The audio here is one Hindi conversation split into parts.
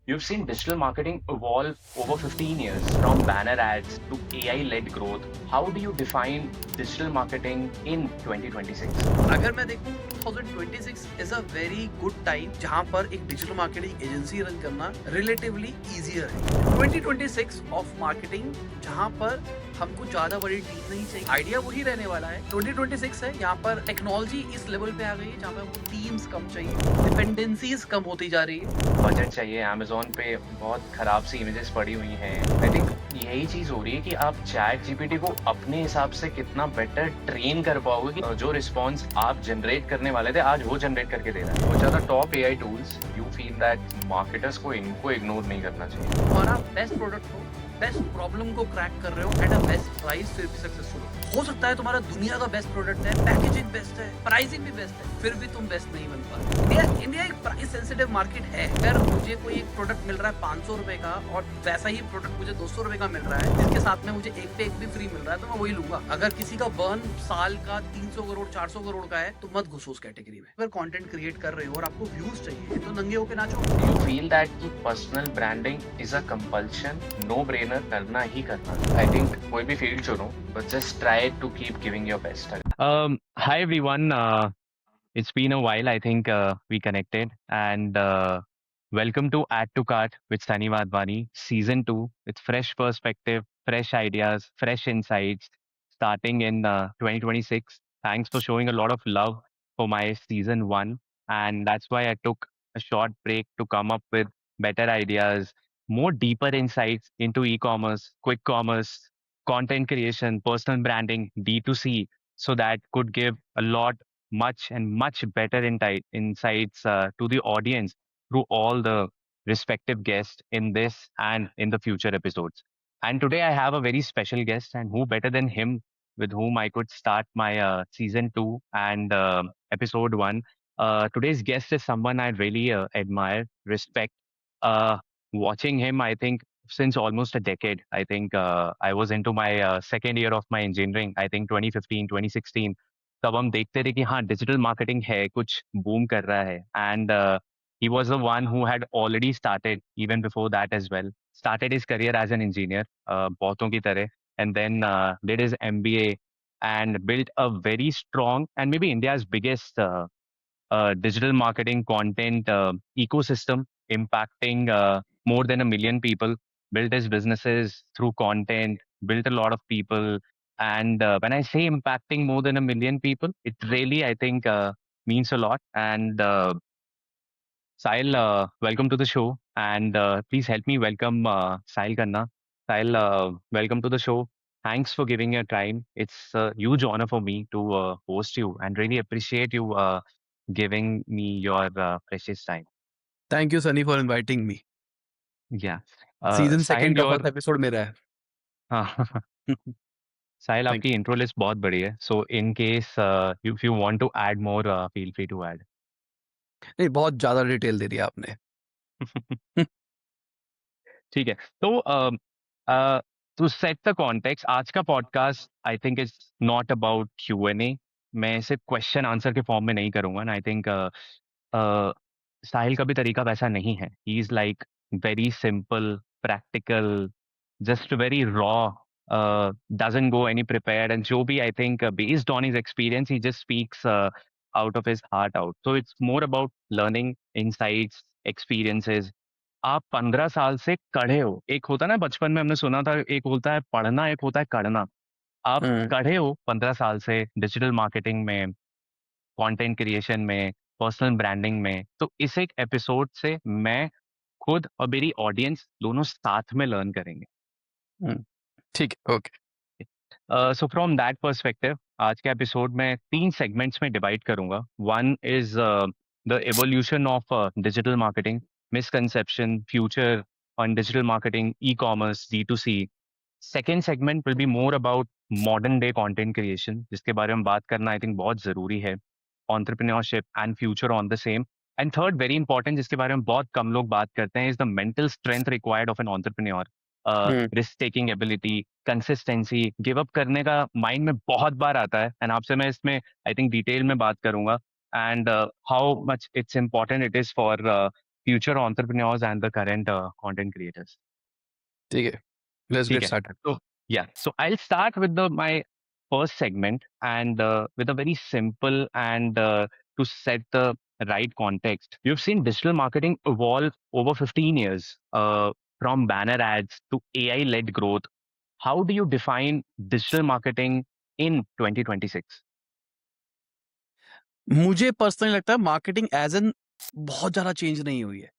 You've seen digital marketing evolve over 15 years from banner ads to AI led growth. How do you define digital marketing in 2026? अगर मैं देखूं 2026 is a very good time जहां पर एक डिजिटल मार्केटिंग एजेंसी रन करना रिलेटिवली इजियर है। 2026 ऑफ मार्केटिंग जहां पर हमको ज्यादा बड़ी टीम नहीं चाहिए, आइडिया वही रहने वाला है। 2026 है, यहाँ पर टेक्नोलॉजी इस लेवल पे आ गई है जहाँ पे हमको टीम्स कम चाहिए, डिपेंडेंसीज कम होती जा रही है। बजट चाहिए, अमेजोन पे बहुत खराब सी इमेजेस पड़ी हुई हैं। आई थिंक यही चीज हो रही है कि आप चैट जीपीटी को अपने हिसाब से कितना बेटर ट्रेन कर पाओगे कि जो रिस्पॉन्स आप जनरेट करने वाले थे आज वो जनरेट करके दे रहा है। वो ज्यादा top AI tools, you feel that marketers को इनको इग्नोर नहीं करना चाहिए। तुम्हारा बेस्ट प्रोडक्ट हो, बेस्ट प्रॉब्लम को क्रैक कर रहे हो एट अ बेस्ट प्राइस, फिर भी सक्सेसफुल हो सकता है तुम्हारा दुनिया का बेस्ट प्रोडक्ट है, पैकेजिंग बेस्ट है, प्राइसिंग भी बेस्ट है, फिर भी तुम बेस्ट नहीं बन पा रहे। इंडिया एक प्राइस सेंसिटिव मार्केट है। अगर मुझे कोई एक प्रोडक्ट मिल रहा है 500 रुपए का और वैसा ही प्रोडक्ट मुझे 200 रुपए का मिल रहा है जिसके साथ में मुझे एक पे एक भी फ्री मिल रहा है तो मैं वही लूंगा। अगर किसी का बर्न साल का 300 करोड़ 400 करोड़ का है तो मत घुसो उस कैटेगरी में। अगर कंटेंट क्रिएट कर रहे हो और आपको व्यूज चाहिए तो नंगे होके नाचो। यू फील दैट कि personal branding is a compulsion, no brainer, करना ही करना। आई थिंक कोई भी फील्ड चुनो, but just try to keep giving your best. Hi everyone. It's been a while. I think we connected, and welcome to Add to Cart with Sunny Wadhwani, Season 2, with fresh perspective, fresh ideas, fresh insights, starting in 2026. Thanks for showing a lot of love for my Season 1, and that's why I took a short break to come up with better ideas, more deeper insights into e-commerce, quick commerce, content creation, personal branding, D2C, so that could give a lot much and much better insights to the audience through all the respective guests in this and in the future episodes. And today I have a very special guest, and who better than him with whom I could start my season 2 and episode 1. Today's guest is someone I really admire, respect. Uh, Watching him, I think, since almost a decade. I think I was into my second year of my engineering, I think 2015, 2016. तब हम देखते थे कि हाँ डिजिटल मार्केटिंग है, कुछ बूम कर रहा है, and he was the one who had already started even before that as well. Started his career as an engineer, बहुतों की तरह, and then did his MBA and built a very strong and maybe India's biggest digital marketing content ecosystem, impacting more than a million people. Built his businesses through content, built a lot of people. And when I say impacting more than a million people, it really, I think, means a lot. And Sahil, welcome to the show. And please help me welcome Sahil Khanna. Sahil, welcome to the show. Thanks for giving your time. It's a huge honor for me to host you and really appreciate you giving me your precious time. Thank you Sunny for inviting me. Yeah. Season Sahil, second का your फर्स्ट एपिसोड मेरा है। हाँ, Sahil, थैंक आपकी intro list बहुत बड़ी है. So in case if you want to add more, feel free to add. You. नहीं, बहुत ज्यादा डिटेल दे दिया आपने। ठीक है, तो टू सेट द कॉन्टेक्स्ट, आज का podcast I think is not about Q&A. मैं सिर्फ क्वेश्चन आंसर के फॉर्म में नहीं करूंगा, आई थिंक साहिल का भी तरीका वैसा नहीं है. He is like very simple, practical, just very raw, doesn't go any prepared, and जो भी I think based on his experience he just speaks out of his heart out. So it's more about learning, insights, experiences. आप 15 साल से कढ़े हो. एक होता है ना, बचपन में हमने सुना था, एक होता है पढ़ना, एक होता है कढ़ना. आप कढ़े हो 15 साल से डिजिटल मार्केटिंग में, कंटेंट क्रिएशन में, पर्सनल ब्रांडिंग में. तो इस एक एपिसोड से मैं खुद और मेरी ऑडियंस दोनों साथ में लर्न करेंगे. ठीक है, okay. So from that perspective आज के एपिसोड में 3 सेगमेंट्स में डिवाइड करूंगा. One is the evolution of digital marketing, misconception, future on digital marketing, e commerce, D2C. Second segment will be more about modern day content creation, जिसके बारे में बात करना आई थिंक बहुत जरूरी है, entrepreneurship and future on the same. And third, very important, जिसके बारे में बहुत कम लोग बात करते हैं, is the mental strength required of an entrepreneur. Risk taking ability, consistency, give up करने का माइंड में बहुत बार आता है, एंड आपसे मैं इसमें आई थिंक डिटेल में बात करूंगा, and how much it's important it is for future entrepreneurs and the current content creators. ठीक है, let's get Okay. Started. So yeah, so I'll start with my first segment and with a very simple and to set the right context. You've seen digital marketing evolve over 15 years, from banner ads to AI-led growth. How do you define digital marketing in 2026? मुझे पर्सनली लगता है मार्केटिंग एज एन बहुत ज़्यादा चेंज नहीं हुई है।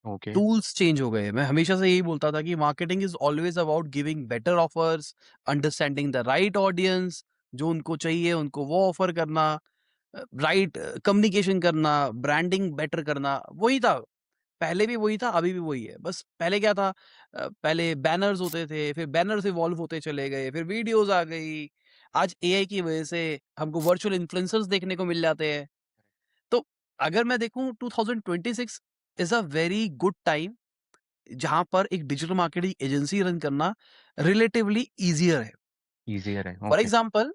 Okay, टूल्स चेंज हो गए हैं। मैं हमेशा से यही बोलता था कि marketing is always about giving better offers, understanding the right audience, जो उनको चाहिए उनको वो ऑफर करना, राइट कम्युनिकेशन करना, ब्रांडिंग बेटर करना, वही था। पहले भी वही था, अभी भी वही है। बस पहले क्या था, पहले बैनर्स होते थे, फिर बैनर्स इवॉल्व होते चले गए, फिर वीडियोज़ आ गई। आज एआई की वजह से हमको वर्चुअल इन्फ्लुएंसर्स देखने को मिल जाते हैं। तो अगर मैं देखूँ 2026 is a very good time जहाँ पर एक डिजिटल मार्केटिंग एजेंसी रन करना रिलेटिवली ईज़ियर है। easier है। फॉर Okay, एग्ज़ाम्पल,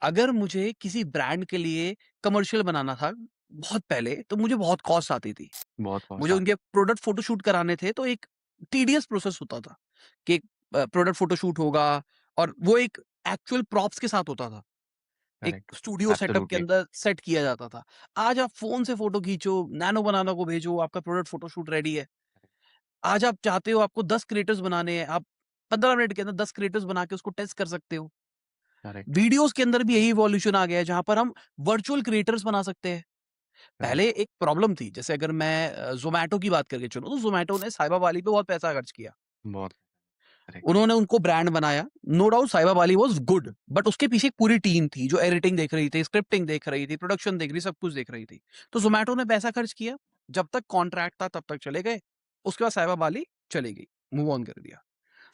अगर मुझे किसी ब्रांड के लिए कमर्शियल बनाना था बहुत पहले, तो मुझे बहुत कॉस्ट आती थी। बहुत मुझे कॉस्ट उनके प्रोडक्ट फोटोशूट कराने थे, तो एक टीडियस प्रोसेस होता था कि एक प्रोडक्ट फोटोशूट होगा और वो एक एक्चुअल प्रॉप्स के साथ होता था। एक करेक्ट, स्टूडियो सेटअप के एब्सोल्युटली अंदर सेट किया जाता था। आज आप फ़ोन से फ़ोटो खींचो, नैनो बनाना को भेजो, आपका प्रोडक्ट फोटोशूट रेडी है। आज आप चाहते हो, आपको 10 क्रिएटिव्स बनाने हैं, आप 15 मिनट के अंदर 10 क्रिएटिव्स बना के उसको टेस्ट कर सकते हो। करेक्ट, वीडियोज़ के अंदर भी यही इवोल्यूशन आ गया है, जहाँ पर हम वर्चुअल क्रिएटर्स बना सकते हैं। पहले करेक्ट, एक प्रॉब्लम थी, जैसे अगर मैं ज़ोमैटो की बात करके चलूँ, तो ज़ोमैटो ने साइबा वाली पे बहुत पैसा खर्च किया। बहुत करेक्ट, उन्होंने उनको ब्रांड बनाया, नो डाउट साइबा वाली वाज़ गुड, बट उसके पीछे एक पूरी टीम थी, जो एडिटिंग देख रही थी, स्क्रिप्टिंग देख रही थी, प्रोडक्शन देख रही, सब कुछ देख रही थी। तो ज़ोमैटो ने पैसा खर्च किया, जब तक कॉन्ट्रैक्ट था तब तक चले गए, उसके बाद साइबा वाली चली गई, मूव ऑन कर दिया।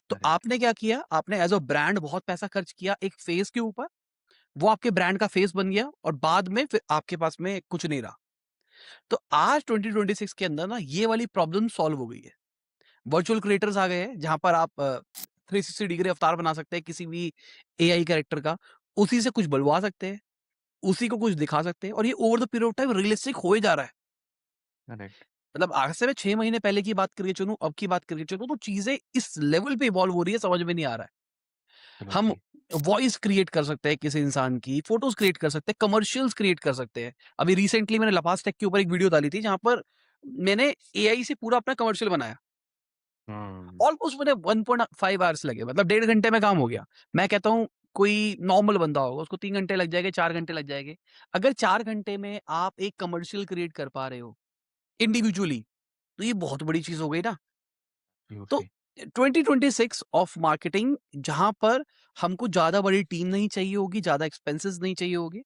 तो करेक्ट, आपने क्या किया, आपने एज़ अ ब्रांड बहुत पैसा खर्च किया एक फेस के ऊपर, वो आपके ब्रांड का फेस बन गया और बाद में फिर आपके पास में कुछ नहीं रहा। तो आज 2026 के अंदर ना ये वाली प्रॉब्लम सॉल्व हो गई है। वर्चुअल क्रिएटर्स आ गए हैं, जहाँ पर आप 360 डिग्री अवतार बना सकते हैं किसी भी एआई कैरेक्टर का, उसी से कुछ बुलवा सकते हैं, उसी को कुछ दिखा सकते हैं और ये over the period of time realistic हो ही जा रहा है। करेक्ट, मतलब आज से मैं 6 महीने पहले की बात करके चलूँ, अब की बात करके चलूँ, तो चीज़ें इस लेवल पे इवॉल्व हो रही है, समझ में नहीं आ रहा है। हम एब्सोल्युटली, वॉइस क्रिएट कर सकते हैं किसी इंसान की, फोटोज़ क्रिएट कर सकते हैं, कमर्शियल्स क्रिएट कर सकते हैं। अभी रिसेंटली मैंने लपास टेक के ऊपर एक वीडियो डाली थी, जहाँ पर मैंने एआई से पूरा अपना कमर्शियल बनाया। हुँ, ऑलमोस्ट मुझे 1.5 आवर्स लगे, मतलब 1.5 घंटे में काम हो गया। मैं कहता हूँ कोई नॉर्मल बंदा होगा, उसको 3 घंटे लग जाएँगे, 4 घंटे लग जाएँगे। अगर 4 घंटे में आप एक कमर्शियल क्रिएट कर पा रहे हो इंडिविजुअली, तो ये बहुत बड़ी चीज़ हो गई ना। तो एब्सोल्युटली, 2026 ऑफ मार्केटिंग, जहाँ पर हमको ज़्यादा बड़ी टीम नहीं चाहिए होगी, ज़्यादा एक्सपेंसेस नहीं चाहिए होगी।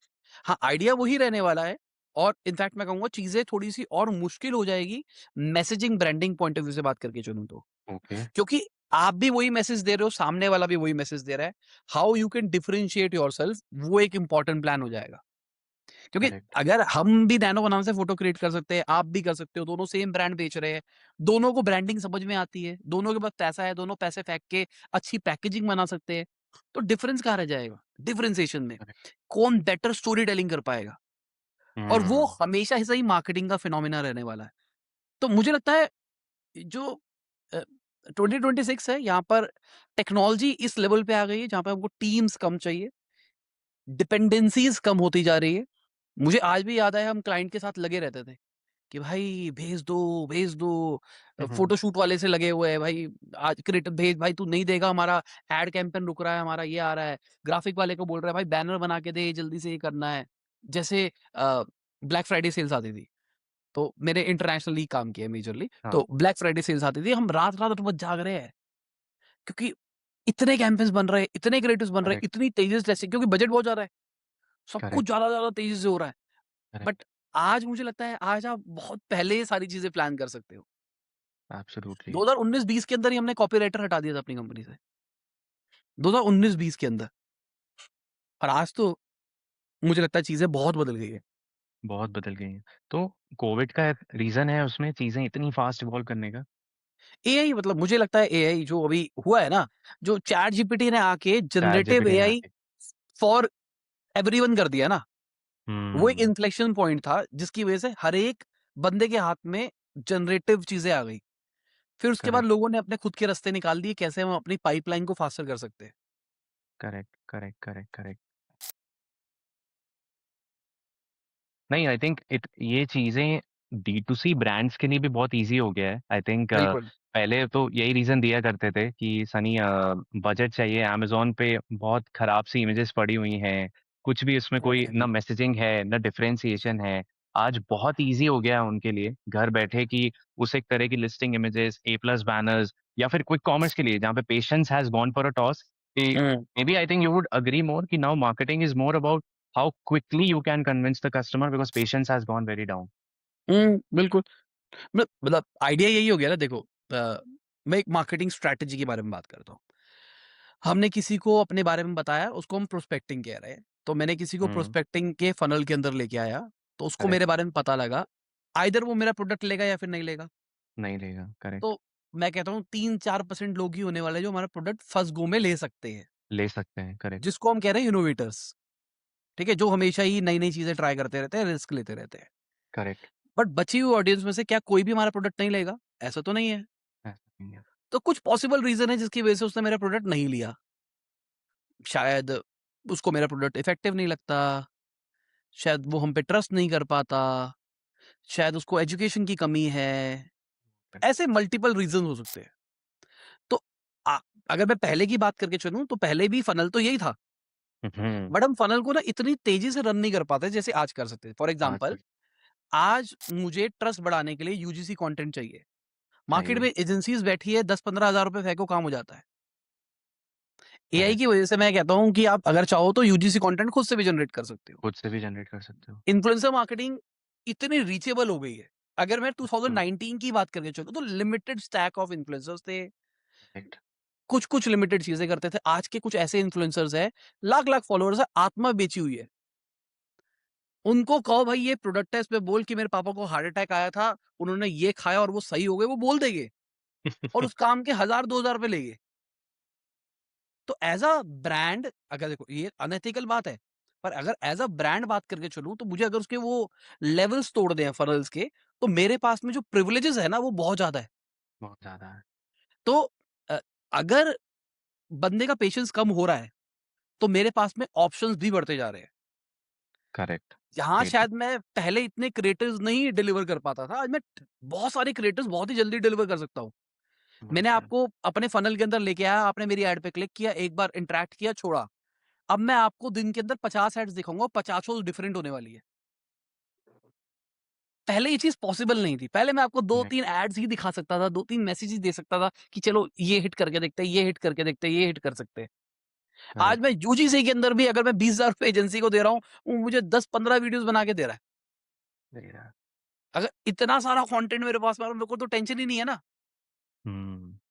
हाँ, आइडिया वही रहने वाला है और इनफैक्ट मैं कहूँगा चीज़ें थोड़ी-सी और मुश्किल हो जाएगी, messaging branding point of view से बात करके चलूँ तो। ओके, क्योंकि आप भी वही मैसेज दे रहे हो, सामने वाला भी वही मैसेज दे रहा है। How you can differentiate yourself, वो एक इम्पोर्टेंट प्लान हो जाएगा। क्योंकि करेक्ट, अगर हम भी नैनो बनाना से फोटो क्रिएट कर सकते हैं, आप भी कर सकते हो, दोनों सेम ब्रांड बेच रहे हैं, दोनों को ब्रांडिंग समझ में आती है, दोनों के पास पैसा है, दोनों पैसे फेंक के अच्छी पैकेजिंग बना सकते हैं, तो डिफरेंस कहाँ रह जाएगा? डिफरेंशिएशन में। करेक्ट, कौन बेटर स्टोरी टेलिंग कर पाएगा? और वो हुँ, हमेशा से ही मार्केटिंग का फिनोमिना रहने वाला है। तो मुझे लगता है जो अ, 2026 है, यहाँ पर टेक्नोलॉजी इस लेवल पे आ गई है जहाँ पे हमको टीम्स कम चाहिए, डिपेंडेंसीज़ कम होती जा रही है। मुझे आज भी याद है, हम क्लाइंट के साथ लगे रहते थे कि भाई भेज दो, हुँ, हुँ, फोटोशूट वाले से लगे हुए हैं भाई, आज क्रिएटिव भेज भाई, तू नहीं देगा, हमारा एड कैंपेन रुक रहा है, हमारा ये आ रहा है। ग्राफिक वाले को बोल रहा है भाई बैनर बना के दे, जल्दी से ये करना है। जैसे ब्लैक फ्राइडे सेल्स आती थी, तो मैंने इंटरनेशनली काम किया मेजरली, हाँ, तो ब्लैक फ्राइडे सेल्स आती थी, हम रात-रात भर जाग रहे हैं, क्योंकि इतने कैंपेन्स बन रहे हैं, इतने क्रिएटिव्स बन रहे हैं, करेक्ट, इतनी तेज़ी से टेस्टिंग, क्योंकि बजट बहुत ज़्यादा है, सब कुछ करेक्ट, ज़्यादा-ज़्यादा तेज़ी से हो रहा है। बट करेक्ट, आज मुझे लगता है, आज आप बहुत पहले ये सारी चीज़ें प्लान कर सकते हो। एब्सोल्युटली, 2019-20 के अंदर ही हमने कॉपीराइटर हटा दिया था अपनी कंपनी से। 2019-20 के अंदर, और आज तो मुझे लगता है चीज़ें बहुत बदल गई है। बहुत बदल गई हैं। तो कोविड का रीज़न है उसमें चीज़ें इतनी फ़ास्ट इवॉल्व करने का? एआई, मतलब मुझे लगता है एआई जो अभी हुआ है ना, जो चैट जीपीटी ने आके चैट जनरेटिव जीपीटी ने एआई आके फॉर एवरीवन कर दिया ना, वो एक हुँ, इन्फ्लेक्शन पॉइंट था जिसकी वजह से हर एक बंदे के हाथ में जनरेटिव चीजें आ गई। फिर उसके बाद करेक्ट, लोगों ने अपने खुद के रास्ते निकाल दिए, कैसे हम अपनी पाइपलाइन को फास्टर कर सकते हैं। Correct, correct, correct, correct. नहीं, आई थिंक इट ये चीज़ें D2C ब्रांड्स के लिए भी बहुत ईज़ी हो गया है। आई थिंक बिल्कुल। पहले तो यही रीज़न दिया करते थे कि सनी बजट चाहिए, अमेज़न पे बहुत खराब सी इमेजेस पड़ी हुई हैं, कुछ भी उसमें कोई ना मैसेजिंग है, ना डिफरेंशिएशन है। आज बहुत ईज़ी हो गया है उनके लिए, घर बैठे कि उस एक तरह की लिस्टिंग इमेजेस, A+ बैनर्स या फिर क्विक कॉमर्स के लिए जहाँ पे patience has gone for a toss, कि hmm. Maybe I think you would agree more कि now marketing is more about how quickly you can convince the customer because patience has gone very down. बिल्कुल। मतलब आइडिया यही हो गया ना, देखो, मैं एक मार्केटिंग स्ट्रैटेजी के बारे में बात करता हूँ। हमने किसी को अपने बारे में बताया, उसको हम प्रोस्पेक्टिंग कह रहे हैं। तो मैंने किसी को हम्म। प्रोस्पेक्टिंग के फनल के अंदर लेके आया, तो उसको मेरे करेक्ट। बारे में पता लगा। आइदर वो मेरा प्रोडक्ट लेगा या फिर नहीं लेगा। नहीं लेगा। करेक्ट। तो मैं कहता हूँ 3-4% लोग ही होने वाले जो हमारा प्रोडक्ट फर्स्ट गो में ले सकते हैं, ले सकते हैं। करेक्ट। जिसको हम कह रहे हैं इनोवेटर्स। ठीक है, जो हमेशा ही नई नई चीजें ट्राई करते रहते हैं, रिस्क लेते रहते हैं। करेक्ट। बट बची हुई ऑडियंस में से क्या कोई भी हमारा प्रोडक्ट नहीं लेगा? ऐसा तो नहीं है। ऐसा नहीं है। तो कुछ पॉसिबल रीजन है जिसकी वजह से उसने मेरा प्रोडक्ट नहीं लिया। शायद उसको मेरा प्रोडक्ट इफेक्टिव नहीं लगता, शायद वो हम पे ट्रस्ट नहीं कर पाता, शायद उसको एजुकेशन की कमी है। ऐसे मल्टीपल रीजन हो सकते हैं। तो आ, अगर मैं पहले की बात करके चलूं तो पहले भी फनल तो यही था। हम्म। बट हम फनल को ना इतनी तेजी से रन नहीं कर पाते जैसे आज कर सकते हैं। फॉर आज एग्जाम्पल, तक आज मुझे ट्रस्ट बढ़ाने के लिए यूजीसी कंटेंट चाहिए। मार्केट चाहिए। में एजेंसीज बैठी है, 10-15 हजार रुपए फेंको, काम हो जाता है। AI correct. की वजह से मैं कहता हूं कि आप अगर चाहो तो यूजीसी कंटेंट खुद से भी जनरेट कर सकते हो। खुद से भी जनरेट कर सकते हो। इन्फ्लुएंसर मार्केटिंग इतनी रीचेबल हो गई है। अगर मैं बिल्कुल। 2019 की बात करके चलूं तो लिमिटेड स्टैक ऑफ इन्फ्लुएंसर्स थे। करेक्ट। कुछ कुछ लिमिटेड चीजें करते थे। आज के कुछ ऐसे इन्फ्लुएंसर्स हैं, लाख लाख फॉलोअर्स है, आत्मा बेची हुई है। उनको कहो भाई ये प्रोडक्ट है, इसमें बोल कि मेरे पापा को हार्ट अटैक आया था, उन्होंने ये खाया और वो सही हो गए, वो बोल देंगे और उस काम के 1000-2000 रुपए लेंगे। तो एज अ ब्रांड, अगर देखो ये अनएथिकल बात है, पर अगर एज अ ब्रांड बात करके चलूं तो मुझे अगर उसके वो लेवल्स तोड़ दें फनल्स के, तो मेरे पास में जो प्रिविलेजेस है ना वो बहुत ज्यादा है। बहुत ज्यादा है। तो अ, अगर बंदे का पेशेंस कम हो रहा है तो मेरे पास में ऑप्शंस भी बढ़ते जा रहे हैं। करेक्ट। जहाँ ग्रेट। शायद मैं पहले इतने क्रिएटिव्स नहीं डिलीवर कर पाता था, आज मैं बहुत सारे क्रिएटिव्स बहुत ही जल्दी डिलीवर कर सकता हूँ। मैंने आपको अपने फनल के अंदर लेके आया, आपने मेरी एड पे क्लिक किया, एक बार इंटरेक्ट किया, छोड़ा। अब मैं आपको दिन के अंदर 50 एड्स दिखाऊंगा, 50 डिफरेंट होने वाली है। पहले ये चीज पॉसिबल नहीं थी। पहले मैं आपको दो नहीं। तीन एड्स ही दिखा सकता था, 2-3 मैसेजेस दे सकता था कि चलो ये हिट करके देखते हैं, ये हिट करके देखते हैं, ये हिट कर सकते हैं। आज करेक्ट। मैं यूजीसी के अंदर भी अगर मैं 20,000 रुपए एजेंसी को दे रहा हूँ, वो मुझे 10-15 वीडियोस बना के दे रहा है। दे रहा है। अगर इतना सारा कंटेंट मेरे पास में है, मेरे को तो टेंशन ही नहीं है ना।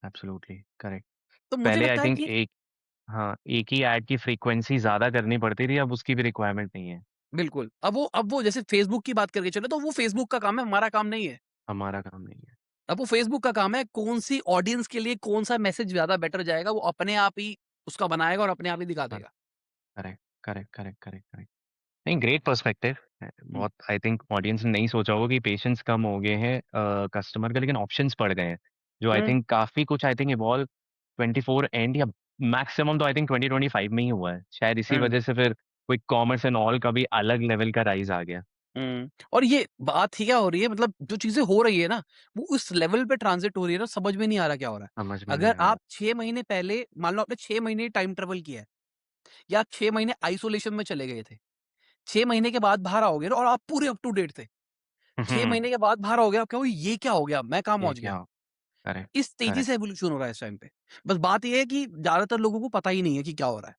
Absolutely correct. तो मुझे पहले आई लगता है थिंक कि एक, हाँ, एक ही ऐड की फ्रीक्वेंसी ज्यादा करनी पड़ती थी, अब उसकी भी रिक्वायरमेंट नहीं है। बिल्कुल, अब वो जैसे फेसबुक की बात करके चले, तो वो फेसबुक का काम है, हमारा काम नहीं है। हमारा काम नहीं है। अब वो फेसबुक का काम है, कौन सी ऑडियंस के लिए कौन सा मैसेज ज्यादा बेटर जाएगा, वो अपने आप ही उसका बनाएगा और अपने आप ही दिखा देगा। Correct, correct, correct, correct, correct. नहीं, ग्रेट पर्सपेक्टिव। हम्म। बहुत आई थिंक ऑडियंस ने नहीं सोचा होगा कि पेशेंस कम हो गए हैं कस्टमर के, लेकिन ऑप्शंस बढ़ गए हैं, जो आई हम्म। थिंक काफी कुछ आई थिंक इवॉल्व 24 एंड या मैक्सिमम तो आई थिंक 2025 में ही हुआ है, शायद इसी हम्म। वजह से फिर क्विक कॉमर्स एंड ऑल का भी अलग लेवल का राइज आ गया। और ये बात ही क्या हो रही है, मतलब जो चीजें हो रही है ना, वो उस लेवल पे ट्रांजिट हो रही है ना, समझ में नहीं आ रहा क्या हो रहा समझ है। में नहीं अगर आ रहा। आप 6 महीने पहले, मान लो आपने 6 महीने टाइम ट्रेवल किया है, या आप 6 महीने आइसोलेशन में चले गए थे, 6 महीने के बाद बाहर आओगे ना और आप पूरे अप टू डेट थे। 6 महीने के बाद बाहर आओगे, आप कहोगे ये क्या हो गया, मैं कहाँ ये पहुंच गया। क्या? करेक्ट। इस तेजी करेक्ट। से एवोल्यूशन हो रहा है इस टाइम पे। बस बात ये है कि ज्यादातर लोगों को पता ही नहीं है कि क्या हो रहा है।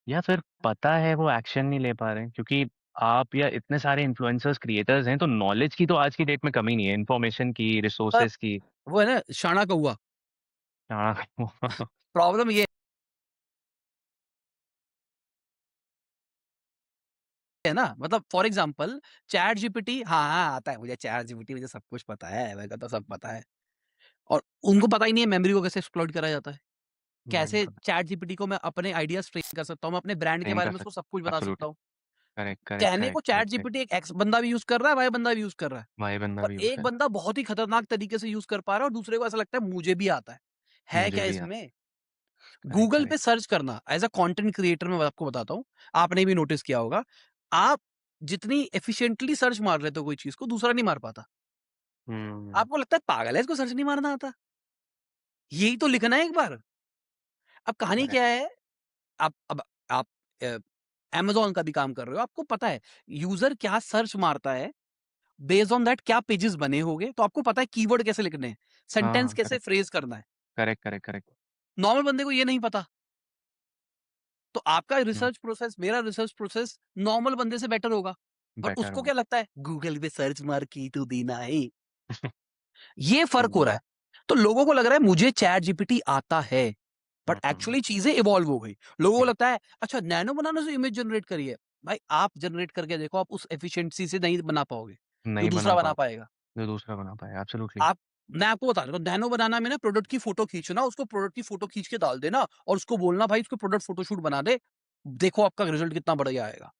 या फिर पता है वो एक्शन नहीं ले पा रहे हैं, क्योंकि आप या इतने सारे इन्फ्लुएंसर्स क्रिएटर्स हैं, तो नॉलेज की तो आज की डेट में कमी नहीं है, इन्फॉर्मेशन की, पर रिसोर्सेज की। वो है ना, शाना कौआ। हाँ। प्रॉब्लम ये है ना, मतलब फॉर एग्जांपल चैट जीपीटी, हाँ हाँ आता है मुझे चैट जीपीटी, मुझे सब कुछ पता है, मेरे को तो सब पता है। और उनको पता ही नहीं है मेमोरी को कैसे एक्सप्लॉइट करा जाता है। नहीं कैसे पता। चैट जीपीटी को मैं अपने आइडियाज ट्रेन कर सकता हूँ, मैं अपने ब्रांड के ट्रेन बारे कर में उसको सब कुछ सकते। बता सकता एब्सोल्युटली। हूँ। करेक्ट करेक्ट कहने को correct chat correct correct. GPT एक एक्स बंदा भी यूज कर रहा है, वाई बंदा भी यूज कर रहा है, वाई बंदा पर भी यूज एक कर। बंदा बहुत ही खतरनाक तरीके से यूज कर पा रहा है और दूसरे को ऐसा लगता है मुझे भी आता है मुझे क्या भी यार। इसमें? करेक्ट गूगल पे करेक्ट। सर्च करना एज अ कंटेंट क्रिएटर, मैं आपको बताता हूँ, आपने भी नोटिस किया होगा, आप जितनी एफिशिएंटली सर्च मार लेते हो कोई चीज को, दूसरा नहीं मार पाता। हम्म। आपको लगता है पागल है, इसको सर्च नहीं मारना आता, यही तो लिखना है एक बार। अब कहानी क्या करेक्ट। है, आप अमेज़न का भी काम कर रहे हो, आपको पता है यूज़र क्या सर्च मारता है, बेस्ड ऑन दैट क्या पेजेस बने होंगे, तो आपको पता है कीवर्ड कैसे लिखने हैं, सेंटेंस हाँ कैसे करेक्ट फ्रेज करना है। Correct correct correct. नॉर्मल बंदे को ये नहीं पता। तो आपका रिसर्च प्रोसेस, मेरा रिसर्च प्रोसेस नॉर्मल बंदे से बेटर होगा। और बेटर उसको होगा। क्या लगता है, गूगल पे सर्च मार की तो देना है। ये फ़र्क हो रहा है। तो लोगों को लग रहा है मुझे चैट जीपीटी आता है, बट हम्म। एक्चुअली चीज़ें इवॉल्व हो गई। लोगों को लगता है अच्छा नैनो बनाने से इमेज जनरेट करी है। भाई आप जनरेट करके देखो, आप उस एफिशिएंसी से नहीं बना पाओगे, जो नहीं बना दूसरा बना पाओ। पाएगा। जो दूसरा बना पाए, एब्सोल्युटली। आप मैं आपको बता रहा हूँ, नैनो बनाना में ना प्रोडक्ट की फोटो खींचना, उसको प्रोडक्ट की फोटो खींच के डाल देना और उसको बोलना भाई इसको प्रोडक्ट फोटोशूट बना दे, देखो आपका रिजल्ट कितना बढ़िया आएगा।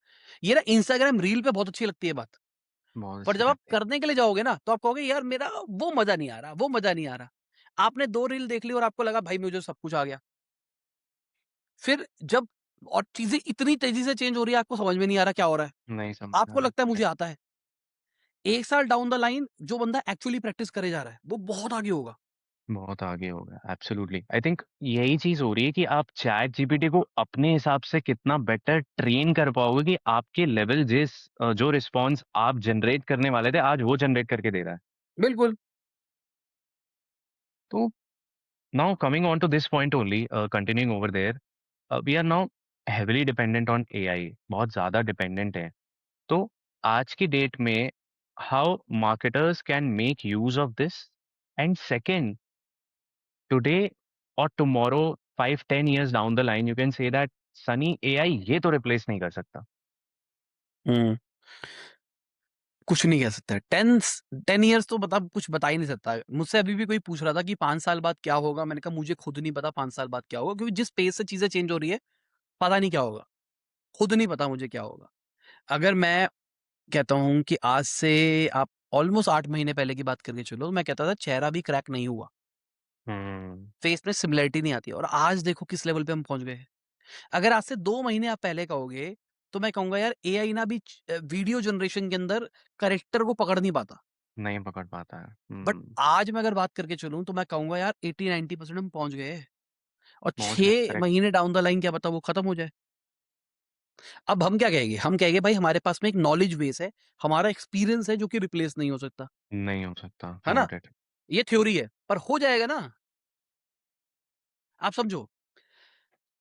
ये ना इंस्टाग्राम रील पे बहुत अच्छी लगती है बात, बहुत पर अच्छी जब आप लगती है। करने के लिए जाओगे ना, तो आप कहोगे यार मेरा वो मजा नहीं आ रहा, वो मजा नहीं आ रहा। आपने 2 रील देख ली और आपको लगा भाई मुझे सब कुछ आ गया। फिर जब और चीज़ें इतनी तेज़ी से चेंज हो रही है, आपको समझ में नहीं आ रहा क्या हो रहा है। नहीं समझ में आ आपको रहा। लगता है मुझे करेक्ट। आता है। 1 साल डाउन द लाइन जो बंदा एक्चुअली प्रैक्टिस करे जा रहा है, वो बहुत आगे होगा। बहुत आगे होगा, एब्सोल्युटली। आई थिंक यही चीज हो रही है कि आप चैट जीपीटी को अपने हिसाब से कितना बेटर ट्रेन कर पाओगे कि आपके लेवल जो रिस्पॉन्स आप जनरेट करने वाले थे, आज वो जनरेट करके दे रहा है। बिल्कुल। तो now coming on to this point only, continuing over there, we are now heavily dependent on AI, बहुत ज्यादा डिपेंडेंट है। तो आज की डेट में how marketers can make use of this, and second, today और tomorrow, 5-10 years down the line, you can say that sunny AI ये तो रिप्लेस नहीं कर सकता। हुँ। कुछ नहीं कह सकता। 10 इयर्स तो मतलब कुछ बता ही नहीं सकता। मुझसे अभी भी कोई पूछ रहा था कि 5 साल बाद क्या होगा? मैंने कहा मुझे खुद नहीं पता 5 साल बाद क्या होगा, क्योंकि जिस पेस से चीज़ें चेंज हो रही है, पता नहीं क्या होगा। खुद नहीं पता मुझे क्या होगा। अगर मैं कहता हूँ कि आज से आप ऑलमोस्ट 8 महीने पहले की बात करके चलो, मैं कहता था चेहरा भी क्रैक नहीं हुआ, हम्म। फेस में सिमिलैरिटी नहीं आती, और आज देखो किस लेवल पे हम पहुँच गए हैं। अगर आज से 2 महीने आप पहले कहोगे, तो मैं कहूँगा यार एआई ना भी वीडियो जनरेशन के अंदर कैरेक्टर को पकड़ नहीं पाता। नहीं पकड़ पाता है। बट आज मैं अगर बात करके चलूँ, तो मैं कहूँगा यार 80-90% हम पहुँच गए हैं, और पहुंच गए, 6 करेक्ट। महीने डाउन द लाइन क्या पता वो खत्म हो जाए। अब हम क्या कहेंगे? हम कहेंगे भाई हमारे पास में एक नॉलेज बेस है, हमारा एक्सपीरियंस है जो कि रिप्लेस नहीं हो सकता, नहीं हो सकता, है ना? नोटेड। ये थ्योरी है, पर हो जाएगा ना? आप समझो,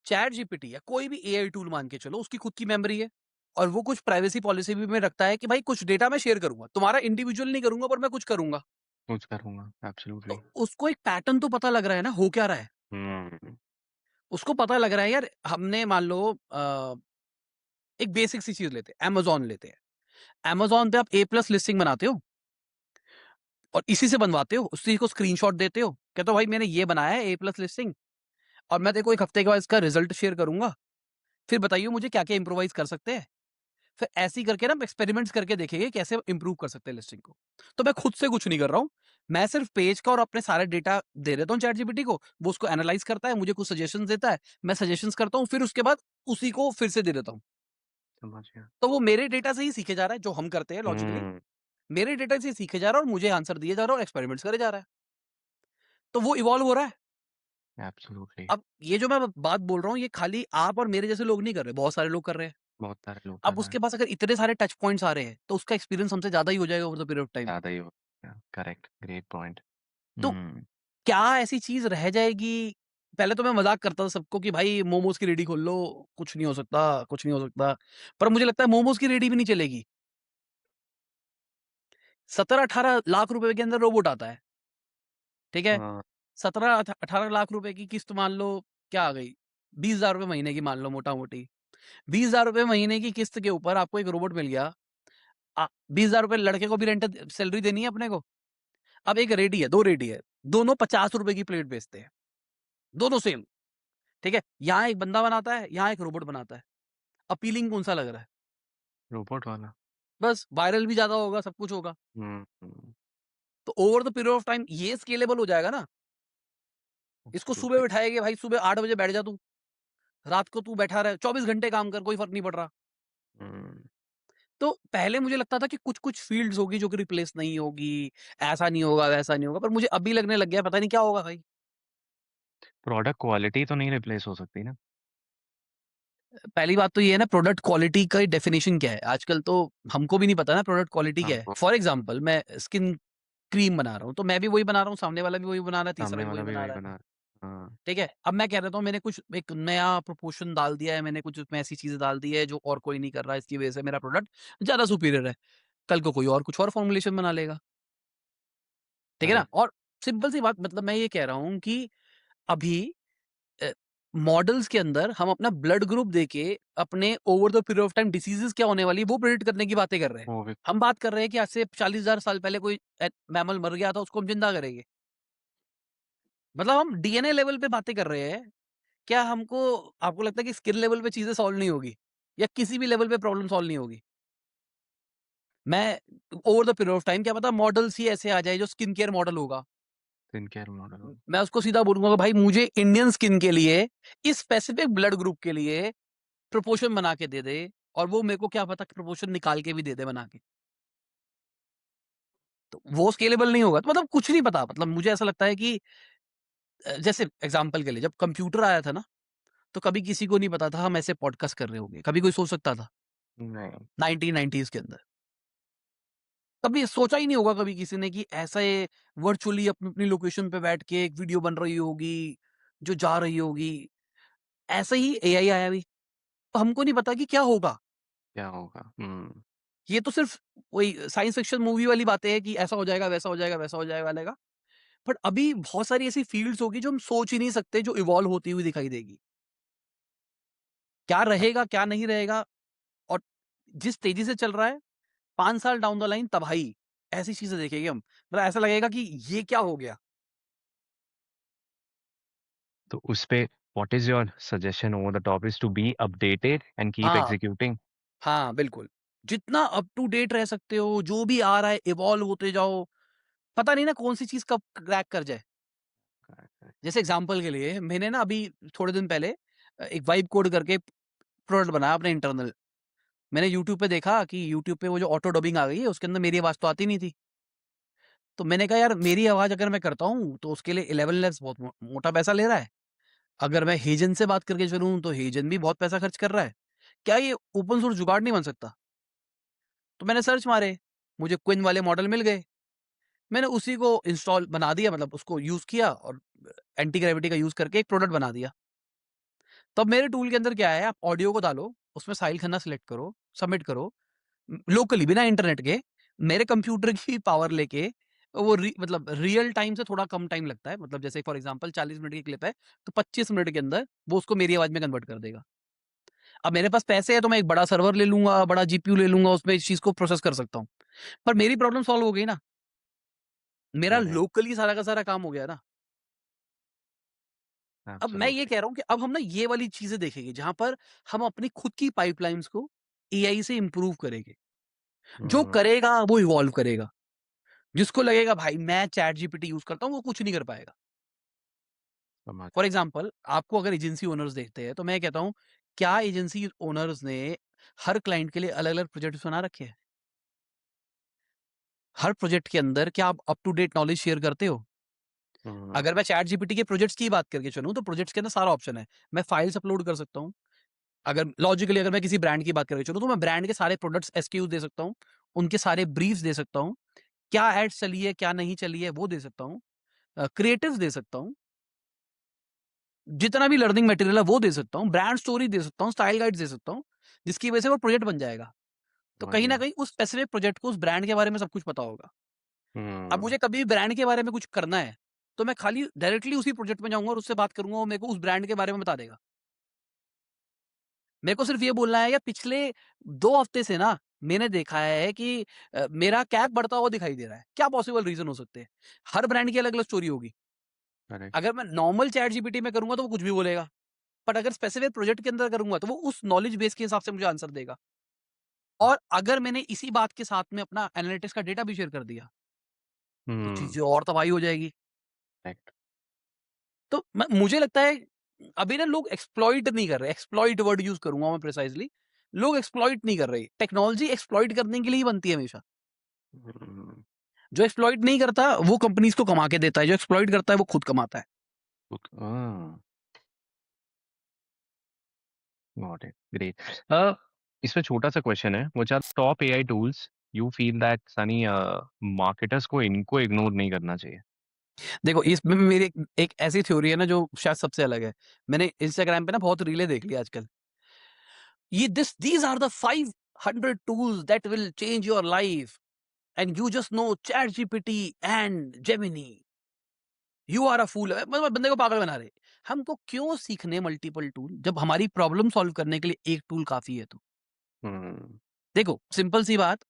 चैट जीपीटी या कोई भी एआई टूल मान के चलो, उसकी खुद की मेमोरी है, और वो कुछ प्राइवेसी पॉलिसी भी में रखता है कि भाई कुछ डेटा मैं शेयर करूँगा, तुम्हारा इंडिविजुअल नहीं करूँगा पर मैं कुछ करूँगा। कुछ करूंगा, एब्सोल्युटली। तो उसको एक पैटर्न तो पता लग रहा है ना, हो क्या रहा है? हम्म। उसको पता लग रहा है यार, हमने मान लो एक बेसिक सी चीज़ लेते हैं, अमेज़न लेते हैं। अमेज़न पे आप ए प्लस लिस्टिंग बनाते हो और इसी से बनवाते हो, उसी को स्क्रीनशॉट देते हो, कहते हो भाई मैंने ये बनाया है ए प्लस लिस्टिंग, और मैं तेरे को 1 हफ्ते के बाद इसका रिजल्ट शेयर करूँगा, फिर बताइए मुझे क्या-क्या इम्प्रोवाइज़ कर सकते हैं। फिर ऐसे ही करके ना हम एक्सपेरिमेंट्स करके देखेंगे कैसे इम्प्रूव कर सकते हैं लिस्टिंग को। तो मैं खुद से कुछ नहीं कर रहा हूँ, मैं सिर्फ पेज का और अपने सारे डेटा दे देता हूँ चैट जीपीटी को, वो उसको एनालाइज़ करता है, मुझे कुछ सजेशंस देता है, मैं सजेशंस करता हूँ, फिर उसके बाद उसी को फिर से दे देता हूँ। समझ गया। तो वो मेरे डेटा से ही सीखे जा रहा है, जो हम करते हैं लॉजिकली, हम्म। मेरे डेटा से सीखे जा रहा है और मुझे आंसर दिए जा रहा है और एक्सपेरिमेंट्स करे जा रहा है। तो वो इवॉल्व हो रहा है। एब्सोल्युटली। अब ये जो मैं बात बोल रहा हूँ, ये खाली आप और मेरे जैसे लोग नहीं कर रहे, बहुत सारे लोग कर रहे हैं। बहुत सारे लोग कर अब रहे हैं। उसके पास अगर इतने सारे टच पॉइंट्स आ रहे हैं, तो उसका एक्सपीरियंस हमसे ज़्यादा ही हो जाएगा over the period of time. ज्यादा ही हो गया, करेक्ट, ग्रेट पॉइंट। तो हम्म। क्या ऐसी चीज़ रह जाएगी? पहले तो मैं मज़ाक करता था सबको कि भाई मोमोज़ की रेडी खोल लो, कुछ नहीं हो सकता, कुछ नहीं हो सकता। पर मुझे लगता है मोमोज़ की रेडी भी नहीं चलेगी। 17-18 लाख रुपए के अंदर रोबोट आता है, ठीक है? हाँ। 17-18 लाख रुपए की किस्त मान लो क्या आ गई? 20,000 रुपए महीने की मान लो मोटा-मोटी। 20,000 रुपए महीने की किस्त के ऊपर आपको एक रोबोट मिल गया। 20,000 रुपए लड़के को भी सैलरी देनी है अपने को। अब एक रेडी है, 2 रेडी है, दोनों 50 रुपए की प्लेट बेचते हैं, दोनों सेम, ठीक है? यहाँ एक बंदा बनाता है, यहाँ एक रोबोट बनाता है। अपीलिंग कौन-सा लग रहा है? रोबोट वाला। बस वायरल भी ज्यादा होगा, सब कुछ होगा। हम्म। तो over the period of time ये स्केलेबल हो जाएगा ना। इसको सुबह एब्सोल्युटली। बिठाएंगे भाई, सुबह 8 बजे बैठ जा तू, रात को तू बैठा रहे, 24 घंटे काम कर, कोई फर्क नहीं पड़ रहा। हम्म। तो पहले मुझे लगता था कि कुछ कुछ फील्ड्स होगी जो कि रिप्लेस नहीं होगी, ऐसा नहीं होगा वैसा नहीं होगा, पर मुझे अभी लगने लग गया पता नहीं क्या होगा भाई। प्रोडक्ट क्वालिटी तो नहीं रिप्लेस हो सकती ना। पहली बात तो ये है ना, प्रोडक्ट क्वालिटी का डेफिनेशन क्या है आजकल, तो हमको भी नहीं पता ना प्रोडक्ट क्वालिटी क्या है। हमको। फॉर एग्जाम्पल मैं स्किन क्रीम बना रहा हूँ, तो मैं भी वही बना रहा हूँ, सामने वाला भी वही बना रहा है, तीसरा सामने भी वही वाला भी बना वही रहा है। बना रहा। हाँ। ठीक है, अब मैं कह रहा हूँ मैंने कुछ एक नया प्रोपोर्शन डाल दिया है, मैंने कुछ उसमें ऐसी चीजें डाल दी है जो और कोई नहीं कर रहा है, इसकी वजह से मेरा प्रोडक्ट ज्यादा सुपीरियर है। कल को कोई और कुछ और फॉर्मुलेशन बना लेगा। ठीक है ना। करेक्ट। और सिंपल सी बात, मतलब मैं ये कह रहा हूँ कि अभी मॉडल्स के अंदर हम अपना ब्लड ग्रुप देके अपने over the period of time diseases क्या होने वाली है वो प्रेडिक्ट करने की बातें कर रहे हैं। वो भी। हम बात कर रहे हैं कि आज से 40,000 साल पहले कोई मैमल मर गया था, उसको हम जिंदा करेंगे। मतलब हम डीएनए लेवल पे बातें कर रहे हैं। क्या हमको, आपको लगता है कि स्किल लेवल पे चीजें सॉल्व नहीं होगी, या किसी भी लेवल पे प्रॉब्लम सॉल्व नहीं होगी? मैं over the period of time क्या पता मॉडल्स ही ऐसे आ जाए जो स्किन केयर मॉडल होगा। Skin care model. मैं उसको सीधा बोलूंगा कि भाई मुझे इंडियन स्किन के लिए, इस स्पेसिफिक ब्लड ग्रुप के लिए प्रोपोर्शन बना के दे दे, और वो मेरे को क्या पता प्रोपोर्शन निकाल के भी दे दे बना के। तो वो स्केलेबल नहीं होगा, तो मतलब कुछ नहीं पता। मतलब मुझे ऐसा लगता है कि जैसे एग्जांपल के लिए जब कंप्यूटर आया था ना, तो कभी किसी को नहीं पता था हम ऐसे पॉडकास्ट कर रहे होंगे, कभी कोई सोच सकता था नहीं। 1990s के अंदर? कभी सोचा ही नहीं होगा कभी किसी ने कि ऐसा वर्चुअली अपनी अपनी लोकेशन पे बैठ के एक वीडियो बन रही होगी जो जा रही होगी। ऐसा ही एआई आया भी, तो हमको नहीं पता कि क्या होगा। क्या होगा। हम्म। ये तो सिर्फ वही साइंस फिक्शन मूवी वाली बातें हैं कि ऐसा हो जाएगा, वैसा हो जाएगा, वैसा हो जाएगा वालेगा। बट अभी बहुत सारी ऐसी फील्ड्स होगी जो हम सोच ही नहीं सकते, जो इवॉल्व होती हुई दिखाई देगी। क्या रहेगा क्या नहीं रहेगा, और जिस तेजी से चल रहा है, 5 साल डाउन द लाइन तबाही, ऐसी चीजें देखेंगे हम। मतलब ऐसा लगेगा कि ये क्या हो गया। तो उस पे what is your suggestion over the top is to be updated and keep हाँ, एग्जीक्यूटिंग। हाँ बिल्कुल। जितना अप टू डेट रह सकते हो, जो भी आ रहा है इवॉल्व होते जाओ। पता नहीं ना कौन सी चीज कब क्रैक कर जाए। जैसे एग्जांपल के लिए मैंने ना अभी थोड़े दिन पहले एक वाइब कोड करके प्रोडक्ट बनाया अपने इंटरनल। मैंने यूट्यूब पे देखा कि यूट्यूब पे वो जो ऑटो डबिंग आ गई है उसके अंदर मेरी आवाज तो आती नहीं थी। तो मैंने कहा यार मेरी आवाज अगर मैं करता हूँ तो उसके लिए 11 लैक्स बहुत मोटा पैसा ले रहा है। अगर मैं हेजन से बात करके चलूँ तो हेजन भी बहुत पैसा खर्च कर रहा है। क्या ये ओपन सोर्स जुगाड़ नहीं बन सकता? तो मैंने सर्च मारे, मुझे क्विन वाले मॉडल मिल गए। मैंने उसी को इंस्टॉल बना दिया, मतलब उसको यूज किया और एंटी ग्रेविटी का यूज करके एक प्रोडक्ट बना दिया। तब मेरे टूल के अंदर क्या है, आप ऑडियो को डालो, उसमें साहिल खन्ना सेलेक्ट करो, सबमिट करो लोकली बिना इंटरनेट के, मेरे कंप्यूटर की पावर लेके। वो मतलब रियल टाइम से थोड़ा कम टाइम लगता है, मतलब जैसे फॉर एग्जांपल 40 मिनट की क्लिप है, तो 25 मिनट के अंदर वो उसको मेरी आवाज में कन्वर्ट कर देगा। अब मेरे पास पैसे है तो मैं एक बड़ा सर्वर ले लूंगा, बड़ा जीपीयू ले लूंगा, उसमें इस चीज को प्रोसेस कर सकता हूँ। पर मेरी प्रॉब्लम सॉल्व हो गई ना, मेरा करेक्ट। लोकली सारा का सारा काम हो गया ना। अब मैं ये एब्सोल्युटली। कह रहा हूँ कि अब हम ना ये वाली चीजें देखेंगे जहां पर हम अपनी खुद की पाइपलाइंस को एआई से इंप्रूव करेंगे। जो हम्म। करेगा वो इवॉल्व करेगा। जिसको लगेगा भाई मैं चैट जीपीटी यूज करता हूँ, वो कुछ नहीं कर पाएगा। समझ। फॉर एग्जाम्पल आपको अगर एजेंसी ओनर्स देखते हैं तो मैं कहता हूँ, क्या एजेंसी ओनर्स ने हर क्लाइंट के लिए अलग अलग प्रोजेक्ट बना रखे हैं? हर प्रोजेक्ट के अंदर क्या आप up to date knowledge share करते हो? हम्म। अगर मैं चैट जीपीटी के प्रोजेक्ट्स की बात करके चलूं तो प्रोजेक्ट्स के अंदर सारा ऑप्शन है। मैं फाइल्स अपलोड कर सकता हूँ। अगर लॉजिकली अगर मैं किसी ब्रांड की बात करके चलूं तो मैं ब्रांड के सारे प्रोडक्ट्स एसक्यूज दे सकता हूँ, उनके सारे ब्रीफ्स दे सकता हूँ, क्या एड्स चली है क्या नहीं चली है वो दे सकता हूँ, क्रिएटिव्स दे सकता हूँ, जितना भी लर्निंग मटेरियल है वो दे सकता हूँ, ब्रांड स्टोरी दे सकता हूँ, स्टाइल गाइड्स दे सकता हूँ, जिसकी वजह से वो प्रोजेक्ट बन जाएगा। तो समझ कहीं ना गया। कहीं उस स्पेसिफिक प्रोजेक्ट को, उस ब्रांड के बारे में सब कुछ पता होगा। अब हम्म। मुझे कभी भी ब्रांड के बारे में कुछ करना है, तो मैं खाली डायरेक्टली उसी प्रोजेक्ट में जाऊंगा और उससे बात करूंगा, वो मेरे को उस ब्रांड के बारे में बता देगा। मेरे को सिर्फ ये बोलना है, या पिछले 2 हफ्ते से ना मैंने देखा है कि मेरा कैप बढ़ता हुआ दिखाई दे रहा है, क्या पॉसिबल रीजन हो सकते हैं? हर ब्रांड की अलग अलग स्टोरी होगी। करेक्ट। अगर मैं नॉर्मल चैट जीपीटी में करूंगा तो वो कुछ भी बोलेगा, बट अगर स्पेसिफिक प्रोजेक्ट के अंदर करूंगा तो वो उस नॉलेज बेस के हिसाब से मुझे आंसर देगा। और अगर मैंने इसी बात के साथ में अपना एनालिटिक्स का डेटा भी शेयर कर दिया, तो चीज़ें और तबाही हो जाएगी। राइट। तो मुझे लगता है अभी ना लोग एक्सप्लॉइट नहीं कर रहे, एक्सप्लॉइट वर्ड यूज़ करूँगा मैं प्रिसाइज़ली। लोग एक्सप्लॉइट नहीं कर रहे। टेक्नोलॉजी एक्सप्लॉइट करने के लिए ही बनती है हमेशा। हम्म, जो एक्सप्लॉइट नहीं करता वो कंपनीज़ को कमा के देता है, जो एक्सप्लॉइट करता है वो खुद कमाता है। Got it, great. इसमें छोटा सा क्वेश्चन है, which are top AI tools you feel that सनी मार्केटर्स को इनको इग्नोर नहीं करना चाहिए? देखो इसमें भी मेरी एक ऐसी थ्योरी है ना जो शायद सबसे अलग है। मैंने इंस्टाग्राम पे ना बहुत रीलें देख ली आजकल। ये these are the 500 tools that will change your life and you just know ChatGPT and Gemini. You are a fool. मतलब बंदे को पागल बना रहे। हमको क्यों सीखने मल्टीपल टूल जब हमारी प्रॉब्लम सॉल्व करने के लिए एक टूल काफी है? तो हम्म। देखो सिंपल सी बात,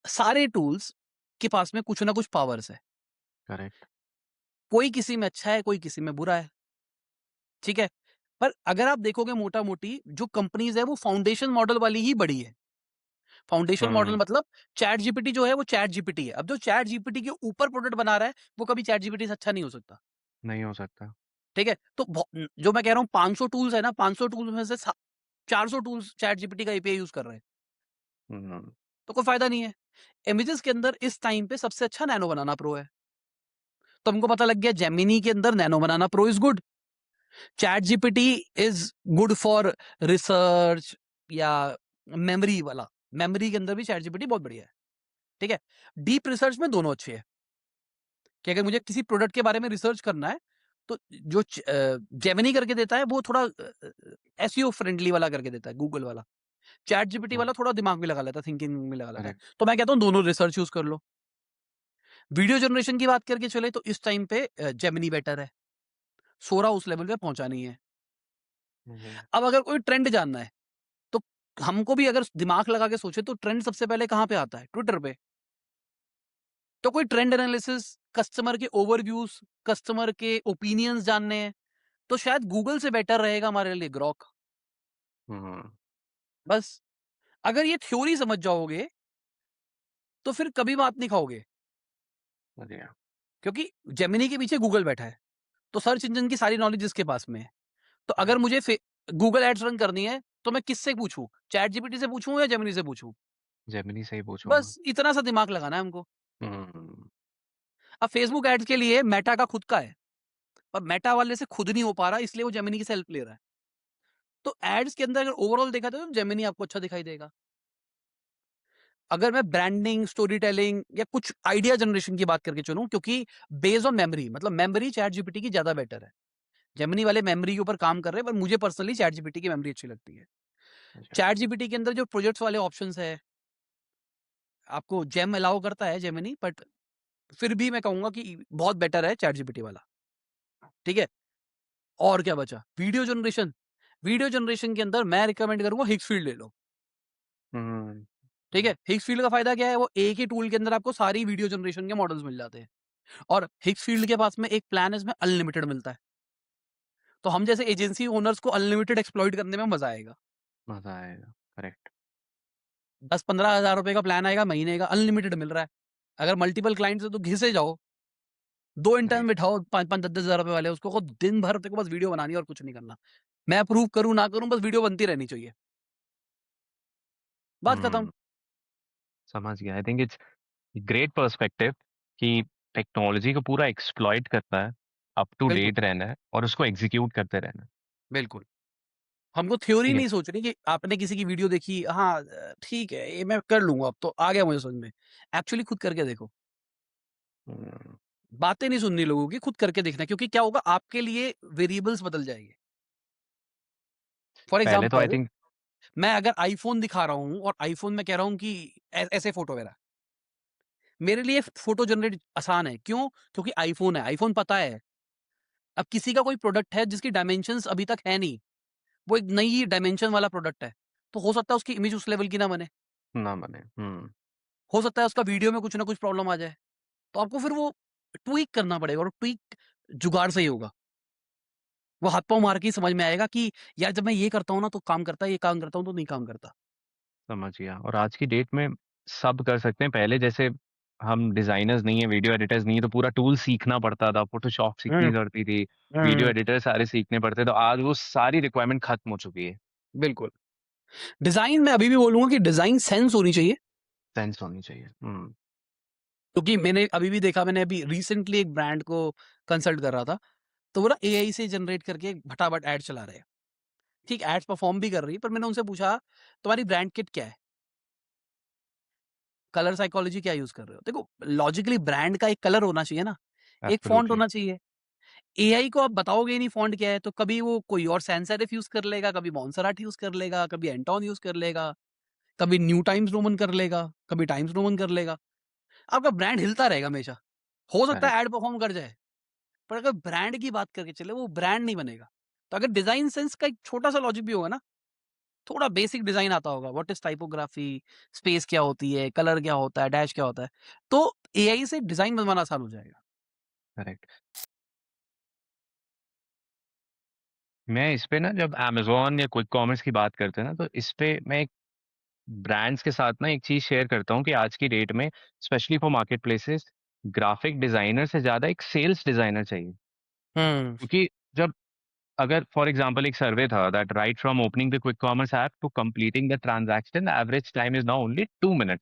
सारे टूल्स के पास में कुछ ना कुछ पावर्स है। करेक्ट। कोई किसी में अच्छा है, कोई किसी में बुरा है, ठीक है? पर अगर आप देखोगे मोटा मोटी जो कंपनीज है वो फाउंडेशन मॉडल वाली ही बड़ी है। फाउंडेशन मॉडल हम्म। मतलब चैट जीपीटी जो है वो चैट जीपीटी है। अब जो चैट जीपीटी के ऊपर प्रोडक्ट बना रहा है वो कभी चैट जीपीटी से अच्छा नहीं हो सकता। नहीं हो सकता। ठीक है? तो जो मैं कह रहा हूँ 500 टूल्स है ना, 500 टूल्स में से 400 टूल्स चैट जीपीटी का एपीआई यूज कर रहे हैं। हम्म। तो कोई फायदा नहीं है। इमेजेस के अंदर इस टाइम पे सबसे अच्छा नैनो बनाना प्रो है। तो हमको पता लग गया जेमिनी के अंदर nano banana pro is good. Chat GPT is good for research या मेमोरी वाला। मेमोरी के अंदर भी चैट जीपीटी बहुत बढ़िया है। ठीक है? डीप रिसर्च में दोनों अच्छे हैं कि अगर मुझे किसी प्रोडक्ट के बारे में रिसर्च करना है तो जो जेमिनी करके देता है वो थोड़ा एसईओ फ्रेंडली वाला करके देता है, गूगल वाला। चैट जीपीटी वाला थोड़ा दिमाग में लगा लेता है, थिंकिंग में लगा लेता है। करेक्ट। तो मैं कहता हूँ दोनों रिसर्च यूज कर लो। वीडियो जनरेशन की बात करके चले तो इस टाइम पे जेमिनी बेटर है। सोरा उस लेवल पे पहुंचा नहीं है। अब अगर कोई ट्रेंड जानना है तो हमको भी अगर दिमाग लगा के सोचे तो ट्रेंड सबसे पहले कहाँ पे आता है? ट्विटर पे। तो कोई ट्रेंड एनालिसिस, कस्टमर के ओवरव्यूज, कस्टमर के ओपिनियंस जानने हैं तो शायद गूगल से बेटर रहेगा हमारे लिए ग्रॉक। हम्म। बस अगर ये थ्योरी समझ जाओगे तो फिर कभी बात नहीं खाओगे, बढ़िया। क्योंकि जेमिनी के पीछे गूगल बैठा है। तो सर्च इंजन की सारी नॉलेज इसके पास में है। तो अगर मुझे गूगल एड्स रन करनी है तो मैं किससे पूछूं? चैट जीपीटी से पूछूं या जेमिनी से पूछूं? जेमिनी से ही पूछूंगा। बस इतना सा दिमाग लगाना है हमको। हम्म। अब फेसबुक एड्स के लिए मेटा का खुद का है, पर मेटा वाले से खुद नहीं हो पा रहा इसलिए वो जेमिनी की हेल्प ले रहा है। तो एड्स के अंदर अगर ओवरऑल देखा जाए तो जेमिनी आपको अच्छा दिखाई देगा। अगर मैं ब्रांडिंग, स्टोरी टेलिंग या कुछ आइडिया जनरेशन की बात करके चलूं, क्योंकि बेस्ड ऑन मेमोरी, मतलब मेमोरी चैट जीपीटी की ज्यादा बेटर है। जेमिनी वाले मेमोरी के ऊपर काम कर रहे हैं, पर मुझे पर्सनली चैट जीपीटी की मेमोरी अच्छी लगती है। अच्छा। चैट जीपीटी के अंदर जो प्रोजेक्ट्स वाले ऑप्शंस है, आपको जेम अलाउ करता है जेमिनी, बट फिर भी मैं कहूंगा कि बहुत बेटर है चैट जीपीटी वाला। ठीक है? और क्या बचा? Video generation. वीडियो जनरेशन के अंदर मैं रिकमेंड करूंगा हिक्सफील्ड ले लो। हम्म। ठीक है? हिक्सफील्ड का फायदा क्या है? वो एक ही टूल के अंदर आपको सारी वीडियो जनरेशन के मॉडल्स मिल जाते हैं। और हिक्सफील्ड के पास में एक प्लान है, इसमें अनलिमिटेड मिलता है। तो हम जैसे एजेंसी ओनर्स को अनलिमिटेड एक्सप्लॉइट करने में मजा आएगा। मजा आएगा। करेक्ट। 10-15 हज़ार रुपए का प्लान आएगा महीने का, अनलिमिटेड मिल रहा है। अगर मल्टीपल क्लाइंट से तो घिसे जाओ, 2 इंटर्न राइट। बिठाओ 5-5, 10-10 हज़ार रुपए वाले, उसको कहो दिन भर तेरे को बस वीडियो बनानी है और कुछ नहीं करना। मैं अप्रूव करूँ ना करूँ, बस वीडियो बनती रहनी चाहिए। बात खत्म। हम्म। समझ गया। I think it's great perspective कि टेक्नोलॉजी को पूरा एक्सप्लॉइट करना है, अप टू बिल्कुल, डेट रहना है और उसको एग्जीक्यूट करते रहना है। बिल्कुल। हमको थ्योरी ठीक है। नहीं सोचनी कि आपने किसी की वीडियो देखी, हाँ ठीक है, ये मैं कर लूँगा अब तो आ गया मुझे समझ में। एक्चुअली खुद करके देखो। हम्म। बातें नहीं सुननी लोगों की, खुद करके देखना, क्योंकि क्या होगा आपके लिए वेरिएबल्स बदल जाएँगे। फॉर पहले तो आई एग्ज़ाम्पल थिंक। मैं अगर आईफ़ोन दिखा रहा हूँ और आईफ़ोन में कह रहा हूँ कि ऐसे फ़ोटो मेरा, मेरे लिए फ़ोटो जनरेट आसान है। क्यों? क्योंकि आईफ़ोन है, आईफ़ोन पता है। अब किसी का कोई प्रोडक्ट है जिसकी डायमेंशंस अभी तक है नहीं, वो एक नई डायमेंशन वाला प्रोडक्ट है, तो हो सकता है उसकी इमेज उस लेवल की ना बने। ना बने। हम्म। हो सकता है उसका वीडियो में कुछ ना कुछ प्रॉब्लम आ जाए। तो आपको फिर वो ट्वीक करना पड़ेगा और ट्वीक जुगाड़ से ही होगा। वो हाथ-पाँव मार के ही समझ में आएगा कि यार जब मैं ये करता हूँ ना तो काम करता है, ये काम करता हूँ तो नहीं काम करता। समझ गया। और आज की डेट में सब कर सकते हैं। पहले जैसे हम डिजाइनर्स नहीं है, वीडियो एडिटर्स नहीं है, तो पूरा टूल सीखना पड़ता था, फोटोशॉप सीखनी हम्म। पड़ती थी, वीडियो हम्म। एडिटर सारे सीखने पड़ते, तो आज वो सारी रिक्वायरमेंट खत्म हो चुकी है। बिल्कुल। डिजाइन मैं अभी भी बोलूंगा कि डिजाइन सेंस होनी चाहिए, सेंस होनी चाहिए। हम्म। क्योंकि मैंने अभी भी देखा, मैंने अभी रिसेंटली एक ब्रांड को कंसल्ट कर रहा था, तो वो ना एआई से जनरेट करके फटाफट एड चला रहे हैं। ठीक, एड्स परफॉर्म भी कर रही है, पर मैंने उनसे पूछा तुम्हारी ब्रांड किट क्या है, कलर साइकोलॉजी क्या यूज कर रहे हो। देखो, लॉजिकली ब्रांड का एक कलर होना चाहिए ना, एक फॉन्ट एब्सोल्युटली। होना चाहिए। एआई को आप बताओगे ही नहीं फॉन्ट क्या है, तो कभी वो कोई और सैंस सेरिफ यूज कर लेगा, कभी मॉन्सराट यूज कर लेगा, कभी एंटोन यूज कर लेगा, कभी न्यू टाइम्स रोमन कर लेगा, कभी टाइम्स रोमन कर लेगा। आपका ब्रांड हिलता रहेगा हमेशा। हो सकता है करेक्ट। एड परफॉर्म कर जाए, पर अगर ब्रांड की बात करके चले, वो ब्रांड नहीं बनेगा। तो अगर डिजाइन सेंस का एक छोटा सा लॉजिक भी होगा ना, थोड़ा बेसिक डिजाइन आता होगा, व्हाट इज टाइपोग्राफी, स्पेस क्या होती है, कलर क्या होता है, डैश क्या होता है, तो एआई से डिजाइन बनवाना आसान हो जाएगा। करेक्ट। मैं इस पे ना, जब amazon या क्विक कॉमर्स की बात करते हैं ना, तो इस पे मैं एक ब्रांड्स के साथ ना एक चीज शेयर करता हूँ कि आज की डेट में specially for market places, graphic designer से ज्यादा एक सेल्स डिजाइनर चाहिए। हम्म। क्योंकि जब, अगर फॉर एग्जांपल एक सर्वे था that right from opening the quick commerce app to completing the transaction average time is now only 2 minute.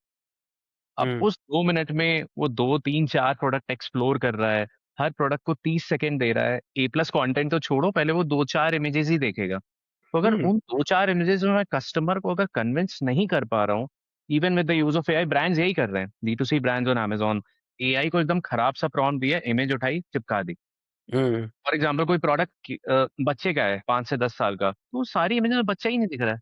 अब हम्म। उस 2 मिनट में वो दो तीन चार प्रोडक्ट एक्सप्लोर कर रहा है, हर प्रोडक्ट को 30 सेकेंड दे रहा है, ए प्लस कॉन्टेंट तो छोड़ो, पहले वो दो चार इमेजेस ही देखेगा। तो अगर हम्म। उन दो चार इमेजेस में मैं कस्टमर को अगर कन्विंस नहीं कर पा रहा हूँ, even with the use of AI, brands यही कर रहे हैं, D2C brands on Amazon, AI को एकदम खराब सा प्रॉम्प्ट दिया, इमेज उठाई चिपका दी। हम्म। फॉर एग्जाम्पल कोई प्रोडक्ट बच्चे का है 5 से 10 साल का, तो सारी इमेज में बच्चा ही नहीं दिख रहा है।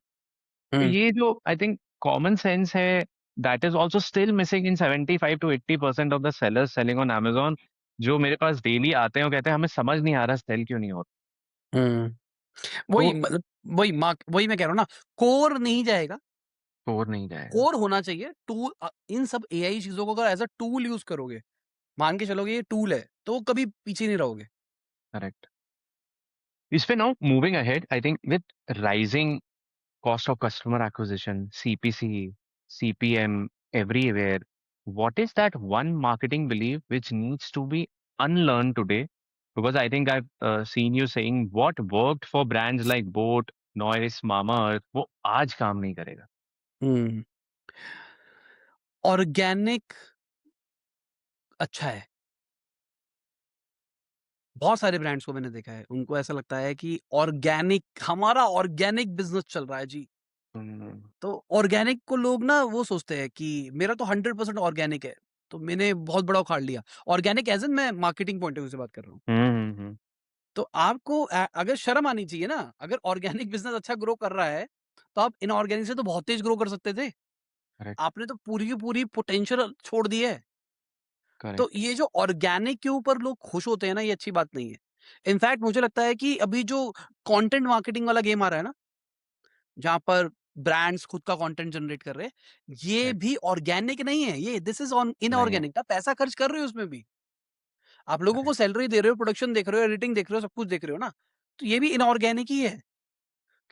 तो हम्म। ये जो आई थिंक कॉमन सेंस है, that is also still missing in 75 to 80% of the sellers selling on Amazon, जो मेरे पास डेली आते हैं और कहते हैं हमें समझ नहीं आ रहा सेल क्यों नहीं हो रहा। हम्म। वही तो मतलब, वही मैं कह रहा हूँ ना, कोर नहीं जाएगा। स्टोर नहीं जाएगा। कोर होना चाहिए टूल। इन सब एआई चीजों को अगर एज अ टूल यूज करोगे, मान के चलोगे ये टूल है, तो कभी पीछे नहीं रहोगे। करेक्ट। इस पे now moving ahead, I think with rising cost of customer acquisition, CPC, CPM, everywhere. What is that one marketing belief which needs to be unlearned today? Because I think I've seen you saying what worked for brands like Boat, Noise, Mamaearth, वो आज काम नहीं करेगा। हम्म। ऑर्गेनिक अच्छा है। बहुत सारे ब्रांड्स को मैंने देखा है, उनको ऐसा लगता है कि ऑर्गेनिक, हमारा ऑर्गेनिक बिजनेस चल रहा है जी। हम्म। तो ऑर्गेनिक को लोग ना वो सोचते हैं कि मेरा तो 100% ऑर्गेनिक है, तो मैंने बहुत बड़ा उखाड़ लिया। ऑर्गेनिक एज इन मैं मार्केटिंग पॉइंट ऑफ व्यू से बात कर रहा हूँ। हम्म। तो आपको अगर शर्म आनी चाहिए ना, अगर ऑर्गेनिक बिजनेस अच्छा ग्रो कर रहा है, तो आप इनऑर्गेनिक से तो बहुत तेज ग्रो कर सकते थे। करेक्ट। आपने तो पूरी की पूरी पोटेंशियल छोड़ दी है। तो करेक्ट। ये जो ऑर्गेनिक के ऊपर लोग खुश होते हैं ना, ये अच्छी बात नहीं है। इनफैक्ट मुझे लगता है कि अभी जो कंटेंट मार्केटिंग वाला गेम आ रहा है ना, जहाँ पर ब्रांड्स खुद का कंटेंट जनरेट कर रहे हैं, ये करेक्ट। भी ऑर्गेनिक नहीं है, ये दिस इज ऑन नहीं है। इनऑर्गेनिक। आप पैसा खर्च कर रहे हो उसमें भी, आप लोगों को करेक्ट। सैलरी दे रहे हो, प्रोडक्शन देख रहे हो, एडिटिंग देख रहे हो, सब कुछ देख रहे हो ना, तो ये भी इनऑर्गेनिक ही है।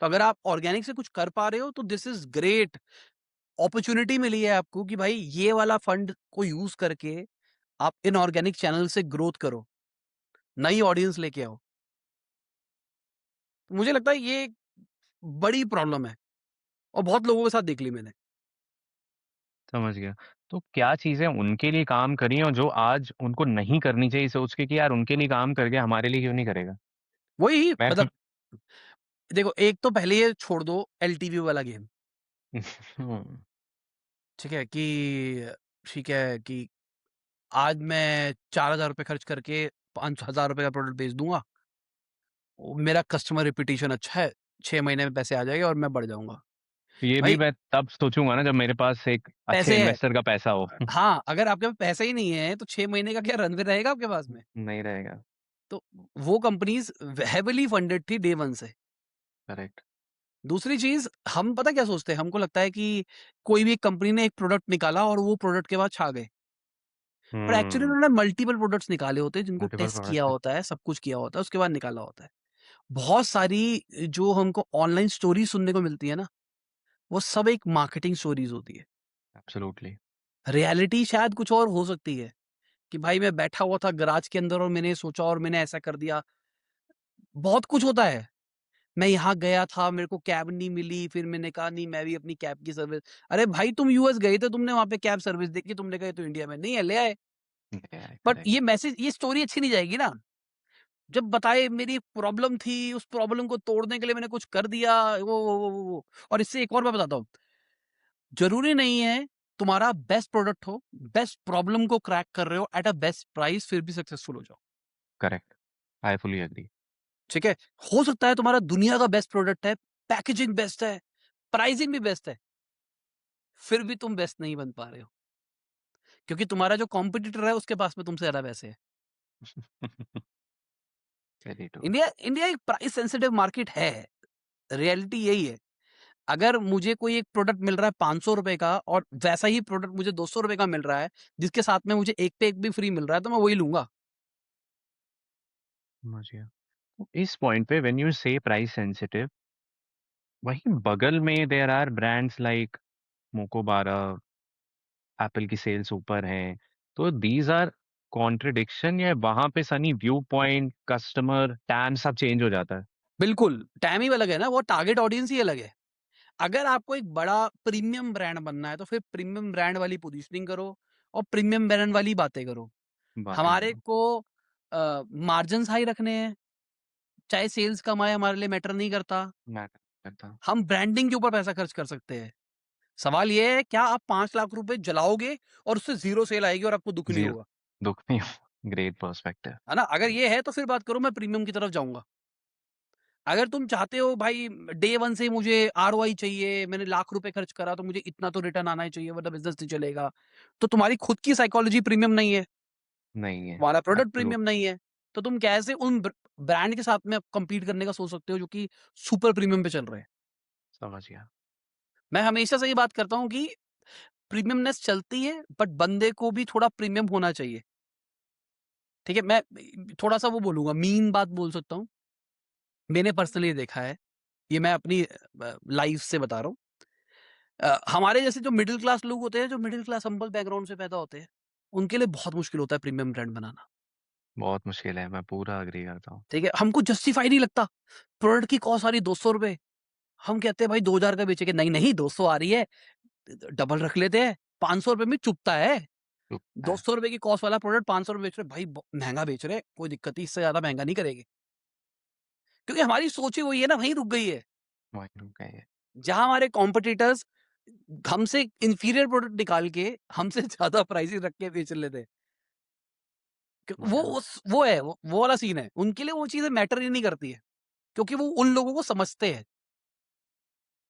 तो अगर आप ऑर्गेनिक से कुछ कर पा रहे हो, तो दिस इज ग्रेट। अपॉर्चुनिटी मिली है आपको कि भाई ये वाला फंड को यूज करके आप इनऑर्गेनिक चैनल से ग्रोथ करो, नई ऑडियंस लेके आओ। तो मुझे लगता है ये एक बड़ी प्रॉब्लम है, और बहुत लोगों के साथ देख ली मैंने। समझ गया। तो क्या चीजें उनके लिए काम करी और जो आज उनको नहीं करनी चाहिए, सोच के कि यार उनके लिए काम करके हमारे लिए क्यों नहीं करेगा। वही मैं मतलब, देखो, एक तो पहले ये छोड़ दो एलटीवी वाला गेम। हम्म। ठीक है कि ठीक है कि आज मैं 4,000 रुपये खर्च करके 5,000 रुपये का प्रोडक्ट बेच दूंगा, मेरा कस्टमर रिपीटेशन अच्छा है, 6 महीने में पैसे आ जाएंगे और मैं बढ़ जाऊंगा। ये भी भाई मैं तब सोचूंगा ना जब मेरे पास एक अच्छे पैसे है, इन्वेस्टर का पैसा हो। हाँ, अगर आपके पास पैसा ही नहीं है, तो 6 महीने का क्या रनवे रहेगा आपके पास में। नहीं रहेगा। तो वो कंपनीज हैविली फंडेड थी डे वन से। करेक्ट। दूसरी चीज, हम पता क्या सोचते हैं, हमको लगता है कि कोई भी कंपनी ने एक प्रोडक्ट निकाला और वो प्रोडक्ट के बाद छा गए, पर एक्चुअली हम्म। उन्होंने मल्टीपल प्रोडक्ट्स निकाले होते हैं, जिनको मल्टीपल टेस्ट किया प्रोडक्ट है। होता है, सब कुछ किया होता है, उसके बाद निकाला होता है। बहुत सारी जो हमको ऑनलाइन स्टोरी सुनने को मिलती है ना, वो सब एक मार्केटिंग स्टोरीज होती है। एब्सोल्युटली। रियलिटी शायद कुछ और हो सकती है कि भाई मैं बैठा हुआ था गराज के अंदर और मैंने सोचा और मैंने ऐसा कर दिया। बहुत कुछ होता है। मैं यहाँ गया था, मेरे को कैब नहीं मिली, फिर मैंने कहा नहीं मैं भी अपनी कैब की सर्विस। अरे भाई तुम यूएस गए थे, तुमने वहाँ पे कैब सर्विस देखी, तुमने कहा ये तो इंडिया में नहीं है, ले आए। But correct. ये मैसेज, ये स्टोरी अच्छी नहीं जाएगी ना। जब बताए मेरी एक प्रॉब्लम थी, उस प्रॉब्लम को तोड़ने के लिए मैंने कुछ कर दिया, वो। और इससे एक और मैं बताता हूँ, ज़रूरी नहीं है तुम्हारा बेस्ट प्रोडक्ट हो, बेस्ट प्रॉब्लम को क्रैक कर रहे हो एट अ बेस्ट प्राइस फिर भी सक्सेसफुल हो जाओ, करेक्ट। I fully agree. ठीक है? हो सकता है तुम्हारा दुनिया का बेस्ट प्रोडक्ट है, पैकेजिंग बेस्ट है, प्राइसिंग भी बेस्ट है, फिर भी तुम बेस्ट नहीं बन पा रहे हो, क्योंकि तुम्हारा जो कॉम्पिटिटर है उसके पास में तुमसे ज़्यादा पैसे हैं। Very true. इंडिया इंडिया एक प्राइस सेंसिटिव मार्केट है, रियलिटी यही है। अगर मुझे कोई एक प्रोडक्ट मिल रहा है ₹500 का और वैसा ही प्रोडक्ट मुझे ₹200 का मिल रहा है, जिसके साथ में मुझे एक पे एक भी फ्री मिल रहा है, तो मैं वही लूँगा। समझ गया। इस पॉइंट पे when you say price sensitive, वहीं बगल में there are brands like Mokobara, Apple की सेल्स ऊपर हैं, तो दीज आर कॉन्ट्रडिक्शन, या वहां पे Sunny view point, customer TAM सब चेंज हो जाता है? बिल्कुल, टाइम ही अलग है ना, वो टारगेट ऑडियंस ही अलग है। अगर आपको एक बड़ा प्रीमियम ब्रांड बनना है, तो फिर प्रीमियम ब्रांड वाली पोजीशनिंग करो और प्रीमियम ब्रांड वाली बातें करो। बातें हमारे करो। को मार्जिन्स हाई रखने हैं, चाहे सेल्स कम आए हमारे लिए मैटर नहीं करता। मैटर करता। हम ब्रांडिंग के ऊपर पैसा खर्च कर सकते हैं। सवाल ये है क्या आप 5 लाख रुपए जलाओगे और उससे ज़ीरो सेल आएगी और आपको दुःख नहीं जीरो। होगा? दुख नहीं। Great perspective. है ना? अगर ये है तो फिर बात करो, मैं प्रीमियम की तरफ जाऊँगा। अगर तुम चाहते हो भाई डे 1 से मुझे आरओआई चाहिए, मैंने लाख रुपए खर्च करा तो मुझे इतना तो रिटर्न आना ही चाहिए वरना बिज़नेस नहीं चलेगा। तो तुम्हारी खुद की साइकोलॉजी प्रीमियम नहीं है, नहीं है। तुम्हारा प्रोडक्ट एब्सोल्यूट। प्रीमियम नहीं है। तो तुम कैसे उन ब्रांड के साथ में कम्पीट करने का सोच सकते हो जो कि सुपर प्रीमियम पे चल रहे हैं? समझ गया। मैं हमेशा से ये बात करता हूँ कि प्रीमियमनेस चलती है बट बंदे को भी थोड़ा प्रीमियम होना चाहिए। ठीक है? मैं थोड़ा-सा वो बोलूँगा, मीन बात बोल सकता हूँ। मैंने पर्सनली देखा है, ये मैं अपनी लाइफ़ से बता रहा हूँ। हमारे जैसे जो मिडल क्लास लोग होते हैं, जो मिडल क्लास हम्बल बैकग्राउंड से पैदा होते हैं, उनके लिए बहुत मुश्किल होता है प्रीमियम ब्रांड बनाना। बहुत मुश्किल है, मैं पूरा अग्री करता हूँ। ठीक है? हमको जस्टिफाई नहीं लगता। प्रोडक्ट की कॉस्ट आ रही ₹200, हम कहते हैं भाई 2000 का बेचेंगे, नहीं-नहीं 200 आ रही है, डबल रख लेते हैं, ₹500 में चुभता है। चुभता है। ₹200 की कॉस्ट वाला प्रोडक्ट ₹500 में बेच रहे हैं, भाई ब महँगा बेच रहे हैं, कोई दिक्कत नहीं, इससे ज़्यादा महँगा नहीं करेंगे। क्योंकि हमारी सोच ही वही है ना, वहीं रुक गई है। वही रुक गए हैं। जहाँ हमारे कॉम्पिटिटर्स हमसे इंफीरियर प्रोडक्ट निकाल के हमसे ज़्यादा प्राइसिंग रख के बेच लेते हैं। समझ वो गया। वो है, वो वाला सीन है। उनके लिए वो चीज़ें मैटर ही नहीं करती है, क्योंकि वो उन लोगों को समझते हैं।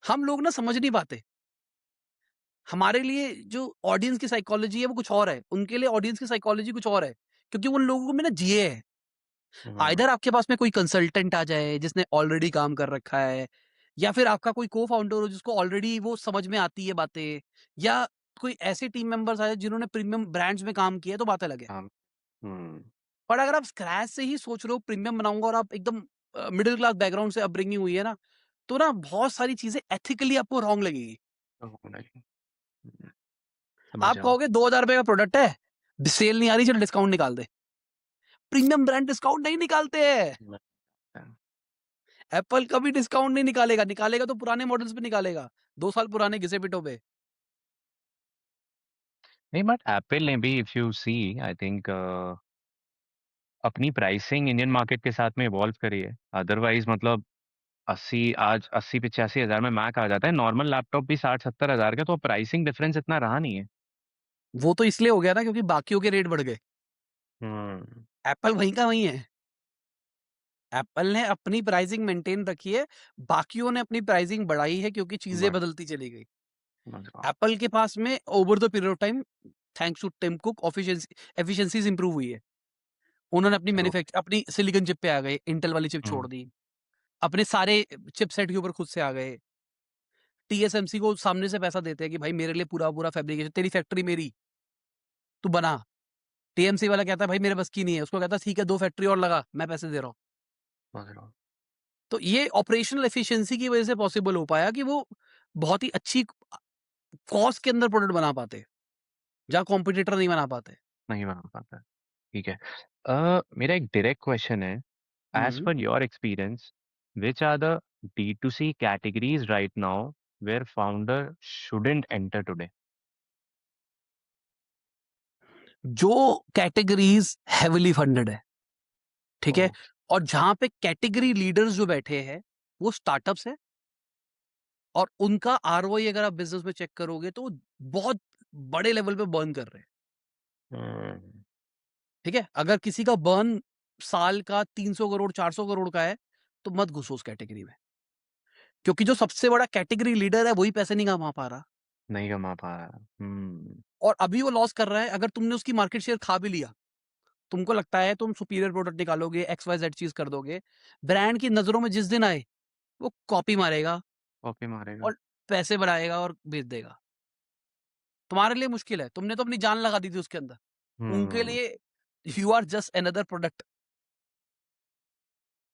हम लोग ना समझ नहीं पाते। हमारे लिए जो ऑडियंस की साइकोलॉजी है वो कुछ और है, उनके लिए ऑडियंस की साइकोलॉजी कुछ और है, क्योंकि वो उन लोगों में ना जिए हैं। हम्म। आइदर आपके पास में कोई कंसल्टेंट आ जाए जिसने ऑलरेडी काम कर रखा है, या फिर आपका कोई को-फाउंडर हो जिसको ऑलरेडी वो समझ में आती है बातें, या कोई ऐसे टीम मेंबर्स आ जाए जिन्होंने प्रीमियम ब्रांड्स में काम किया है, तो बात अलग है। हम। हम्म। पर अगर आप स्क्रैच से ही सोच रहे हो प्रीमियम बनाऊँगा और आप एकदम मिडल क्लास बैकग्राउंड से अपब्रिंगिंग हुई है ना, तो ना बहुत सारी चीज़ें एथिकली आपको रॉन्ग लगेगी। तो नहीं। हम्म, समझ आप जाओ। कहोगे ₹2000 का प्रोडक्ट है, सेल नहीं आ रही, चल डिस्काउंट निकाल दे। प्रीमियम ब्रांड डिस्काउंट नहीं निकालते हैं। एप्पल कभी डिस्काउंट नहीं निकालेगा, निकालेगा तो पुराने मॉडल्स पे निकालेगा, 2 साल पुराने घिसे-पिटों पे। नहीं, बट एप्पल ने भी, if you see, I think अपनी प्राइसिंग इंडियन मार्केट के साथ में इवॉल्व करी है। अदरवाइज मतलब 80 85 हज़ार में मैक आ जाता है, नॉर्मल लैपटॉप भी 60 70 हज़ार का, तो प्राइसिंग डिफरेंस इतना रहा नहीं है। वो तो इसलिए हो गया ना क्योंकि बाकियों के रेट बढ़ गए। हम्म। एप्पल वहीं का वहीं है। एप्पल ने अपनी प्राइसिंग मेंटेन रखी है, बाकियों ने अपनी प्राइसिंग बढ़ाई है क्योंकि चीज़ें बड़ा। बदलती चली गई। समझ रहा हूँ। एप्पल के पास में over the period of time, thanks to Tim Cook, efficiencies improve हुई है। उन्होंने अपनी ट्रू। अपनी सिलिकॉन चिप पे आ गए, इंटेल वाली चिप छोड़ हम्म। दी। अपने सारे चिपसेट के ऊपर खुद से आ गए। टीएसएमसी को सामने से पैसा देते हैं कि भाई मेरे लिए पूरा-पूरा फैब्रिकेशन, तेरी फैक्ट्री मेरी, तू बना। टीएमसी वाला कहता है भाई मेरे बस की नहीं है, उसको कहता है ठीक है 2 फैक्ट्री और लगा, मैं पैसे दे रहा हूँ। समझ रहा हूँ। तो ये ऑपरेशनल एफिशिएंसी की वजह से पॉसिबल हो पाया कि वो बहुत ही अच्छी कॉस्ट के अंदर प्रोडक्ट बना पाते, जहाँ कॉम्पिटिटर नहीं बना पाते। नहीं बना पाता। ठीक है। मेरा एक डायरेक्ट क्वेश्चन है, as hmm. per your experience, which are the D2C categories right now where founder shouldn't enter today? जो कैटेगरीज हेविली फंडेड है, ठीक है, Oh, और जहां पे कैटेगरी लीडर्स जो बैठे हैं वो स्टार्टअप्स है, और उनका आरओआई अगर आप बिजनेस में चेक करोगे तो बहुत बड़े लेवल पे बर्न कर रहे हैं। hmm, ठीक है, अगर किसी का बर्न साल का 300 करोड़ 400 करोड़ का है तो मत घुसो उस कैटेगरी में, क्योंकि जो सबसे बड़ा कैटेगरी लीडर है वही पैसे नहीं कमा पा रहा, नहीं कमा पा रहा। और अभी वो लॉस कर रहा है। अगर तुमने उसकी मार्केट शेयर खा भी लिया, तुमको लगता है तुम सुपीरियर प्रोडक्ट निकालोगे, एक्स वाई जेड चीज कर दोगे, ब्रांड की नजरों में जिस दिन आए वो कॉपी मारेगा कॉपी मारेगा। और पैसे बढ़ाएगा और बेच देगा। तुम्हारे लिए मुश्किल है, तुमने तो अपनी जान लगा दी थी उसके अंदर, उनके हम्म। लिए you are just another product.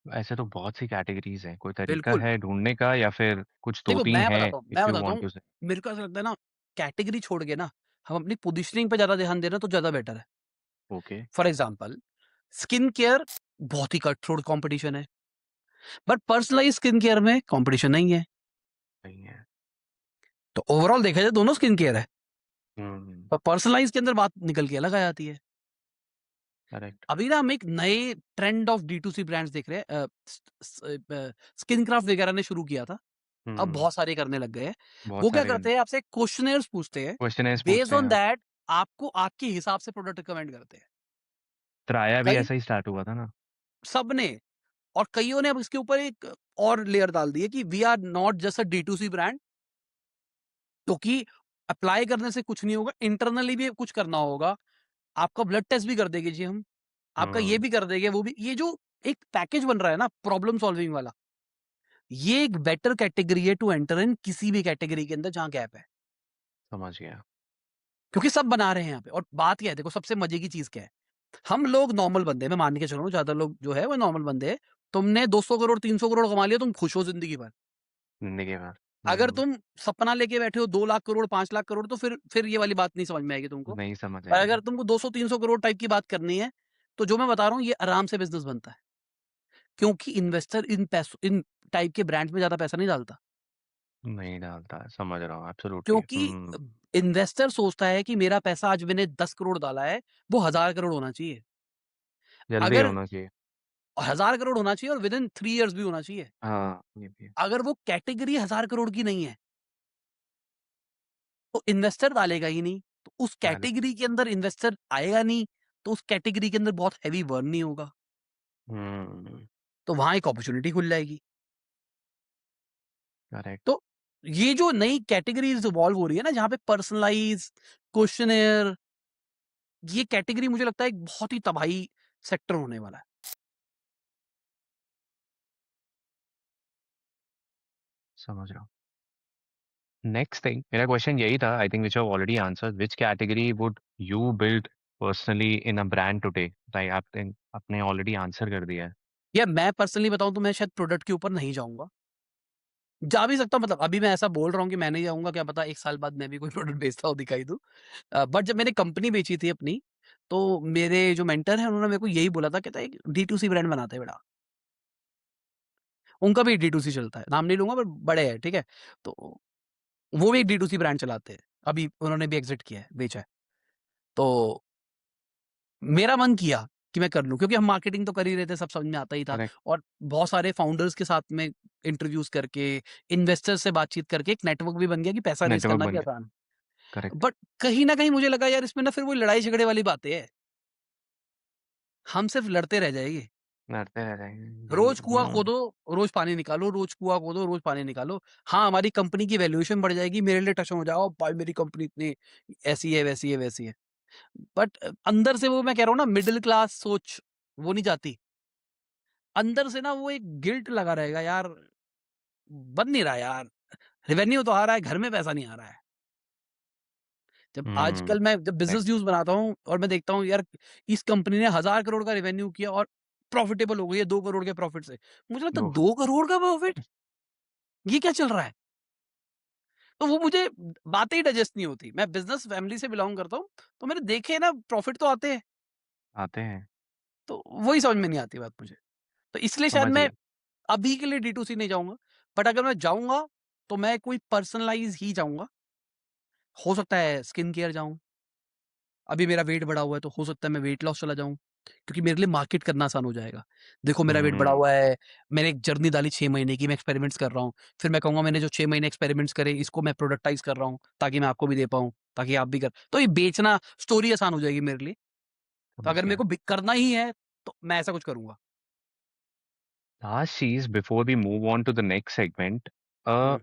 ऐसे तो बहुत सी कैटेगरीज हैं, कोई तरीका बिल्कुल। है ढूंढने का या फिर कुछ दो देखो तीन मैं है बताता हूँ, इफ यू वांट टू से? मेरे को ऐसा लगता है ना, कैटेगरी छोड़ के ना हम अपनी पोजिशनिंग पे ज्यादा ध्यान देना तो ज्यादा बेटर है। Okay. For example, skin care बहुत ही कट थ्रोट कॉम्पिटिशन है, बट पर्सनलाइज स्किन केयर में कॉम्पिटिशन नहीं है। सही है। तो ओवरऑल देखा जाए दोनों स्किन केयर है, हम्म। पर पर्सनलाइज के अंदर बात निकल के अलग आ जाती है। करेक्ट। अभी ना हम एक नए trend of D to C brands देख रहे हैं, स्किन क्राफ्ट वगैरह ने शुरू किया था, अब हम्म। बहुत सारे करने लग गए हैं। बहुत वो क्या सारे करते हैं, आपसे क्वेश्चनेयर्स पूछते हैं, क्वेश्चन बेस्ड पूछते ऑन हैं। दैट आपको आपके हिसाब से प्रोडक्ट रिकमेंड करते हैं। त्राया भी कई ऐसा ही स्टार्ट हुआ था ना। सबने, और कईयों ने अब इसके ऊपर एक और लेयर डाल दी है कि we are not just a D to C brand, क्योंकि अप्लाई करने से कुछ नहीं होगा, इंटरनली भी कुछ करना होगा। आपका ब्लड टेस्ट भी कर देंगे जी हम, आपका ये हम्म। भी कर देंगे, वो भी। ये जो एक पैकेज बन रहा है ना प्रॉब्लम सॉल्विंग वाला, ये एक बेटर कैटेगरी है टू एंटर इन किसी भी कैटेगरी के अंदर जहां गैप है, समझ गया। क्योंकि सब बना रहे हैं यहाँ पे। और बात क्या है, देखो सबसे मजे की चीज क्या है, हम लोग नॉर्मल बंदे हैं, मैं मान के चल रहा हूँ ज्यादा लोग जो है वो नॉर्मल बंदे हैं। तुमने 200 करोड़ 300 करोड़ कमा लिया, तुम खुश हो जिंदगी भर। जिंदगी भर। अगर तुम सपना लेके बैठे हो 2 लाख करोड़ 5 लाख करोड़, तो फिर ये वाली बात नहीं समझ में आएगी तुमको। नहीं समझ पर अगर आएगी। तुमको 200 300 करोड़ टाइप की बात करनी है, तो जो मैं बता रहा हूँ ये आराम से बिजनेस बनता है, क्योंकि इन्वेस्टर इन पैसों इन टाइप के ब्रांड्स में ज्यादा पैसा नहीं डालता। नहीं डालता है, समझ रहा हूँ एब्सोल्युटली। क्योंकि इन्वेस्टर सोचता है कि मेरा पैसा आज मैंने 10 करोड़ डाला है, वो 1000 करोड़ होना चाहिए। जल्दी अगर होना चाहिए। 1000 करोड़ होना चाहिए और विद इन 3 इयर्स भी होना चाहिए। हाँ ये भी है। अगर वो कैटेगरी 1000 करोड़ की नहीं है तो इन्वेस्टर डालेगा ही नहीं, तो उस डाल। कैटेगरी के अंदर इन्वेस्टर आएगा नहीं, तो उस कैटेगरी के अंदर बहुत हैवी बर्न नहीं होगा, हम्म। तो वहां एक अपॉर्चुनिटी खुल जाएगी। करेक्ट। तो ये जो नई कैटेगरीज इवॉल्व हो रही है ना, जहां पे पर्सनलाइज क्वेश्चनेयर, ये कैटेगरी मुझे लगता है एक बहुत ही तबाही सेक्टर होने वाला है। समझ रहा हूँ। नेक्स्ट थिंग, मेरा क्वेश्चन यही था, I think which have already answered, which category would you build personally in a brand today? Like आप थिंक आपने ऑलरेडी आंसर कर दिया है। या मैं पर्सनली बताऊं तो मैं शायद प्रोडक्ट के ऊपर नहीं जाऊंगा, जा भी सकता हूं, मतलब अभी मैं ऐसा बोल रहा हूँ कि मैं नहीं जाऊंगा, क्या पता 1 साल बाद मैं भी कोई प्रोडक्ट बेचता हूँ दिखाई दूं। बट जब मैंने कंपनी बेची थी अपनी, तो मेरे जो मेंटर है उन्होंने मेरे को यही बोला था, कहता है डी टू सी ब्रांड बनाते हैं बेटा। उनका भी डी टू सी चलता है, नाम नहीं लूंगा पर बड़े हैं, ठीक है। तो वो भी एक डी टू सी ब्रांड चलाते हैं, अभी उन्होंने भी एग्जिट किया है, बेचा है। तो मेरा मन किया कि मैं कर लूं, क्योंकि हम मार्केटिंग तो कर ही रहे थे, सब समझ में आता ही था। करेक्ट। और बहुत सारे फाउंडर्स के साथ में इंटरव्यूज करके, इन्वेस्टर्स से बातचीत करके एक नेटवर्क भी बन गया कि पैसा रेज नेटवर्क करना भी बन गया। आसान है। करेक्ट। बट कहीं ना कहीं मुझे लगा यार इसमें ना फिर वो लड़ाई झगड़े वाली बातें है, हम सिर्फ लड़ते रह जाएंगे। लड़ते रह जाएंगे जी। रोज कुआं खोदो, रोज पानी निकालो, रोज कुआं खोदो, रोज पानी निकालो। हाँ, हमारी कंपनी की वैल्यूएशन बढ़ जाएगी, मेरे लिए टच हो जाओ भाई मेरी कंपनी इतनी ऐसी है वैसी है वैसी है। बट अंदर से वो मैं कह रहा हूँ ना, मिडिल क्लास सोच वो नहीं जाती। अंदर से ना वो एक गिल्ट लगा रहेगा यार, बन नहीं रहा यार, रेवेन्यू तो आ रहा है, घर में पैसा नहीं आ रहा है। जब हम्म। आजकल मैं जब बिजनेस करेक्ट। न्यूज बनाता हूँ और मैं देखता हूँ यार, इस कंपनी ने 1000 करोड़ का रेवेन्यू किया और प्रॉफिटेबल हो गई है 2 करोड़ के प्रॉफिट से, मुझे लगता है दो। 2 करोड़ का प्रॉफिट, ये क्या चल रहा है? तो वो मुझे बातें ही डाइजेस्ट नहीं होती। मैं बिज़नेस फैमिली से बिलॉन्ग करता हूँ, तो मैंने देखे ना प्रॉफ़िट तो आते हैं, आते हैं, तो वही समझ में नहीं आती बात मुझे। तो इसलिए शायद समझ मैं गया। अभी के लिए D2C नहीं जाऊँगा, बट अगर मैं जाऊँगा, तो मैं कोई पर्सनलाइज़ ही जाऊँगा। हो सकता है स्किन केयर जाऊँ, अभी मेरा वेट बढ़ा हुआ है, तो हो सकता है मैं वेट लॉस चला जाऊँ, क्योंकि मेरे लिए मार्केट करना आसान हो जाएगा। देखो मेरा वेट बढ़ा हुँ, हुआ है, मैंने एक जर्नी डाली 6 महीने की, मैं एक्सपेरिमेंट्स कर रहा हूँ। फिर मैं कहूँगा मैंने जो 6 महीने एक्सपेरिमेंट्स करे, इसको मैं प्रोडक्टाइज़ कर रहा हूँ, ताकि मैं आपको भी दे पाऊँ, ताकि आप भी कर तो ये बेचना स्टोरी आसान हो जाएगी मेरे लिए। तो समझ अगर मेरे गया। को करना ही है, तो मैं ऐसा कुछ करूँगा। लास्ट चीज़ before we move on to the next segment, um,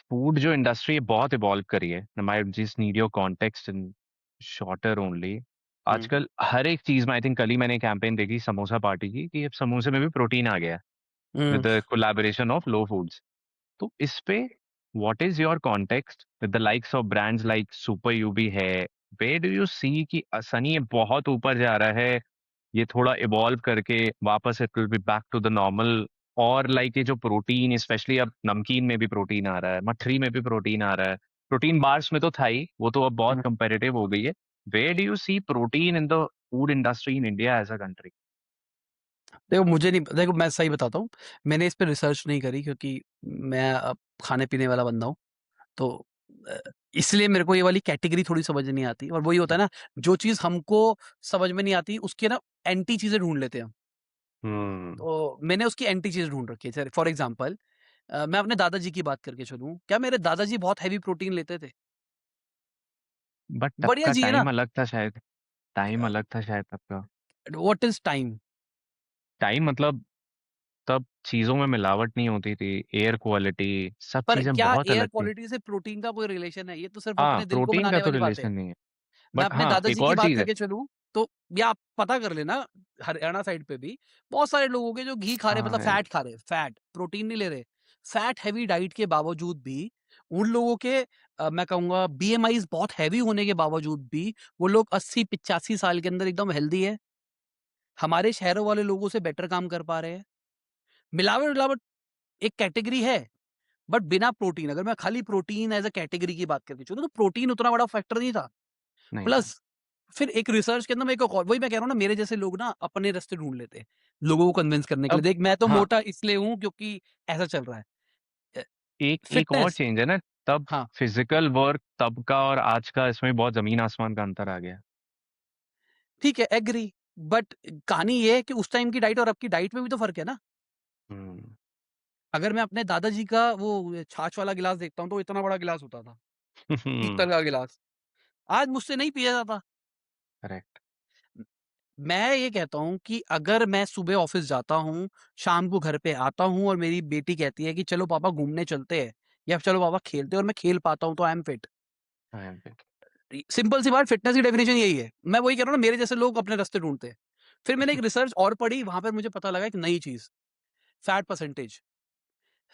food जो इंडस्ट्री है बहुत इवॉल्व करी है। I just need your context in shorter only. Um, आजकल हर एक चीज़ में आई थिंक कल ही मैंने कैंपेन देखी समोसा पार्टी की कि अब समोसे में भी प्रोटीन आ गया है with hmm. The collaboration of Lo Foods. तो इस पे what is your context with the likes of brands like Super You है? वेयर डू यू सी कि सनी ये बहुत ऊपर जा रहा है, ये थोड़ा इवॉल्व करके वापस it will be back to the normal? और लाइक ये जो प्रोटीन स्पेशली अब नमकीन में भी प्रोटीन आ रहा है, मठरी में भी प्रोटीन आ रहा है, प्रोटीन बार्स में तो था ही, वो तो अब बहुत हुँ। कंपेरेटिव हो गई है। Where do you see protein in the food industry in India as a country? देखो मुझे नहीं देखो मैं सही बताता हूँ, मैंने इस पे रिसर्च नहीं करी क्योंकि मैं खाने-पीने वाला बंदा हूँ। तो अ, इसलिए मेरे को ये वाली कैटेगरी थोड़ी समझ नहीं आती और वही होता है ना, जो चीज़ हमको समझ में नहीं आती उसके ना एंटी चीज़ें ढूँढ लेते हैं हम। हम्म। तो मैंने उसकी एंटी चीज़ ढूँढ रखी है। जैसे फॉर एग्ज़ाम्पल मैं अपने दादाजी की बात करके चलूँ, क्या मेरे दादाजी बहुत हेवी प्रोटीन लेते थे? बट तब बढ़िया का जी है ना? टाइम अलग था शायद। टाइम अ, अलग था शायद तब का। What is time? टाइम मतलब तब चीज़ों में मिलावट नहीं होती थी, एयर क्वालिटी, सब पर चीज़ें क्या बहुत एयर अलग थी। क्वालिटी से प्रोटीन का कोई रिलेशन है? ये तो सिर्फ़ हाँ, अपने दिल को प्रोटीन का बनाने तो वाली बात है। रिलेशन नहीं है। मैं बट अपने हाँ, एक दादाजी की और बात चीज़ है। करके चलूँ, तो या आप पता कर लेना हरियाणा साइड पे भी बहुत सारे लोग होंगे जो घी खा रहे हैं मतलब हाँ, फैट खा रहे हैं, फैट, प्रोटीन नहीं ले रहे। फैट हेवी डाइट के बावजूद भी उन लोगों के मैं कहूँगा बीएमआईज़ बहुत हेवी होने के बावजूद भी वो लोग 80-85 साल के अंदर एकदम हेल्दी है। हमारे शहरों वाले लोगों से बेटर काम कर पा रहे हैं। मिलावट-विलावट एक कैटेगरी है, बट बिना प्रोटीन अगर मैं खाली प्रोटीन एज़ अ कैटेगरी की बात करके चलूँ, तो प्रोटीन उतना बड़ा फैक्टर नहीं था। नहीं था। प्लस फिर एक रिसर्च के अंदर मैं एक और वही मैं कह रहा हूँ ना मेरे जैसे लोग ना अपने रास्ते ढूँढ लेते हैं, लोगों को कन्विंस करने के लिए। अब देख मैं तो हाँ, मोटा इसलिए हूँ क्योंकि ऐसा चल रहा है। अ, एक एक और फिटनेस चेंज है ना, तब हाँ, फिज़िकल वर्क तब का और आज का इसमें बहुत ज़मीन-आसमान का अंतर आ गया। ठीक है एग्री बट कहानी ये है कि उस टाइम की डाइट और अब की डाइट में भी तो फ़र्क है ना। हुँ। अगर मैं अपने दादाजी का वो छाछ वाला गिलास देखता हूँ तो इतना बड़ा गिलास होता था, पीतल का गिलास। आज मुझसे नहीं पिया जाता। करेक्ट। मैं ये कहता हूँ कि अगर मैं सुबह ऑफिस जाता हूँ, शाम को घर पे आता हूँ और मेरी बेटी कहती है कि चलो पापा घूमने चलते हैं या चलो पापा खेलते हैं और मैं खेल पाता हूँ तो I am fit. I am fit. Simple सी बात फिटनेस की डेफिनेशन यही है। मैं वही कह रहा हूँ ना मेरे जैसे लोग अपने रास्ते ढूँढते हैं। फिर मैंने एक रिसर्च और पढ़ी वहाँ पर मुझे पता लगा एक नई चीज़, fat percentage.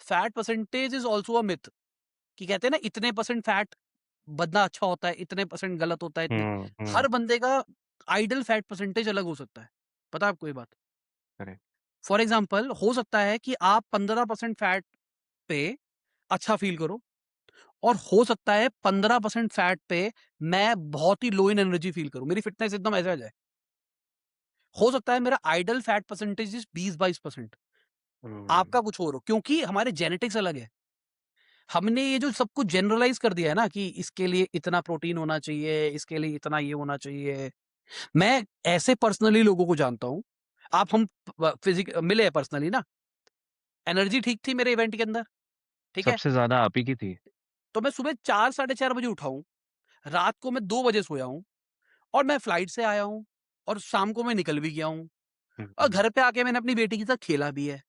Fat percentage is also a myth कि कहते हैं ना इतने परसेंट फैट बनना अच्छा होता है, इतने परसेंट गलत होता है, इतने हुँ, हुँ। हर बंदे का आइडियल फैट परसेंटेज अलग हो सकता है। पता है आपको ये बात? करेक्ट। फॉर एग्जाम्पल हो सकता है कि आप 15% फैट पे अच्छा फील करो और हो सकता है 15% फैट पे मैं बहुत ही लो इन एनर्जी फील करूं, मेरी फिटनेस एकदम ऐसे आ जाए। हो सकता है मेरा आइडल फैट परसेंटेज 20-22%, हुँ। आपका कुछ और हो क्योंकि हमारे जेनेटिक्स अलग है। हमने ये जो सब कुछ जनरलाइज कर दिया है ना कि इसके लिए इतना प्रोटीन होना चाहिए, इसके लिए इतना ये होना चाहिए। मैं ऐसे पर्सनली लोगों को जानता हूं, आप हम फिजिक मिले हैं पर्सनली ना, एनर्जी ठीक थी मेरे इवेंट के अंदर, ठीक है। सबसे ज़्यादा आप ही की थी। तो मैं सुबह 4 साढ़े 4 बजे उठा हूँ, रात को मैं 2 बजे सोया हूँ और मैं फ्लाइट से आया हूँ और शाम को मैं निकल भी गया हूँ हुँ, और हुँ। घर पे आके मैंने अपनी बेटी के साथ खेला भी है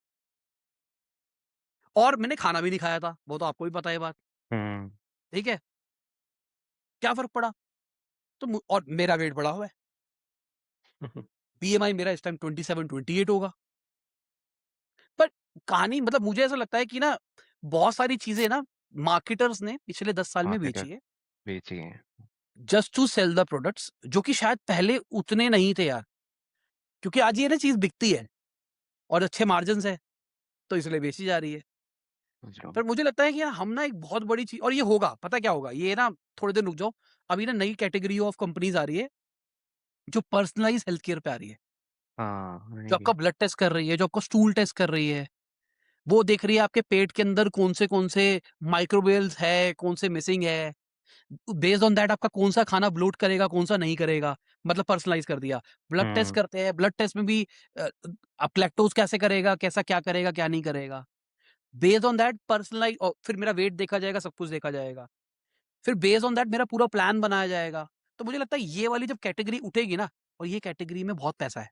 और मैंने खाना भी नहीं खाया था, वो तो आपको भी पता है ये बात, हुँ। ठीक है? क्या फ़र्क पड़ा? तो मु और मेरा वेट बढ़ा हुआ है, बीएमआई मेरा इस टाइम 27-28 होगा। पर कहानी मतलब मुझे ऐसा लगता है कि ना बहुत सारी चीज़ें ना मार्केटर्स ने पिछले 10 साल में मार्केटर बेची है, बेची हैं। Just to sell the products जो कि शायद पहले उतने नहीं थे यार, क्योंकि आज ये ना चीज़ बिकती है और अच्छे मार्जिन्स है, तो इसलिए बेची जा रही है। समझ रहा हूँ। पर मुझे लगता है कि हम ना एक बहुत बड़ी चीज़, और ये होगा, पता क्या होगा? ये ना थोड़ी देर रुक जाओ, अभी ना नई कैटेगरी ऑफ कंपनीज़ आ रही है, जो पर्सनलाइज़ हेल्थ केयर पे आ रही है। हाँ, जो आएगी। आपका ब्लड टेस्ट कर रही है, जो आपका स्टूल टेस्ट कर रही है, वो देख रही है आपके पेट के अंदर कौन से माइक्रोबियल्स है, कौन से मिसिंग है। बेस्ड ऑन दैट आपका कौन-सा खाना ब्लोट करेगा, कौन-सा नहीं करेगा, मतलब पर्सनलाइज़ कर दिया। ब्लड टेस्ट हुँ, करते हैं, ब्लड टेस्ट में भी अ, आप लैक्टोज़ कैसे करेगा, कैसा क्या करेगा, क्या नहीं करेगा। बेस्ड ऑन दैट पर्सनलाइज़, और फिर मेरा वेट देखा जाएगा, सब कुछ देखा जाएगा। फिर बेस्ड ऑन दैट मेरा पूरा प्लान बनाया जाएगा। तो मुझे लगता है ये वाली जब कैटेगरी उठेगी ना, और ये कैटेगरी में बहुत पैसा है।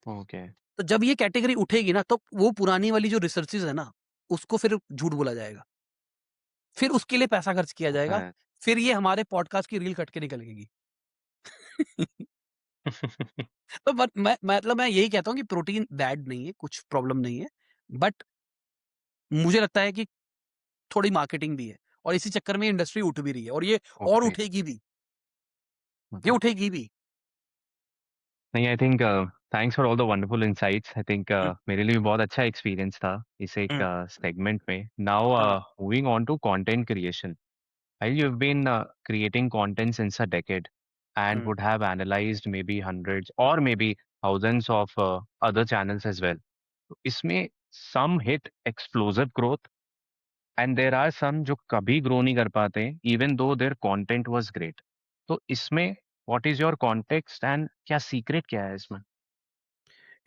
ओके। तो जब ये कैटेगरी उठेगी ना, तो वो पुरानी वाली जो रिसर्चेज़ है ना, उसको फिर झूठ बोला जाएगा। फिर उसके लिए पैसा खर्च किया होता जाएगा। है। फिर ये हमारे पॉडकास्ट की रील कट के निकलेगी। तो बट मैं यही कहता हूँ कि प्रोटीन बैड नहीं है, कुछ प्रॉब्लम नहीं है। बट मुझे लगता है कि थोड़ी मार्केटिंग भी है, और इसी चक्कर में इंडस्ट्री उठ भी रही है, और ये उठ और रही है, उठेगी भी, ये मतलब उठेगी भी। नहीं I think thanks for all the wonderful insights. I think हुँ, मेरे लिए भी बहुत अच्छा एक्सपीरियंस था इस एक हुँ, सेगमेंट में। नाउ हाँ, moving on to content creation. While you've been creating content since a decade and um. would have analyzed maybe hundreds or maybe thousands of other channels as well. तो इसमें some hit explosive growth and there are some जो कभी grow नहीं कर पाते even though their content was great. तो इसमें what is your context and क्या secret क्या है इसमें?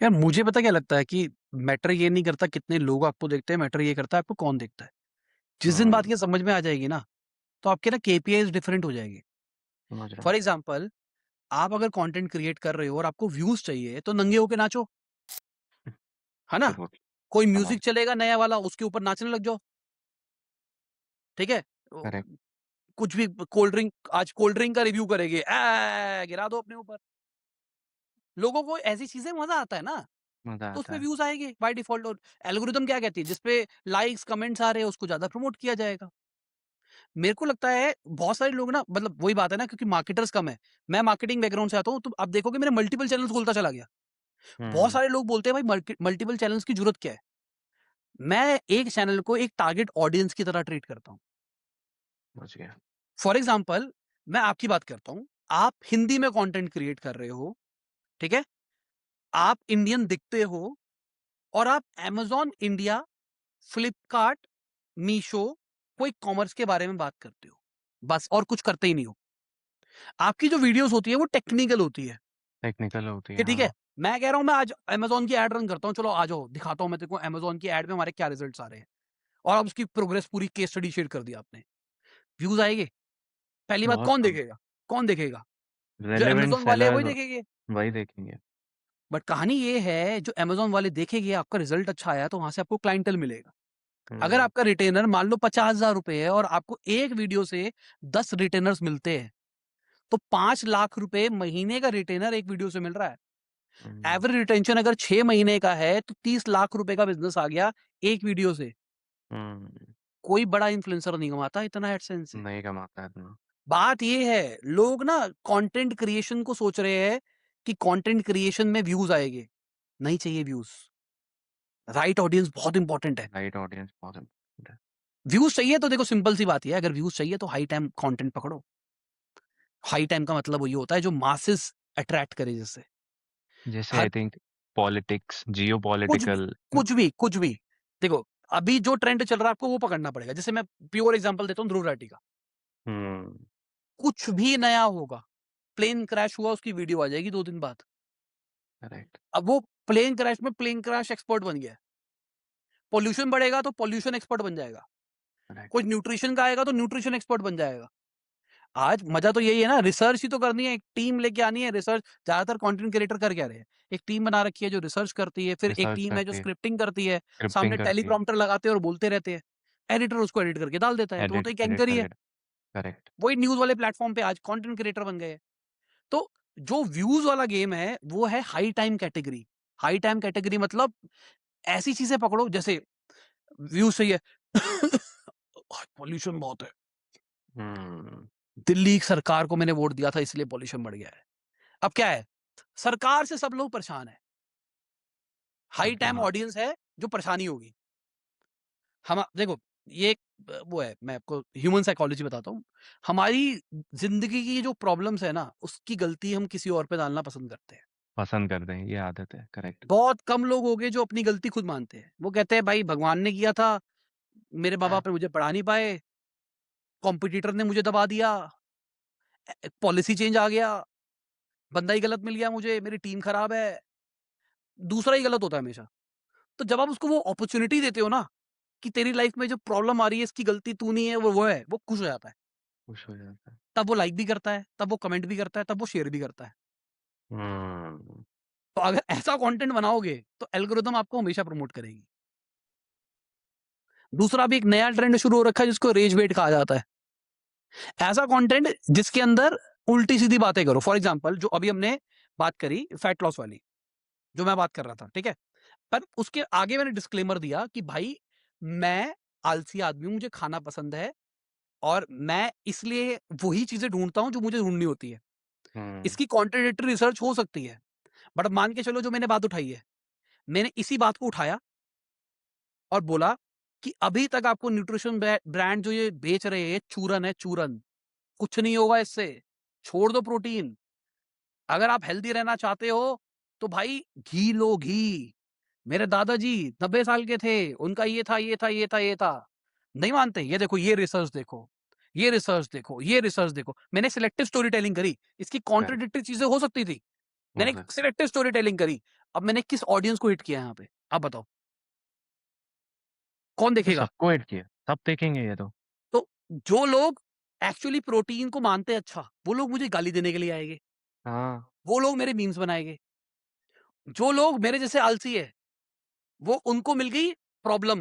यार मुझे पता क्या लगता है कि मैटर ये नहीं करता कितने लोग आपको देखते हैं, मैटर ये करता है आपको कौन देखता है। जिस दिन बात हम्म, ये समझ में आ जाएगी ना, तो आपके ना केपीआईज़ डिफरेंट हो जाएँगे। समझ रहा हूँ। फॉर एग्ज़ाम्पल, आप अगर कंटेंट क्रिएट कर रहे हो और आपको व्यूज़ चाहिए, तो नंगे होके नाचो, है ना? जरूर। कोई समझ। म्यूज़िक चलेगा नया वाला, उसके ऊपर नाचने लग जाओ, ठीक है? करेक्ट। कुछ भी कोल्ड ड्रिंक, आज कोल्ड ड्रिंक का रिव्यू करेंगे, गिरा दो अपने ऊपर। लोगों को ऐसी चीज़ें मज़ा आता है ना, मजा तो आता उसपे है। व्यूज़ आएँगे बाय डिफ़ॉल्ट। और एल्गोरिदम क्या कहती है, जिस पे लाइक्स, कमेंट्स आ रहे हैं, उसको ज़्यादा प्रमोट किया जाएगा। मेरे को लगता है बहुत सारे लोग ना, मतलब वही बात है ना, क्योंकि मार्केटर्स कम है। मैं मार्केटिंग बैकग्राउंड से आता हूँ, तो आप देखोगे मेरे मल्टीपल चैनल्स खुलता चला गया। बहुत हम्म। सारे लोग बोलते हैं भाई मल्टीपल चैनल्स की ज़रूरत क्या है? मैं एक चैनल को एक टारगेट ऑडियंस की तरह ट्रीट करता हूँ। समझ गया। फॉर एग्ज़ाम्पल, मैं आपकी बात करता हूँ। आप हिंदी में कंटेंट क्रिएट कर रहे हो, ठीक है? आप इंडियन दिखते हो, और आप अमेज़न इंडिया, फ्लिपकार्ट, मीशो, कोई कॉमर्स के बारे में बात करते हो। बस, और कुछ करते ही नहीं हो। आपकी जो वीडियोज़ होती है वो टेक्निकल होती है, टेक्निकल होती कि है, ठीक है, हाँ। मैं कह रहा हूँ मैं आज अमेज़न की ऐड रन करता हूँ, चलो आ जाओ, दिखाता हूँ मैं तेरे को अमेज़न की ऐड में हमारे क्या रिज़ल्ट्स आ रहे हैं। और आप उसकी प्रोग्रेस पूरी केस स्टडी शेयर कर दी आपने। व्यूज़ आएँगे। पहली बात, बहुत कौन कम। देखेगा? कौन देखेगा? जो रेलेवेंट अमेज़न वाले हैं वही सेलर देखेंगे। वही देखेंगे। बट कहानी ये है, जो अमेज़न वाले देखेंगे, आपका रिज़ल्ट अच्छा आया तो वहाँ से आपको क्लाइंटेल मिलेगा। अगर हुँ, आपका रिटेनर मान लो ₹50,000 है, और आपको एक वीडियो से 10 रिटेनर्स मिलते हैं, तो 5 लाख रुपए महीने का रिटेनर एक वीडियो से मिल रहा है। हुँ, एवरेज रिटेंशन अगर 6 महीने का है, तो 30 लाख रुपए का बिज़नेस आ गया एक वीडियो से। हुँ, कोई बड़ा इन्फ्लुएंसर नहीं कमाता इतना एडसेंस से। नहीं कमाता है इतना। बात ये है, लोग ना कंटेंट क्रिएशन को सोच रहे हैं कि कंटेंट क्रिएशन में व्यूज़ आएँगे। नहीं चाहिए व्यूज़। राइट ऑडियंस बहुत इंपॉर्टेंट है। राइट ऑडियंस बहुत इम्पोर्टेंट है। व्यूज़ चाहिए तो देखो, सिंपल सी बात ये है, अगर व्यूज़ चाहिए तो हाई टाइम कंटेंट पकड़ो। हाई टाइम का मतलब वही होता है जो मासेस अट्रैक्ट करे जिससे। जैसे हर आई थिंक पॉलिटिक्स, कुछ भी, जियोपॉलिटिकल ना? कुछ भी, कुछ भी। देखो, अभी जो ट्रेंड चल रहा है आपको वो पकड़ना पड़ेगा। जैसे मैं प्योर एग्ज़ाम्पल देता हूँ, ध्रुव राठी का। हुँ, कुछ भी नया होगा, प्लेन क्रैश हुआ उसकी वीडियो आ जाएगी 2 दिन बाद। करेक्ट, अब वो प्लेन क्रैश में प्लेन क्रैश एक्सपर्ट बन गया है। पॉल्यूशन बढ़ेगा तो पॉल्यूशन एक्सपर्ट बन जाएगा। करेक्ट। कुछ न्यूट्रिशन का आएगा तो न्यूट्रिशन एक्सपर्ट बन जाएगा। आज मज़ा तो यही है ना, रिसर्च ही तो करनी है, एक टीम लेके आनी है। रिसर्च ज़्यादातर कंटेंट क्रिएटर कर क्या रहे हैं? एक टीम बना रखी है जो रिसर्च करती है, फिर एक रिसर्च टीम है जो करती है, स्क्रिप्टिंग करती है, सामने स्क्रिप्टिंग करती है, टेलीप्रॉम्प्टर लगाते हैं और बोलते रहते हैं। एडिटर उसको एडिट करके डाल देता है, तो वो तो एक एडिट एंकर ही है। करके करेक्ट। वही न्यूज़ वाले प्लेटफ़ॉर्म पे आज कंटेंट क्रिएटर बन गए हैं। तो जो व्यूज़ वाला गेम है, वो है high time category. High time category मतलब ऐसी चीज़ें पकड़ो, जैसे व्यूज़ चाहिए। पॉल्यूशन बहुत है। हुँ, दिल्ली सरकार को मैंने वोट दिया था इसलिए पॉल्यूशन बढ़ गया है। अब क्या है? सरकार से सब लोग परेशान हैं। हाई अब टाइम हाँ, ऑडियंस है जो परेशानी होगी। हम देखो, ये एक वो है, मैं आपको ह्यूमन साइकोलॉजी बताता हूँ। हमारी ज़िंदगी की जो प्रॉब्लम्स है ना, उसकी गलती हम किसी और पे डालना पसंद करते हैं। पसंद कर दें, ये आदत है, करेक्ट। बहुत कम लोग होंगे जो अपनी गलती खुद मानते हैं। वो कहते हैं भाई भगवान ने किया था, मेरे माँ-बाप ने मुझे पढ़ा नहीं पाए, कॉम्पिटिटर ने मुझे दबा दिया, पॉलिसी चेंज आ गया, बंदा ही गलत मिल गया मुझे, मेरी टीम खराब है, दूसरा ही गलत होता है हमेशा। तो जब आप उसको वो अपॉर्च्युनिटी देते हो ना, कि तेरी लाइफ में जो प्रॉब्लम आ रही है इसकी गलती तू नहीं है, वो है, वो खुश हो जाता है। खुश हो जाता है। तब वो लाइक भी करता है, तब वो कमेंट भी करता है, तब वो शेयर भी करता है। हम्म। तो अगर ऐसा कंटेंट बनाओगे तो एल्गोरिदम आपको हमेशा प्रमोट करेगी। दूसरा भी एक नया ट्रेंड शुरू हो रखा है जिसको रेज बेट कहा जाता है। ऐसा कंटेंट जिसके अंदर उल्टी सीधी बातें करो। फॉर एग्जांपल जो अभी हमने बात करी फैट लॉस वाली, जो मैं बात कर रहा था, ठीक है? पर उसके आगे मैंने डिस्क्लेमर दिया कि भाई मैं आलसी आदमी हूं, मुझे खाना पसंद है और मैं इसलिए वही चीजें ढूंढता हूं जो मुझे ढूंढनी होती है। हम्म। इसकी कॉन्ट्राडिक्टरी रिसर्च हो सकती है, बट मान के चलो जो मैंने बात उठाई है, मैंने इसी बात को उठाया और बोला कि अभी तक आपको न्यूट्रिशन ब्रांड जो ये बेच रहे हैं चूरन है, चूरन, कुछ नहीं होगा इससे, छोड़ दो प्रोटीन। अगर आप हेल्दी रहना चाहते हो तो भाई घी लो, घी। मेरे दादाजी 90 साल के थे, उनका ये था, ये था, ये था, ये था। नहीं मानते? ये देखो, ये रिसर्च देखो, ये रिसर्च देखो, ये रिसर्च देखो। मैंने सिलेक्टिव स्टोरी टेलिंग करी। इसकी करेक्ट। कॉन्ट्रडिक्टरी चीजें हो सकती थी। हो मैंने सकता। सिलेक्टिव स्टोरी टेलिंग करी। अब मैंने किस ऑडियंस को हिट किया यहाँ पे, आप बताओ, कौन तो देखेगा? सबको ऐड किया, सब देखेंगे ये तो। तो जो लोग एक्चुअली प्रोटीन को मानते हैं अच्छा, वो लोग मुझे गाली देने के लिए आएंगे, हाँ। वो लोग मेरे मीम्स बनाएंगे। जो लोग मेरे जैसे आलसी है, वो उनको मिल गई प्रॉब्लम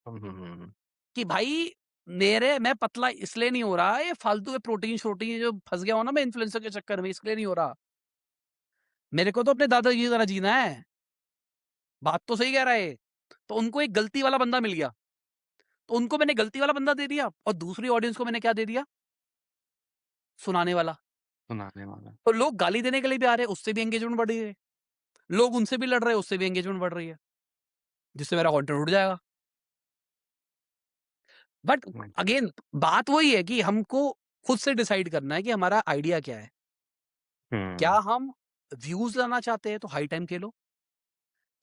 हम्म। कि भाई मेरे मैं पतला इसलिए नहीं हो रहा, ये फालतू के प्रोटीन शोटीन जो फंस गया हो ना मैं इन्फ्लुएंसर के चक्कर में, इसलिए नहीं हो रहा। मेरे को तो अपने दादाजी की तरह जीना है। बात तो सही कह रहा है। तो उनको एक गलती वाला बंदा मिल गया, तो उनको मैंने गलती वाला बंदा दे दिया और दूसरी ऑडियंस को मैंने क्या दे दिया? सुनाने वाला। सुनाने वाला। तो लोग गाली देने के लिए भी आ रहे हैं, उससे भी एंगेजमेंट बढ़ रही है। लोग उनसे भी लड़ रहे हैं, उससे भी एंगेजमेंट बढ़ रही है, जिससे मेरा कंटेंट उठ जाएगा। बट अगेन बात वही है कि हमको खुद से डिसाइड करना है कि हमारा आइडिया क्या है। क्या हम्म। हम व्यूज लाना चाहते हैं तो हाई टाइम खेलो?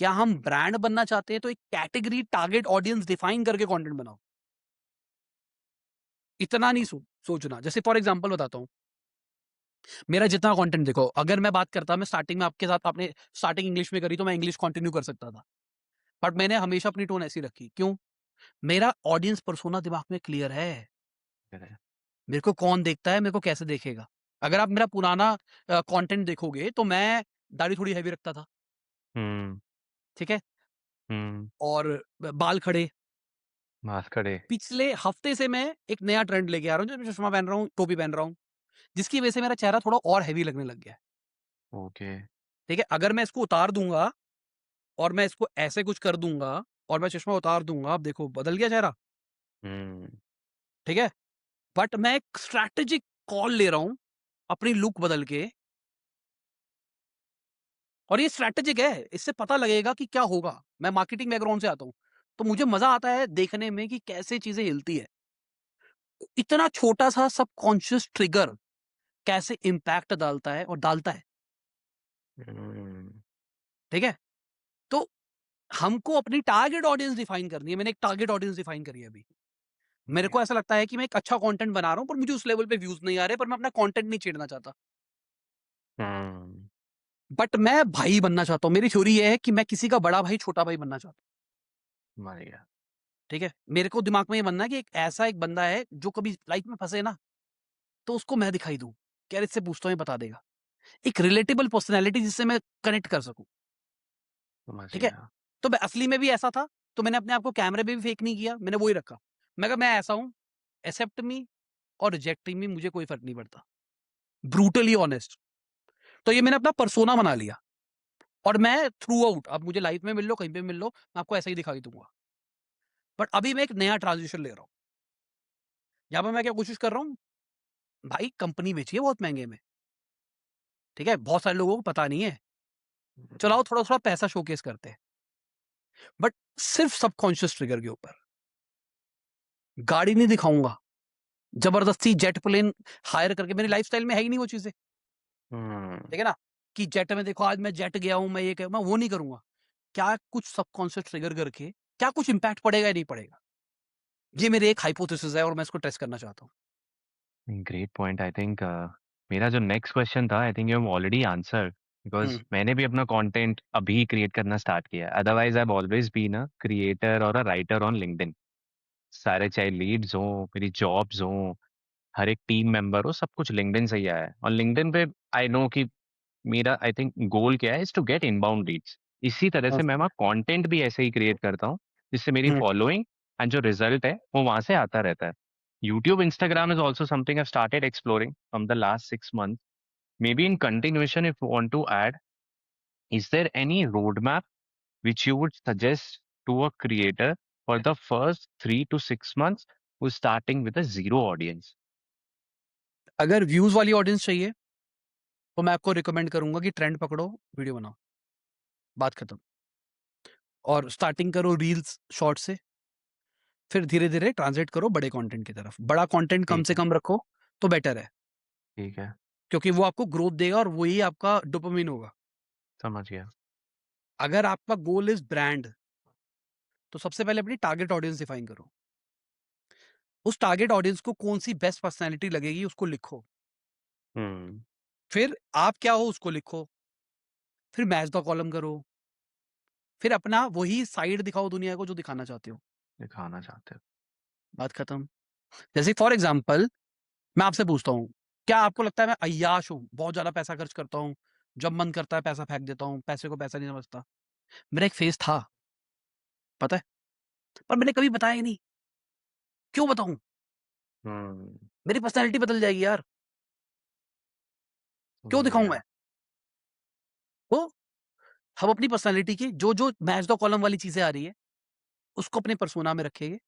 क्या हम ब्रांड बनना चाहते हैं तो एक कैटेगरी टारगेट ऑडियंस डिफाइन करके कंटेंट बनाओ? इतना नहीं सोचना। जैसे फॉर एग्जांपल बताता हूँ, मेरा जितना कंटेंट देखो, अगर मैं बात करता, मैं स्टार्टिंग में आपके साथ आपने स्टार्टिंग इंग्लिश में करी तो मैं इंग्लिश कंटिन्यू कर सकता था, बट मैंने हमेशा अपनी टोन ऐसी रखी। क्यों? मेरा ऑडियंस पर्सोना दिमाग में क्लियर है। मेरे को कौन देखता है, मेरे को कैसे देखेगा। अगर आप मेरा पुराना कंटेंट देखोगे तो मैं दाढ़ी थोड़ी हैवी रखता था, हम्म। ठीक है, हम्म। और बाल खड़े। मास्क खड़े। पिछले हफ्ते से मैं एक नया ट्रेंड लेके आ रहा हूँ, जो मैं चश्मा पहन रहा हूँ, टोपी पहन रहा हूँ, जिसकी वजह से मेरा चेहरा थोड़ा और हैवी लगने लग गया है। ओके। ठीक है, अगर मैं इसको उतार दूंगा और मैं इसको ऐसे कुछ कर दूंगा और मैं चश्मा उतार दूंगा, आप देखो बदल गया चेहरा। हम्म। ठीक है, बट मैं एक स्ट्रैटेजिक कॉल ले रहा हूं अपनी लुक बदल के, और ये स्ट्रैटेजिक है, इससे पता लगेगा कि क्या होगा। मैं मार्केटिंग बैकग्राउंड से आता हूं, तो मुझे मजा आता है देखने में कि कैसे चीजें हिलती है। इतना छोटा सा सबकॉन्शियस ट्रिगर कैसे इंपैक्ट डालता है, और डालता है। हम्म। ठीक है, तो हमको अपनी टारगेट ऑडियंस डिफाइन करनी है। मैंने एक टारगेट ऑडियंस डिफाइन करी है अभी। मेरे को ऐसा लगता है कि मैं एक अच्छा कंटेंट बना रहा हूं, पर मुझे उस लेवल पे व्यूज नहीं आ रहे, पर मैं अपना कंटेंट नहीं छेड़ना चाहता। हम्म। बट मैं भाई बनना चाहता हूं। मेरी थ्योरी ये है कि मैं किसी का बड़ा भाई, छोटा भाई बनना चाहता हूं। मर गया। ठीक है, मेरे को दिमाग में ये बनना है कि एक ऐसा एक बंदा है जो कभी लाइफ में फंसे ना, तो उसको मैं दिखाई दूं कि यार इससे पूछता हूं, ये बता देगा। एक रिलेटेबल पर्सनैलिटी जिससे मैं कनेक्ट कर सकूं। समझ ठीक है, गया। तो मैं असली में भी ऐसा था, तो मैंने अपने आप को कैमरे में भी फेक नहीं किया, मैंने वही रखा। मैं कहा मैं ऐसा हूं, एक्सेप्ट मी और रिजेक्ट मी, मुझे कोई फर्क नहीं पड़ता। Brutally honest. तो ये मैंने अपना पर्सोना बना लिया, और मैं थ्रू आउट, अब मुझे लाइफ में मिल लो, कहीं पे मिल लो, मैं आपको ऐसा ही दिखाई दूंगा। बट अभी मैं एक नया ट्रांजिशन ले रहा हूं, यहाँ पे मैं क्या कोशिश कर रहा हूँ, भाई कंपनी बेची है बहुत महंगे में। ठीक है, बहुत सारे लोगों को पता नहीं है। चलाओ थोड़ा थोड़ा पैसा शोकेस करते हैं, बट सिर्फ सबकॉन्शियस ट्रिगर के ऊपर। गाड़ी नहीं दिखाऊंगा, जबरदस्ती जेट प्लेन हायर करके, मेरी लाइफस्टाइल में है ही नहीं वो चीजें, हम्म। ठीक है ना, कि जेट में देखो आज मैं जेट गया हूं, मैं वो नहीं करूंगा। क्या कुछ सबकॉन्शियस ट्रिगर करके क्या कुछ इंपैक्ट पड़ेगा या नहीं पड़ेगा, ये मेरे एक हाइपोथेसिस है और मैं इसको टेस्ट करना चाहता हूँ। Great point. आई थिंक मेरा जो नेक्स्ट क्वेश्चन था, I think you have already answer, because hmm. मैंने भी अपना कंटेंट अभी क्रिएट करना स्टार्ट किया है। Otherwise I have always been a creator और अ राइटर ऑन लिंक्डइन। सारे चाहे लीड्स हो, मेरी जॉब्स हो, हर एक टीम मेंबर हो, सब कुछ लिंक्डइन से ही आया है। और लिंक्डइन पे आई नो कि मेरा आई थिंक गोल क्या है, is to get inbound leads. इसी तरह से मैं वहाँ कंटेंट भी ऐसे ही क्रिएट करता हूँ, जिससे मेरी हम्म। फॉलोइंग एंड जो रिजल्ट है वो वहां से आता रहता है। YouTube, Instagram is also something I started exploring from the last 6 months. Maybe in continuation, if you want to add, is there any roadmap which you would suggest to a creator for the first 3 to 6 months who's starting with a zero audience? अगर व्यूज वाली ऑडियंस चाहिए तो मैं आपको रिकमेंड करूंगा कि ट्रेंड पकड़ो, वीडियो बनाओ, बात खत्म। और स्टार्टिंग करो रील्स शॉर्ट से, फिर धीरे धीरे ट्रांसलेट करो बड़े कंटेंट की तरफ। बड़ा कंटेंट कम ठीक से है। कम रखो तो बेटर है, ठीक है। क्योंकि वो आपको ग्रोथ देगा और वही आपका डोपामिन होगा। समझ गया। अगर आपका गोल इज ब्रांड, तो सबसे पहले अपनी टारगेट ऑडियंस डिफाइन करो। उस टारगेट ऑडियंस को कौन सी बेस्ट पर्सनैलिटी लगेगी उसको लिखो। हम्म। फिर आप क्या हो उसको लिखो। फिर मैच द कॉलम करो। फिर अपना वही साइड दिखाओ दुनिया को जो दिखाना चाहते हो। दिखाना चाहते हो। बात खत्म। जैसे फॉर एग्जाम्पल मैं आपसे पूछता हूँ, क्या आपको लगता है मैं अय्याश हूँ, बहुत ज्यादा पैसा खर्च करता हूँ, जब मन करता है पैसा फेंक देता हूँ, पैसे को पैसा नहीं समझता? मेरा एक फेस था, पता है, पर मैंने कभी बताया ही नहीं। क्यों बताऊं? हम्म। मेरी पर्सनैलिटी बदल जाएगी यार। क्यों समझ दिखाऊं गया। मैं? तो हम अपनी पर्सनैलिटी की जो जो मैच द कॉलम वाली चीजें आ रही है उसको अपने परसोना में रखेंगे,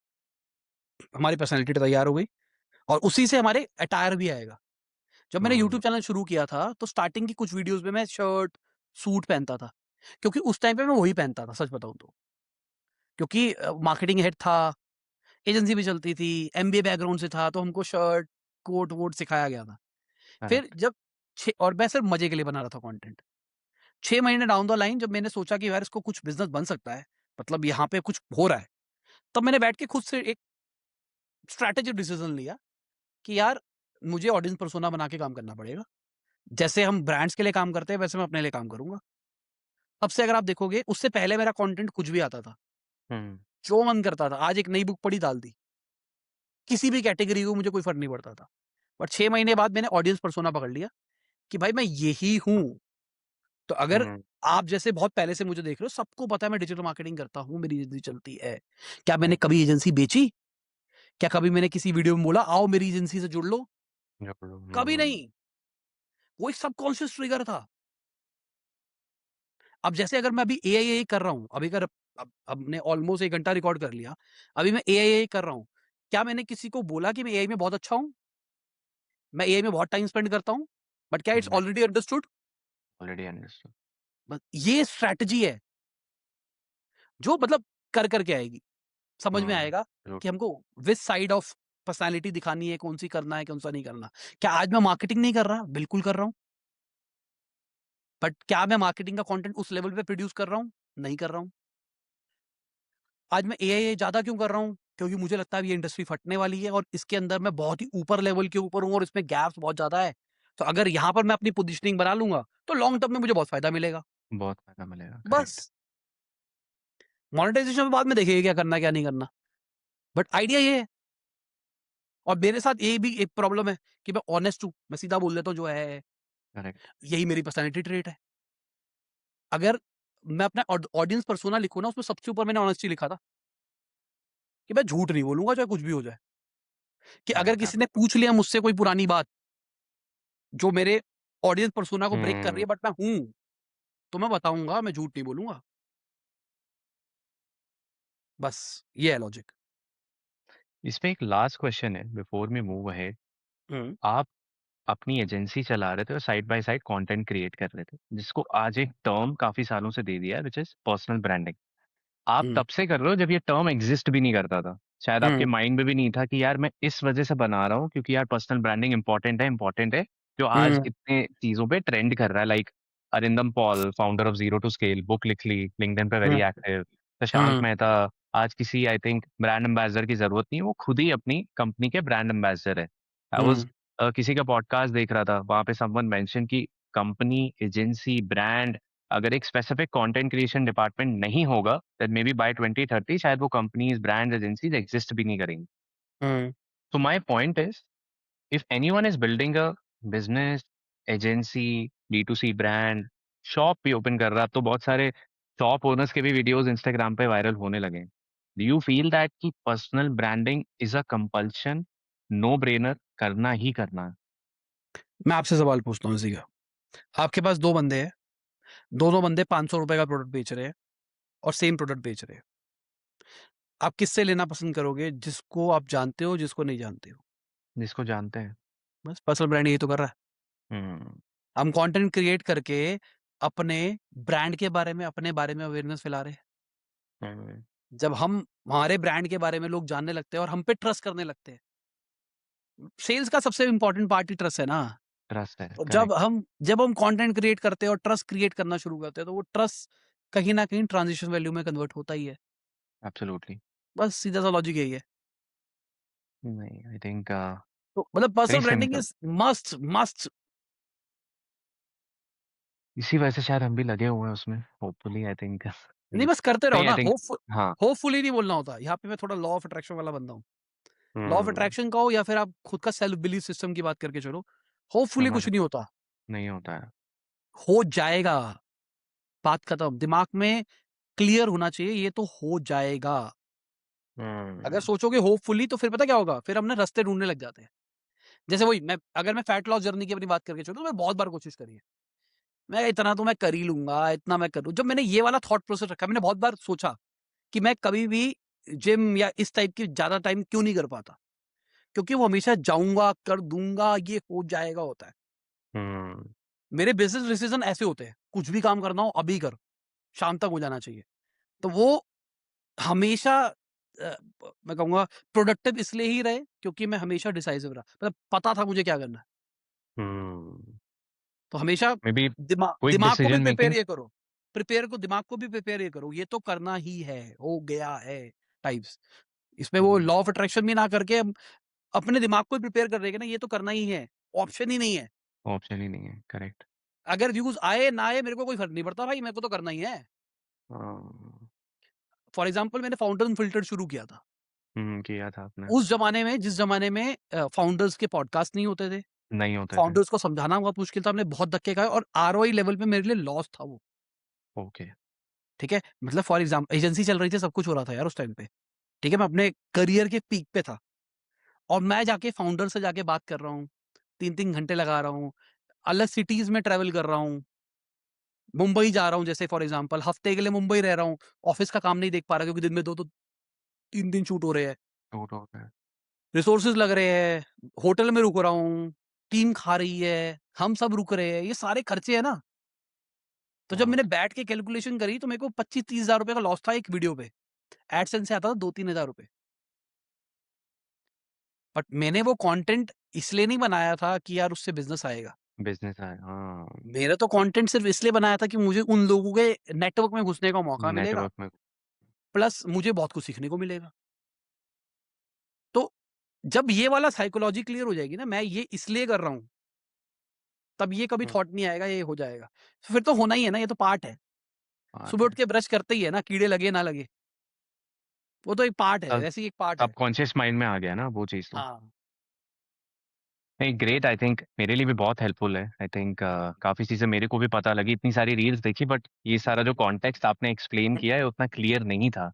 हमारी पर्सनैलिटी तैयार हो गई। और उसी से हमारे अटायर भी आएगा। जब मैंने हम्म। यूट्यूब चैनल शुरू किया था तो स्टार्टिंग की कुछ वीडियोस में मैं शर्ट सूट पहनता था, क्योंकि उस टाइम पे मैं वही पहनता था, सच बताऊं तो। क्योंकि मार्केटिंग हेड था, एजेंसी भी चलती थी, एमबीए बैकग्राउंड से था, तो हमको शर्ट कोट वोट सिखाया गया था। फिर करेक्ट। जब और मैं सिर्फ मजे के लिए बना रहा था कंटेंट। 6 महीने डाउन द लाइन जब मैंने सोचा कि यार इसको कुछ बिजनेस बन सकता है, मतलब यहाँ पे कुछ हो रहा है, तब मैंने बैठ के खुद से एक स्ट्रैटेजिक डिसीजन लिया कि यार मुझे ऑडियंस पर्सोना बना के काम करना पड़ेगा। जैसे हम ब्रांड्स के लिए काम करते हैं वैसे मैं अपने लिए काम करूंगा। तब से अगर आप देखोगे, उससे पहले मेरा कंटेंट कुछ भी आता था, हम्म। जो मन करता था, आज एक नई बुक पढ़ी डाल दी, किसी भी कैटेगरी को मुझे कोई फर्क नहीं पड़ता था। बट 6 महीने बाद मैंने ऑडियंस पर्सोना पकड़ लिया कि भाई मैं यही हूं। तो अगर हम्म। आप जैसे बहुत पहले से मुझे देख रहे हो, सबको पता है मैं डिजिटल मार्केटिंग करता हूं, मेरी एजेंसी चलती है। क्या मैंने राइट। कभी एजेंसी बेची? क्या कभी मैंने किसी वीडियो में बोला आओ मेरी एजेंसी से जुड़ लो? जोड़ लो। कभी नहीं। वो एक सबकॉन्शियस ट्रिगर था। अब जैसे अगर मैं अभी ए कर रहा हूं, अभी अगर अब ने ऑलमोस्ट 1 घंटा रिकॉर्ड कर लिया, अभी मैं ए कर रहा हूं, क्या मैंने किसी को बोला कि मैं एआई में बहुत अच्छा हूं, मैं एआई में बहुत टाइम स्पेंड करता हूं? बट क्या it's already understood? Already understood. बस ये स्ट्रैटेजी है जो मतलब कर करके आएगी, समझ में आएगा कि बिल्कुल। हमको विच साइड ऑफ पर्सनालिटी दिखानी है, कौन सी करना है, कौन सा नहीं करना। क्या आज मैं मार्केटिंग नहीं कर रहा? बिल्कुल कर रहा हूं। बट क्या मैं मार्केटिंग का कंटेंट उस लेवल पे प्रोड्यूस कर रहा हूं? नहीं कर रहा हूं। आज मैं एआई ज्यादा क्यों कर रहा हूं? क्योंकि मुझे लगता है ये इंडस्ट्री फटने वाली है और इसके अंदर मैं बहुत ही ऊपर लेवल के ऊपर हूं और इसमें गैप्स बहुत ज्यादा है। तो अगर यहां पर मैं अपनी पोजीशनिंग बना लूंगा तो लॉन्ग टर्म में मुझे बहुत फायदा मिलेगा। बहुत फायदा मिलेगा। करेक्ट। बस मोनेटाइजेशन में बाद में देखेंगे क्या करना है, क्या नहीं करना। बट आइडिया ये है। और मेरे साथ ये भी एक प्रॉब्लम है कि मैं ऑनेस्ट हूँ, मैं सीधा बोल देता हूँ जो है। करेक्ट। यही मेरी पर्सनैलिटी ट्रेट है। अगर मैं अपना ऑडियंस पर्सोना लिखूँ ना, उसमें सबसे ऊपर मैंने ऑनेस्टी लिखा था कि मैं झूठ नहीं बोलूंगा चाहे कुछ भी हो जाए। कि अगर करेक्ट। किसी ने पूछ लिया मुझसे कोई पुरानी बात जो मेरे ऑडियंस पर्सोना को ब्रेक कर रही हम्म। है, बट मैं हूँ, तो मैं बताऊंगा, मैं झूठ नहीं बोलूंगा। बस ये है लॉजिक। इसमें एक लास्ट क्वेश्चन है बिफोर मी मूव अहेड। हम्म। आप अपनी एजेंसी चला रहे थे और side by side content create कर रहे थे, जिसको आज एक टर्म काफी सालों से दे दिया है, विच इज पर्सनल ब्रांडिंग। आप हम्म। तब से कर रहे हो जब ये टर्म एग्जिस्ट भी नहीं करता था। शायद आपके हम्म माइंड में भी नहीं था कि यार मैं इस वजह से बना रहा हूँ क्योंकि यार पर्सनल ब्रांडिंग इंपॉर्टेंट है जो आज हम्म इतने चीजों पे ट्रेंड कर रहा है। Like Arindam Paul, founder of Zero to Scale, book लिख ली, लिंक्डइन पे very hmm active. Shashank hmm Mehta, आज किसी आई थिंक ब्रांड एम्बेसडर की जरूरत नहीं है, वो खुद ही अपनी कंपनी के ब्रांड एम्बेसडर है। आई वाज हम्म किसी का पॉडकास्ट देख रहा था, वहां पे समवन मेंशन की कंपनी, एजेंसी, ब्रांड, अगर एक स्पेसिफिक कंटेंट क्रिएशन डिपार्टमेंट नहीं होगा देन मे बी बाय 2030 शायद वो कंपनीज, ब्रांड, एजेंसीज एग्जिस्ट भी नहीं करेंगी। हम्म So my point is, if anyone is building a business, agency, D2C brand, shop भी ओपन कर रहा, अब तो बहुत सारे शॉप ओनर्स के भी वीडियोस इंस्टाग्राम पे वायरल होने लगे। डू यू फील दैट कि personal branding is a compulsion, no brainer, करना ही करना है? मैं आपसे सवाल पूछता हूँ इसी का। आपके पास दो बंदे हैं, दोनों बंदे 500 रुपए का प्रोडक्ट बेच रहे हैं और सेम प्रोडक्ट बेच रहे हैं। आप किससे लेना पसंद करोगे, जिसको आप जानते हो, जिसको नहीं जानते हो? जिसको जानते हैं। बस पर्सनल ब्रांड यही तो कर रहा है। हम्म। हम कंटेंट क्रिएट करके अपने ब्रांड के बारे में, अपने बारे में अवेयरनेस फैला रहे हैं। हम्म। जब हम हमारे ब्रांड के बारे में लोग जानने लगते हैं और हम पे ट्रस्ट करने लगते हैं, सेल्स का सबसे इंपॉर्टेंट पार्ट ही ट्रस्ट है ना। ट्रस्ट है, तो जब करेक्ट। हम जब हम कंटेंट क्रिएट करते हैं और ट्रस्ट क्रिएट करना शुरू करते हैं, तो वो ट्रस्ट कहीं ना कहीं ट्रांजिशन वैल्यू में कन्वर्ट होता ही है। एब्सोल्युटली। बस सीधा सा लॉजिक यही है। नहीं, आई थिंक तो मतलब personal very branding simple. Is must must. इसी वजह से शायद हम भी लगे हुए हैं उसमें, होपफुली आई थिंक। नहीं, बस करते रहो नहीं, ना। I think. हाँ। होपफुली नहीं बोलना होता यहाँ पे। मैं थोड़ा लॉ ऑफ अट्रैक्शन वाला बंदा हूँ। Law of hmm. अट्रैक्शन का हो या फिर आप खुद का सेल्फ बिलीफ सिस्टम की बात करके चलो, होपफुली समझ। कुछ नहीं होता। नहीं होता है। हो जाएगा। बात खत्म। दिमाग में क्लियर होना चाहिए, ये तो हो जाएगा। अगर हम्म। सोचोगे होपफुली, तो फिर पता क्या होगा, फिर हमने रास्ते ढूंढने लग जाते हैं। जैसे वही मैं, अगर मैं फैट लॉस जर्नी की अपनी बात करके चलूं, तो मैं बहुत बार कोशिश करी है। मैं इतना तो मैं कर ही लूंगा, इतना मैं करूं। जब मैंने ये वाला थॉट प्रोसेस रखा, मैंने बहुत बार सोचा कि मैं कभी भी जिम या इस टाइप की ज्यादा टाइम क्यों नहीं कर पाता, क्योंकि वो हमेशा जाऊंगा, कर दूंगा, ये हो जाएगा होता है। हम्म। मेरे बिजनेस डिसीजन ऐसे होते हैं, कुछ भी काम करना हो अभी कर, शाम तक हो जाना चाहिए। तो वो हमेशा मैं कहूंगा प्रोडक्टिव इसलिए ही रहे क्योंकि मैं हमेशा डिसाइसिव रहा, मतलब पता था मुझे क्या करना है। हम्म। तो हमेशा मे बी दिमाग क्विक दिमाग को भी डिसीजन प्रिपेयर मेकिंग। ये करो। प्रिपेयर को, दिमाग को भी प्रिपेयर ये करो, ये तो करना ही है, हो गया है टाइप्स। इसमें वो लॉ ऑफ अट्रैक्शन भी ना करके हम अपने दिमाग को प्रिपेयर कर रहे हैं कि ना, ये तो करना ही है, ऑप्शन ही नहीं है। ऑप्शन ही नहीं है, करेक्ट। अगर व्यूज आए ना आए मेरे को कोई फर्क नहीं पड़ता भाई, मेरे को तो करना ही है। फॉर एग्जाम्पल, मैंने फाउंडर फिल्टर शुरू किया था किया था आपने। उस जमाने में, जिस जमाने में फाउंडर्स के पॉडकास्ट नहीं होते थे। नहीं होते थे। फाउंडर्स को समझाना बहुत मुश्किल था, हमने बहुत धक्के खाए और आरओआई लेवल पे मेरे लिए लॉस था वो। ओके। ठीक है, मतलब फॉर एग्जाम्पल एजेंसी चल रही थी, सब कुछ हो रहा था यार उस टाइम पे। ठीक है, मैं अपने करियर के पीक पे था और मैं जाके फाउंडर से जाके बात कर रहा हूँ, 3-3 घंटे लगा रहा हूँ, अलग सिटीज में ट्रेवल कर रहा हूँ, मुंबई जा रहा हूँ जैसे फॉर एग्जाम्पल, हफ्ते के लिए मुंबई रह रहा हूँ, ऑफिस का काम नहीं देख पा रहा क्योंकि दिन में 2-3 दिन शूट हो रहे हैं, टूट हो गया। रिसोर्सेज लग रहे हैं, होटल में रुक रहा हूँ, टीम खा रही है, हम सब रुक रहे हैं, ये सारे खर्चे है ना। तो जब मैंने बहुत। बैठ के कैलकुलेशन करी, तो मेरे को 25-30 हज़ार रुपए का लॉस था एक वीडियो पे। एडसेंस से आता था 2-3 हज़ार रुपए। बट मैंने वो कंटेंट इसलिए नहीं बनाया था कि यार उससे बिजनेस आएगा। बिजनेस है, हाँ। मेरा तो कंटेंट सिर्फ इसलिए बनाया था कि मुझे उन लोगों के नेटवर्क में घुसने का मौका मिलेगा, नेटवर्क में। प्लस मुझे बहुत कुछ सीखने को मिलेगा। तो जब ये वाला साइकोलॉजी क्लियर हो जाएगी ना, मैं ये इसलिए कर रहा हूँ, तब ये कभी थॉट नहीं आएगा, ये हो जाएगा। तो फिर तो होना ही है ना, ये तो पार्ट है। बात सुबह है। उठ के ब्रश करते ही है ना, कीड़े लगे ना लगे, वो तो एक पार्ट है, सब वैसे ही एक पार्ट है। सबकॉन्शियस माइंड में आ गया ना वो चीज़ तो। हाँ। नहीं, ग्रेट, आई थिंक मेरे लिए भी बहुत हेल्पफुल है। आई थिंक काफ़ी चीज़ें मेरे को भी पता लगी, इतनी सारी रील्स देखी, बट ये सारा जो कॉन्टेक्स्ट आपने एक्सप्लेन किया है उतना क्लियर नहीं था।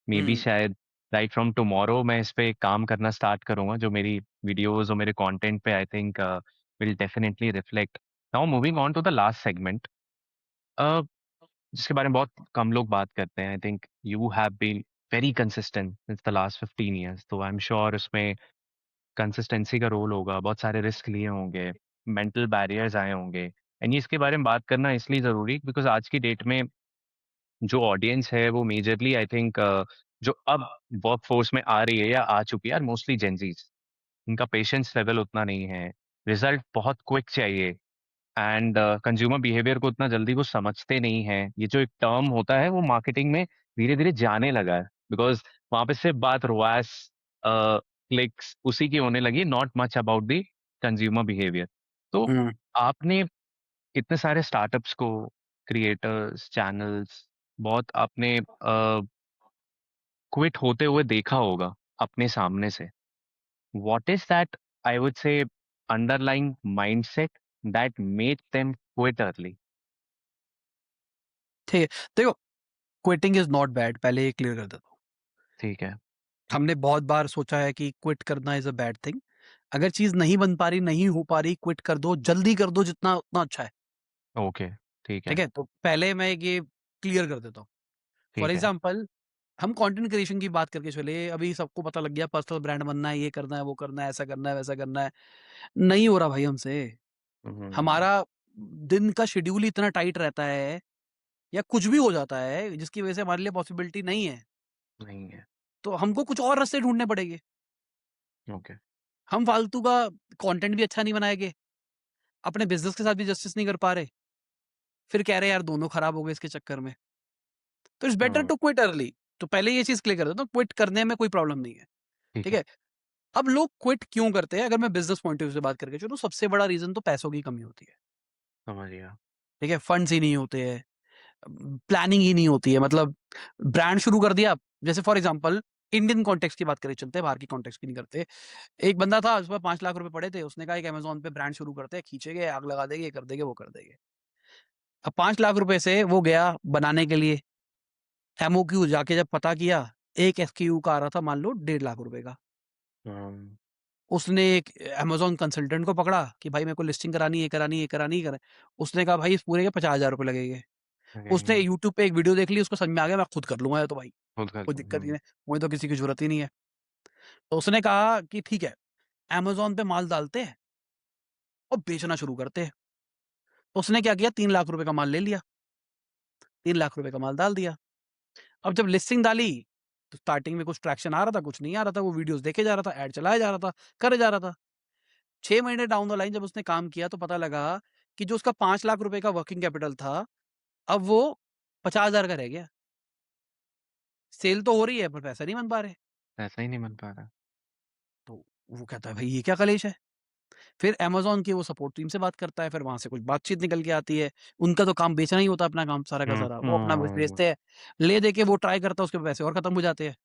मे बी हम्म शायद राइट फ्रॉम टुमारो मैं इस पे काम करना स्टार्ट करूंगा, जो मेरी वीडियोस और मेरे कंटेंट पे I think will definitely reflect. Now moving on to the last segment, जिसके बारे में बहुत कम लोग बात करते हैं। I think you have been very consistent since the last 15 years, तो आई एम श्योर उसमें कंसिस्टेंसी का रोल होगा, बहुत सारे रिस्क लिए होंगे, मेंटल बैरियर्स आए होंगे। एंड ये इसके बारे में बात करना इसलिए ज़रूरी बिकॉज आज की डेट में जो ऑडियंस है वो मेजरली आई थिंक जो अब वर्क फोर्स में आ रही है या आ चुकी है, यार मोस्टली जेंजीज, इनका पेशेंस लेवल उतना नहीं है, रिजल्ट बहुत क्विक चाहिए, एंड कंज्यूमर बिहेवियर को उतना जल्दी वो समझते नहीं है। ये जो एक टर्म होता है वो मार्केटिंग में धीरे धीरे जाने लगा है, बिकॉज वहां पे सिर्फ बात रोआस, क्लिक्स उसी की होने लगी, not much about the consumer behaviour. तो हम्म। आपने इतने सारे स्टार्टअप्स को, क्रिएटर्स, चैनल्स, बहुत आपने क्विट होते हुए देखा होगा अपने सामने से। What is that, I would say, underlying mindset that made them quit early? ठीक है, देखो, क्विटिंग इज नॉट बैड, पहले ये क्लियर कर देता हूँ। ठीक है। हमने बहुत बार सोचा है कि क्विट करना इज अ बैड थिंग। अगर चीज नहीं बन पा रही, नहीं हो पा रही, क्विट कर दो, जल्दी कर दो, जितना उतना अच्छा है। ओके। ठीक ठीक है। है, तो पहले मैं ये क्लियर कर देता हूँ। फॉर ठीक है। एग्जाम्पल, हम कंटेंट क्रिएशन की बात करके चले, अभी सबको पता लग गया पर्सनल ब्रांड बनना है, ये करना है, वो करना है, ऐसा करना है, वैसा करना है। नहीं हो रहा भाई हमसे। हम्म, हमारा दिन का शेड्यूल इतना टाइट रहता है, या कुछ भी हो जाता है जिसकी वजह से हमारे लिए पॉसिबिलिटी नहीं है, नहीं है। तो हमको कुछ और रास्ते ढूंढने पड़ेंगे। ओके। हम फालतू का कंटेंट भी अच्छा नहीं बनाएंगे, अपने बिजनेस के साथ भी जस्टिस नहीं कर पा रहे, फिर कह रहे हैं यार दोनों खराब हो गए इसके चक्कर में। तो it's better hmm. To quit early. तो पहले ये चीज क्लियर कर देता हूँ, क्विट करने में कोई प्रॉब्लम नहीं है। ठीक ठीक है। है, अब लोग क्विट क्यों करते हैं? अगर मैं बिजनेस पॉइंट ऑफ व्यू से बात करके चलूं, सबसे बड़ा रीजन तो पैसों की कमी होती है। समझ गया। ठीक है, फंड्स ही नहीं होते हैं, प्लानिंग ही नहीं होती है। मतलब ब्रांड शुरू कर दिया, जैसे फॉर एग्जांपल इंडियन कॉन्टेक्स्ट की बात करें, चलते हैं, बाहर की कॉन्टेक्स्ट की नहीं करते। एक बंदा था, उस पर 5 लाख रुपए पड़े थे, उसने कहा एक अमेजोन पे ब्रांड शुरू करते हैं, खींचेंगे, आग लगा देंगे, ये कर देंगे, वो कर देंगे। अब 5 लाख रुपए से वो गया बनाने के लिए, एमओक्यू जाके जब पता किया, एक एसक्यू का आ रहा था मान लो 1.5 लाख रुपए का। हम्म। उसने एक अमेजोन कंसल्टेंट को पकड़ा कि भाई मेरे को लिस्टिंग करानी, ये करानी, ये करानी, ये करा। उसने कहा भाई इस पूरे के 50,000 रुपए लगेंगे। उसने लगेंगे। यूट्यूब पे एक वीडियो देख ली, उसको समझ में आ गया मैं खुद कर लूंगा ये तो भाई, खुद कर कोई लूँ। दिक्कत ही नहीं, मुझे तो किसी की जरूरत ही नहीं है। तो उसने कहा कि ठीक है, अमेजोन पे माल डालते हैं और बेचना शुरू करते हैं। तो उसने क्या किया, 3 लाख रुपए का माल ले लिया, 3 लाख रुपए का माल डाल दिया। अब जब लिस्टिंग डाली, तो स्टार्टिंग में कुछ ट्रैक्शन आ रहा था, कुछ नहीं आ रहा था, वो वीडियोस देखे जा रहा था, ऐड चलाया जा रहा था, करे जा रहा था। 6 महीने डाउन द लाइन जब उसने काम किया, तो पता लगा कि जो उसका 5 लाख रुपए का वर्किंग कैपिटल था, अब वो 50,000 का रह गया। सेल तो हो रही है पर पैसा नहीं बन पा रहे। ऐसा ही नहीं बन पा रहा। तो वो कहता है भाई ये क्या कलेश है। फिर अमेज़न की वो सपोर्ट टीम से बात करता है, फिर वहाँ से कुछ बातचीत निकल के आती है। उनका तो काम बेचना ही होता है, अपना काम सारा का सारा। वो अपना कुछ हम्म। बेचते हैं, ले दे के वो ट्राई करता है, उसके पैसे और खत्म हो जाते हैं।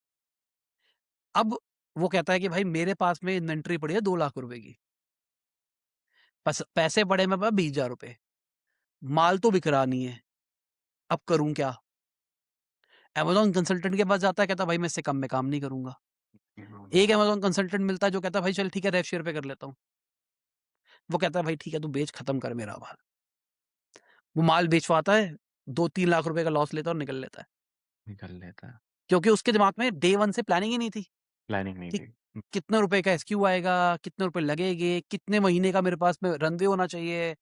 अब वो कहता है कि भाई मेरे पास में इन्वेंट्री पड़ी है 2 लाख रुपए की, बस पैसे पड़े मेरे पास 20,000 रुपए, माल तो बिक रहा नहीं है, अब करूँ क्या? अमेज़न कंसल्टेंट के पास जाता है, कहता है भाई मैं इससे कम में काम नहीं करूँगा। एक अमेज़न कंसल्टेंट मिलता है जो कहता है भाई चल ठीक है, रेव शेयर पे कर लेता हूँ। वो कहता है भाई ठीक है तू बेच, खत्म कर मेरा माल। वो माल बेचवाता है, 2-3 लाख रुपए का लॉस लेता है और निकल लेता है। निकल लेता है। क्योंकि उसके दिमाग में डे 1 से प्लानिंग ही नहीं थी प्लानिंग नहीं कि थी। कितने रुपए का एसक्यू आएगा, कितने रुपए लगेंगे, कितने महीने का मेरे पास में रनवे होना चाहिए,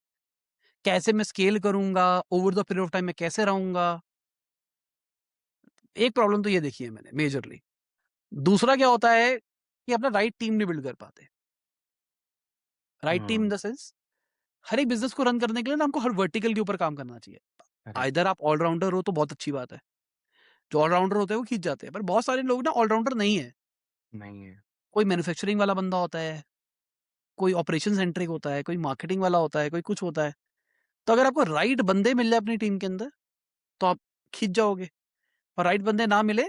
कैसे मैं स्केल करूँगा, over the period of time मैं कैसे रहूँगा। एक प्रॉब्लम तो ये देखी है मैंने मेजरली। दूसरा क्या होता है कि अपना राइट टीम नहीं बिल्ड कर पाते। Right team in hmm. The sense, हर एक बिज़नेस को रन करने के लिए ना हमको हर वर्टिकल के ऊपर काम करना चाहिए। करेक्ट। आइदर आप ऑलराउंडर हो तो बहुत अच्छी बात है। जो ऑलराउंडर होते हैं वो खींच जाते हैं, पर बहुत सारे लोग ना ऑलराउंडर नहीं है। नहीं है। कोई मैन्युफैक्चरिंग वाला बंदा होता है, कोई ऑपरेशन सेंट्रिक होता है, कोई मार्केटिंग वाला होता है, कोई कुछ होता है। तो अगर आपको राइट बंदे मिल जाए अपनी टीम के अंदर, तो आप खींच जाओगे। और राइट बंदे ना मिले,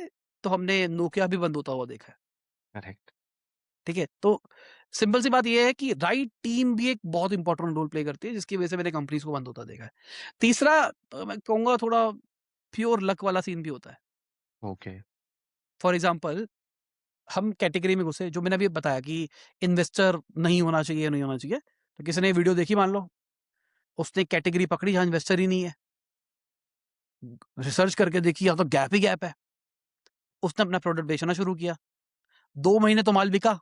तो हमने नोकिया भी बंद होता हुआ देखा है। करेक्ट। ठीक है, तो सिंपल सी बात ये है कि राइट टीम भी एक बहुत इंपॉर्टेंट रोल प्ले करती है, जिसकी वजह से मैंने कंपनीज को बंद होता देखा है। तीसरा, मैं कहूंगा थोड़ा प्योर लक वाला सीन भी होता है। ओके। फॉर एग्जाम्पल, हम कैटेगरी में घुसे, जो मैंने अभी बताया कि इन्वेस्टर नहीं होना चाहिए, नहीं होना चाहिए। तो किसी ने वीडियो देखी मान लो, उसने कैटेगरी पकड़ी जहाँ इन्वेस्टर ही नहीं है, रिसर्च करके देखी या तो गैप ही गैप है, उसने अपना प्रोडक्ट बेचना शुरू किया। 2 महीने तो माल बिका,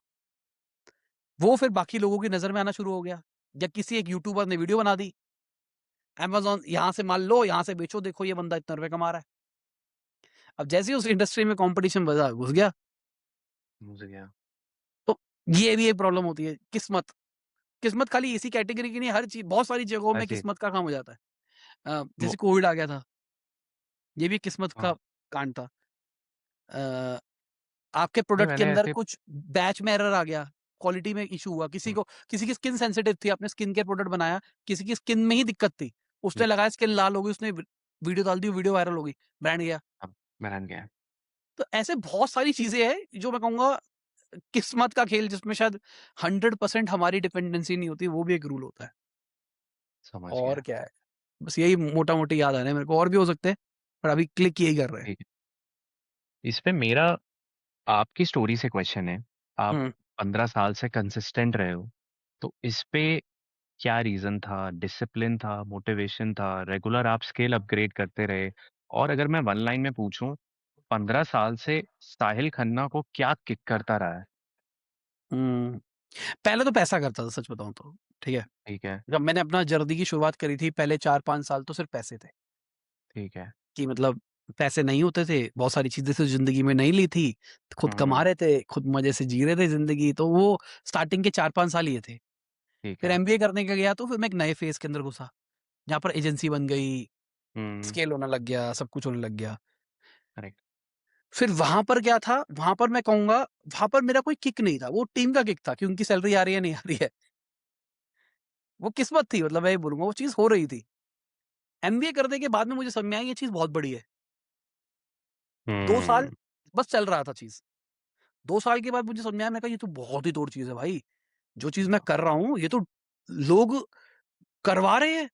वो फिर बाकी लोगों की नजर में आना शुरू हो गया। या किसी एक यूट्यूबर ने वीडियो बना दी, अमेजोन यहाँ से माल लो, यहाँ से बेचो, देखो ये बंदा इतना रुपए कमा रहा है। अब जैसे ही उस इंडस्ट्री में कंपटीशन बढ़ा, घुस गया। मुझे क्या। तो ये भी एक प्रॉब्लम होती है। किस्मत, किस्मत खाली इसी कैटेगरी की नहीं, हर चीज, बहुत सारी जगहों में ऐसे। किस्मत का काम हो जाता है। मो- जैसे कोविड आ गया था, ये भी किस्मत का हाँ। कांड था। अ, आपके नहीं प्रोडक्ट के मैंने अंदर ऐसे। कुछ बैच में एरर आ गया, क्वालिटी में इशू हुआ, हम्म, किसी की स्किन सेंसिटिव थी, आपने स्किन केयर प्रोडक्ट बनाया, किसी की स्किन में ही दिक्कत थी, उसने दिक्कत। लगाया, स्किन लाल हो गई, उसने वीडियो डाल दी, वीडियो वायरल हो गई, ब्रांड गया। अब मैंने गया। तो ऐसे बहुत सारी चीजें हैं जो मैं कहूंगा किस्मत का खेल, जिसमें शायद 100% हमारी डिपेंडेंसी नहीं होती, वो भी एक रूल होता है। समझ और गया। क्या है, बस यही मोटा मोटी याद आ रहा है मेरे को, और भी हो सकते हैं, पर अभी क्लिक यही कर रहे हैं। ठीक है। इस पे मेरा आपकी स्टोरी से क्वेश्चन है। आप हम्म 15 साल से कंसिस्टेंट रहे हो, तो इस पे क्या रीजन था? डिसिप्लिन था, मोटिवेशन था, रेगुलर आप स्किल अपग्रेड करते रहे? और अगर मैं वन लाइन में पूछूं, 15 साल से साहिल खन्ना को क्या किक करता रहा है? हम्म पहले तो पैसा करता था, सच बताऊं तो। ठीक है, ठीक है। जब मैंने अपना जर्दी की शुरुआत करी थी, पहले 4-5 साल तो सिर्फ पैसे थे। ठीक है। कि मतलब पैसे नहीं होते थे, बहुत सारी चीजें तो जिंदगी में नहीं ली थी, खुद कमा हम्म। रहे थे, खुद मजे से जी रहे थे जिंदगी, तो वो स्टार्टिंग के 4-5 साल ये थे। ठीक फिर है। एमबीए करने का गया, तो फिर मैं एक नए फेज के अंदर घुसा, जहाँ पर एजेंसी बन गई, हम्म। स्केल होने लग गया, सब कुछ होने लग गया। करेक्ट। फिर वहां पर क्या था, वहां पर मैं कहूंगा, वहां पर मेरा कोई किक नहीं था, वो टीम का किक था कि उनकी सैलरी आ रही है नहीं आ रही है। वो किस्मत थी, मतलब मैं ये बोलूंगा, वो चीज हो रही थी। एमबीए करने के बाद में मुझे समझ में आई ये चीज बहुत बड़ी है। 2 साल हम्म। बस चल रहा था चीज, 2 साल के बाद मुझे समझ में आया, मैं कहा ये तो बहुत ही तोड़ चीज है भाई, जो चीज मैं कर रहा हूँ ये तो लोग करवा रहे हैं।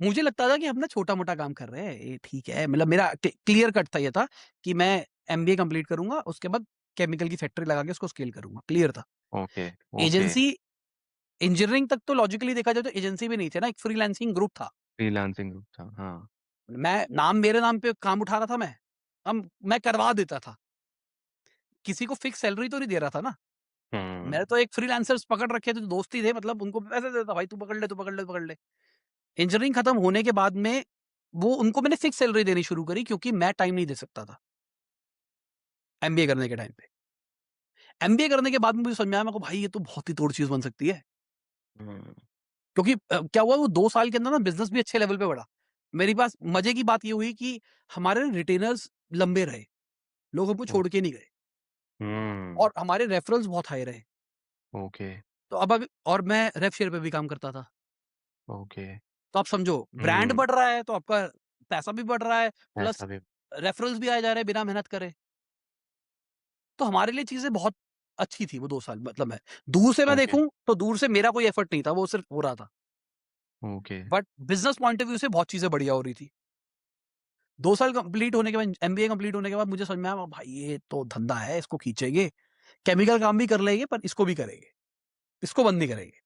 मुझे लगता था कि हम ना छोटा मोटा काम कर रहे हैं, ये ठीक है, मतलब मेरा क्लियर कट था, ये था कि मैं एमबीए कंप्लीट करूंगा, उसके बाद केमिकल की फैक्ट्री लगा के उसको स्केल करूंगा, क्लियर था। ओके। ओके। एजेंसी, इंजीनियरिंग तक तो लॉजिकली देखा जाए तो एजेंसी भी नहीं थे ना, एक फ्रीलांसिंग ग्रुप था। फ्रीलांसिंग ग्रुप था, हाँ। मैं नाम, मेरे नाम पे काम उठा रहा था मैं, हम मैं करवा देता था, किसी को फिक्स सैलरी तो नहीं दे रहा था ना। हम्म। मैं तो एक फ्रीलांसर्स पकड़ रखे थे, जो दोस्ती थे, मतलब उनको पैसे देता, भाई तू पकड़ ले, तू पकड़ ले, तू पकड़ ले। इंजीनियरिंग खत्म होने के बाद में वो उनको मैंने फिक्स सैलरी देनी शुरू करी, क्योंकि मैं टाइम नहीं दे सकता था एमबीए करने के टाइम पे। एमबीए करने के बाद में मुझे समझ में आया, मैं को भाई ये तो बहुत ही तोड़ चीज बन सकती है। हम्म। क्योंकि क्या हुआ, वो 2 साल के अंदर ना बिजनेस भी अच्छे लेवल पे बढ़ा। मेरे पास मजे की बात ये हुई कि हमारे रिटेनर्स लंबे रहे, लोग हमको छोड़ के नहीं गए, हम्म। और हमारे रेफरल्स बहुत हाई रहे। ओके। तो अब और मैं रेफ शेयर पे भी काम करता था। ओके। तो आप समझो, ब्रांड हम्म। बढ़ रहा है तो आपका पैसा भी बढ़ रहा है, प्लस ऐसा भी। रेफरल्स भी आए जा रहे हैं बिना मेहनत करे। तो हमारे लिए चीजें बहुत अच्छी थी वो 2 साल, मतलब मैं दूर से मैं ओके। देखूं तो दूर से मेरा कोई एफर्ट नहीं था, वो सिर्फ हो रहा था। Okay. But business point of view से बहुत चीजें बढ़िया हो रही थी। 2 साल कंप्लीट होने के बाद, एमबीए कंप्लीट होने के बाद मुझे समझ में आया, भाई ये तो धंधा है, इसको खींचेंगे, केमिकल काम भी कर लेंगे, पर इसको भी करेंगे, इसको बंद नहीं करेंगे।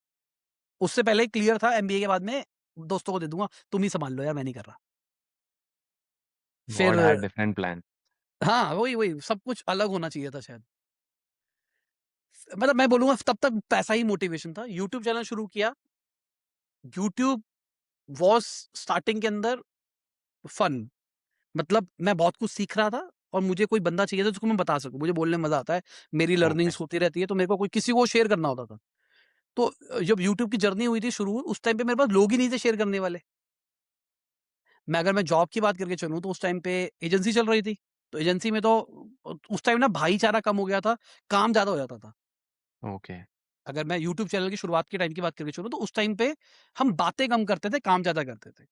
उससे पहले क्लियर था, एमबीए के बाद में दोस्तों को दे दूंगा, तुम ही संभाल लो यार, मैं नहीं कर रहा। फिर गॉड हैड डिफरेंट प्लान। हाँ, वही वही सब कुछ अलग होना चाहिए था शायद। मतलब मैं बोलूंगा तब तक पैसा ही मोटिवेशन था। यूट्यूब चैनल शुरू किया, यूट्यूब वॉज स्टार्टिंग के अंदर फन, मतलब मैं बहुत कुछ सीख रहा था, और मुझे कोई बंदा चाहिए था जिसको मैं बता सकूं, मुझे बोलने में मजा आता है, मेरी ओके। लर्निंग्स होती रहती है, तो मेरे को कोई किसी को शेयर करना होता था। तो जब यूट्यूब की जर्नी हुई थी शुरू, उस टाइम पे मेरे पास लोग ही नहीं थे शेयर करने वाले। अगर मैं जॉब की बात करके चलूँ, तो उस टाइम पे एजेंसी चल रही थी, तो एजेंसी में तो उस टाइम ना भाईचारा कम हो गया था, काम ज्यादा हो जाता था। ओके। अगर मैं यूट्यूब चैनल की शुरुआत के टाइम की बात करके चलूँ, तो उस टाइम पे हम बातें कम करते थे, काम ज्यादा करते थे,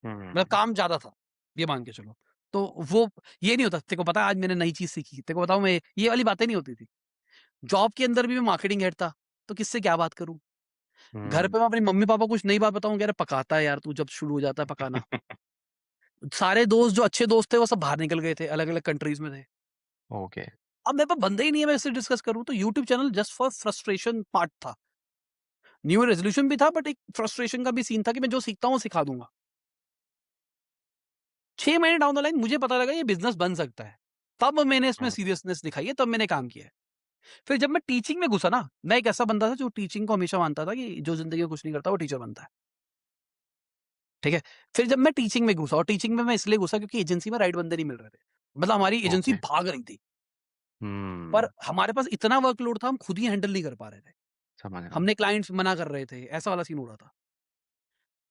मतलब हम्म। काम ज्यादा था, ये मान के चलो। तो वो, ये नहीं होता तेरे को पता है, आज मैंने नई चीज सीखी, तेरे को बताऊं, मैं ये वाली बातें नहीं होती थी। जॉब के अंदर भी मैं मार्केटिंग हेड था, तो किससे क्या बात करूं। घर हम्म। पे मैं अपनी मम्मी पापा को कुछ नई बात बताऊं, कह रहे पकाता है यार तू, जब शुरू हो जाता है पकाना। सारे दोस्त जो अच्छे दोस्त थे वो सब बाहर निकल गए थे, अलग अलग कंट्रीज में थे। ओके। अब मेरे पास बंदे ही नहीं है मैं इससे डिस्कस करूं, तो YouTube channel just for frustration part था। न्यू ईयर रेजोल्यूशन भी था, बट एक फ्रस्ट्रेशन का भी सीन था कि मैं जो सीखता हूँ वो सिखा दूंगा। 6 महीने डाउन द लाइन मुझे पता लगा ये बिजनेस बन सकता है, तब मैंने इसमें हाँ। सीरियसनेस दिखाई है, तब मैंने काम किया है। फिर जब मैं टीचिंग में घुसा ना, मैं एक ऐसा बंदा था जो टीचिंग को हमेशा मानता था कि जो जिंदगी में कुछ नहीं करता वो टीचर बनता है। ठीक है? फिर जब मैं टीचिंग में घुसा, और टीचिंग में मैं इसलिए घुसा क्योंकि एजेंसी में राइट बंदे नहीं मिल रहे थे। मतलब हमारी एजेंसी ओके। भाग रही थी, पर हम्म। हमारे पास इतना वर्कलोड था, हम खुद ही हैंडल नहीं कर पा रहे थे। समझ रहा हूँ। हमने क्लाइंट्स मना कर रहे थे, ऐसा वाला सीन हो रहा था।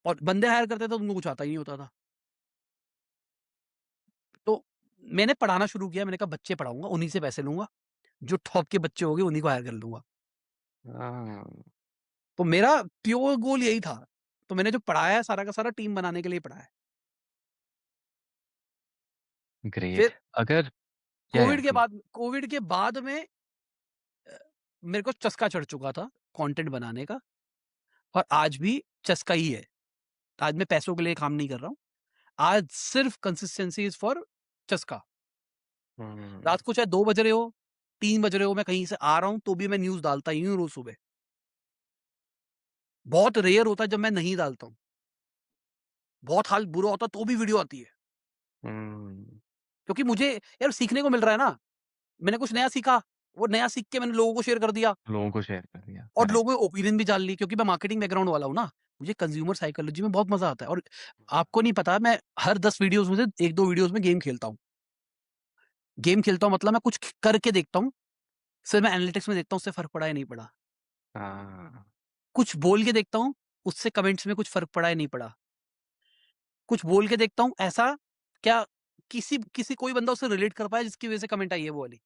और बंदे हायर करते थे तो उनको कुछ आता ही नहीं होता था। तो मैंने पढ़ाना शुरू किया, मैंने कहा बच्चे पढ़ाऊँगा, उन्हीं से पैसे लूँगा, जो टॉप के बच्चे होंगे उन्हीं को हायर कर लूँगा। हाँ। तो मेरा प्योर गोल यही था। तो मैंने जो पढ़ाया है सारा का सारा टीम बनाने के लिए पढ़ाया है। ग्रेट। फिर अगर या कोविड के बाद में मेरे को चस्का चढ़ चुका था कंटेंट बनाने का, और आज भी चस्का ही है। आज मैं पैसों के लिए काम नहीं कर रहा हूँ। आज सिर्फ कंसिस्टेंसी इज़ फॉर चस्का। हम्म। रात को चाहे 2 बज रहे हो, 3 बज रहे हो, मैं कहीं से आ रहा हूँ तो भी मैं न्यूज़ डालता ही हूँ रोज़ सुबह। बहुत रेयर होता है जब मैं नहीं डालता हूँ। बहुत हाल बुरा होता है तो भी वीडियो आती है। हम्म। क्योंकि मुझे यार सीखने को मिल रहा है ना। मैंने कुछ नया सीखा, वो नया सीख के मैंने लोगों को शेयर कर दिया, लोगों को शेयर कर दिया, और करेक्ट। लोगों ने ओपिनियन भी जान ली, क्योंकि मैं मार्केटिंग बैकग्राउंड वाला हूँ ना। मुझे कंज्यूमर साइकोलॉजी में बहुत मज़ा आता है, और आपको नहीं पता, मैं हर 10 वीडियोज़ में से 1-2 वीडियोज़ में गेम खेलता हूँ। गेम खेलता हूँ मतलब मैं कुछ करके देखता हूँ, फिर मैं एनालिटिक्स में देखता हूँ उससे फ़र्क पड़ा या नहीं पड़ा। हाँ। कुछ बोल के देखता हूँ, उससे कमेंट्स में कुछ फ़र्क पड़ा या नहीं पड़ा। कुछ बोल के देखता हूँ, ऐसा क्या किसी किसी कोई बंदा उससे रिलेट कर पाया जिसकी वज़ह से कमेंट आई है वो वाली।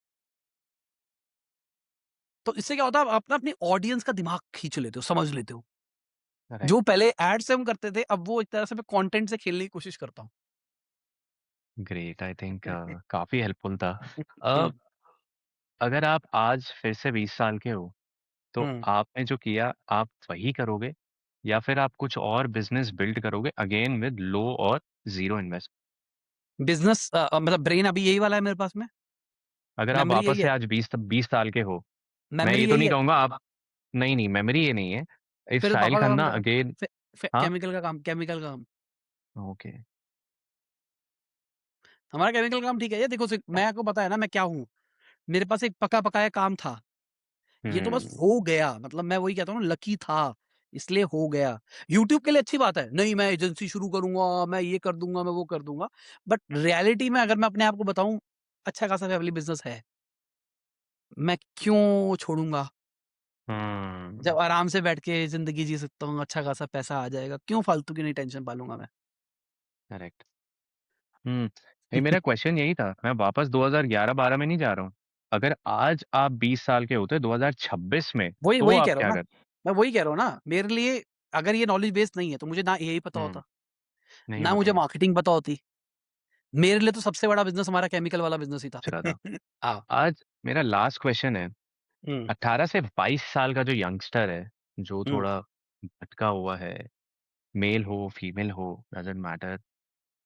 तो इससे क्या होता है, आप ना अपनी ऑडियंस का दिमाग खींच लेते हो, समझ लेते हो। जो करेक्ट। पहले एड से हम करते थे, अब वो एक तरह से मैं कंटेंट से खेलने की कोशिश करता हूँ। ग्रेट, आई थिंक काफी हेल्पफुल था। अ, अगर आप आज फिर से 20 साल के हो, तो हुँ। आपने जो किया आप वही करोगे, या फिर आप कुछ और बिजनेस बिल्ड करोगे अगेन विद लो और जीरो इन्वेस्ट? बिज़नेस मतलब ब्रेन अभी यही वाला है मेरे पास में, अगर आप मेमोरी वापस यही से है, आज 20 साल के हो, मैं मेमोरी ये तो यही नहीं है। कहूंगा आप, नहीं नहीं, मेमोरी ये नहीं है, इफ फिर साहिल पापा का काम खन्ना करा, अगेन। फे फे हाँ। केमिकल का काम, केमिकल का काम। ओके। हमारा केमिकल का काम ठीक है। ये देखो मैं आपको पता है ना मैं क्या हूँ? मेरे पास एक पका-पकाया काम था। ये तो बस हम्म। हो गया, मतलब मैं वही कहता हूँ ना, लकी था, इसलिए हो गया। यूट्यूब के लिए अच्छी बात है, नहीं मैं एजेंसी शुरू करूँगा, मैं ये कर दूँगा, मैं वो कर दूँगा। बट रियलिटी में अगर मैं अपने आप को बताऊँ, अच्छा खासा फैमिली बिज़नेस है। मैं क्यों छोड़ूँगा? हम्म। जब आराम से बैठ के ज़िंदगी जी सकता हूँ, अच्छा खासा पैसा आ जाएगा, क्यों फालतू की नई टेंशन पालूँगा मैं? करेक्ट। नहीं, मेरा क्वेश्चन यही था, मैं वापस 2011-12 में नहीं जा रहा हूँ। अगर आज आप 20 साल के होते 2026 में, वही तो वही आप कह रहा हूँ क्या ना, करते? मैं वही कह रहा हूँ ना, मेरे लिए अगर ये नॉलेज बेस नहीं है, तो मुझे ना यही पता हम्म। होता, नहीं ना मुझे बताओ। मार्केटिंग पता होती। मेरे लिए तो सबसे बड़ा बिज़नेस हमारा केमिकल वाला बिज़नेस ही था। चला था। हाँ। आज मेरा लास्ट क्वेश्चन है, हुँ, 18 से 22 साल का जो यंगस्टर है, जो हुँ। थोड़ा भटका हुआ है, मेल हो फीमेल हो, डजेंट मैटर,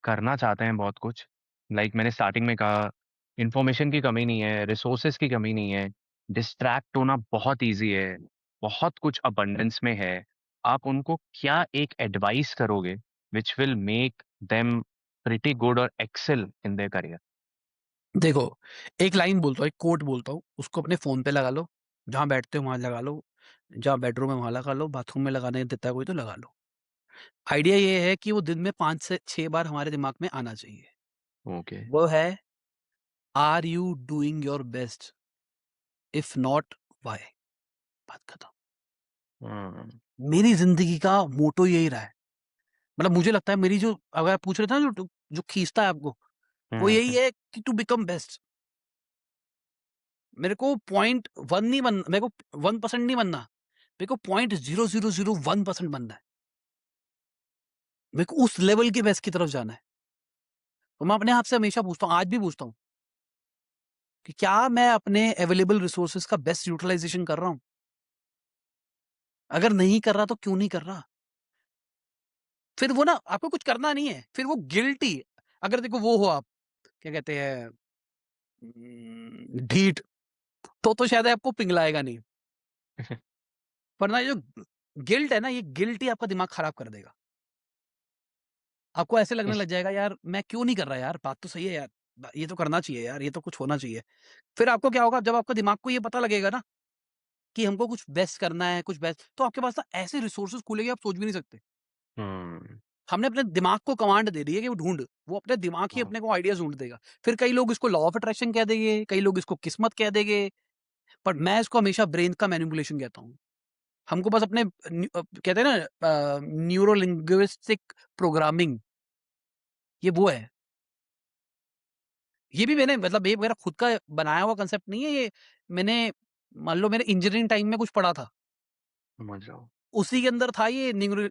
करना चाहते हैं बहुत कुछ, लाइक मैंने स्टार्टिंग में कहा, इंफॉर्मेशन की कमी नहीं है, रिसोर्सेज की कमी नहीं है, डिस्ट्रैक्ट होना बहुत इजी है, बहुत कुछ अबंडेंस में है, आप उनको क्या एक एडवाइस करोगे which will make them pretty good और एक्सेल इन देयर करियर? देखो, एक लाइन बोलता हूँ, एक कोट बोलता हूँ, उसको अपने फ़ोन पे लगा लो, जहाँ बैठते हो वहाँ लगा लो, जहाँ बेडरूम है वहाँ लगा लो, बाथरूम में लगाने देता है कोई तो लगा लो। आइडिया ये है कि वो दिन में 5 से 6 बार हमारे दिमाग में आना चाहिए। ओके। वो है, are you doing your best? If not, why? बात खत्म। हम्म। मेरी ज़िंदगी का मोटो यही रहा है। मतलब मुझे लगता है मेरी जो, अगर आप पूछ रहे थे ना, जो जो खींचता है आपको, वो यही हम्म। है कि टू बिकम बेस्ट। मेरे को पॉइंट 1 नहीं बन मेरे को 1% नहीं बनना। मेरे को 0.0001% बनना है। मेरे को उस लेवल के बेस्ट की तरफ जाना है। तो मैं अपने आप से हमेशा पूछता हूँ, आज भी पूछता हूँ, कि क्या मैं अपने अवेलेबल रिसोर्सेज़ का बेस्ट यूटिलाइज़ेशन कर रहा हूँ? अगर नहीं कर रहा तो क्यों नहीं कर रहा? फिर वो ना आपको कुछ करना नहीं है, फिर वो गिल्टी, अगर देखो वो हो आप, क्या कहते हैं, ढीठ, तो शायद आपको पिघलाएगा नहीं। वरना ये जो गिल्ट है ना, ये गिल्ट ही आपका दिमाग खराब कर देगा। आपको ऐसे लगने इस लग जाएगा, यार मैं क्यों नहीं कर रहा यार, बात तो सही है यार, ये तो करना चाहिए यार, ये तो कुछ होना चाहिए। फिर आपको क्या होगा, जब आपका दिमाग को ये पता लगेगा ना कि हमको कुछ बेस्ट करना है, कुछ बेस्ट, तो आपके पास ना ऐसे रिसोर्सेज़ खुलेंगे आप सोच भी नहीं सकते। हम्म। हमने अपने दिमाग को कमांड दे दी है कि वो ढूँढ, वो अपने दिमाग ही हाँ, अपने को आइडियाज़ ढूँढ देगा। फिर कई लोग इसको लॉ ऑफ अट्रैक्शन कह देंगे, कई लोग इसको किस्मत कह देंगे, बट मैं इसको हमेशा ब्रेन का मैनिपुलेशन कहता हूँ। हमको बस अपने कहते हैं ना न्यूरो लिंग्विस्टिक प्रोग्रामिंग, ये वो है। ये भी मैंने मतलब ये मेरा खुद का बनाया हुआ कांसेप्ट नहीं है ये, मैंने मान लो मेरे इंजीनियरिंग टाइम में कुछ पढ़ा था, समझ रहा हूँ। उसी के अंदर था ये न्यूरो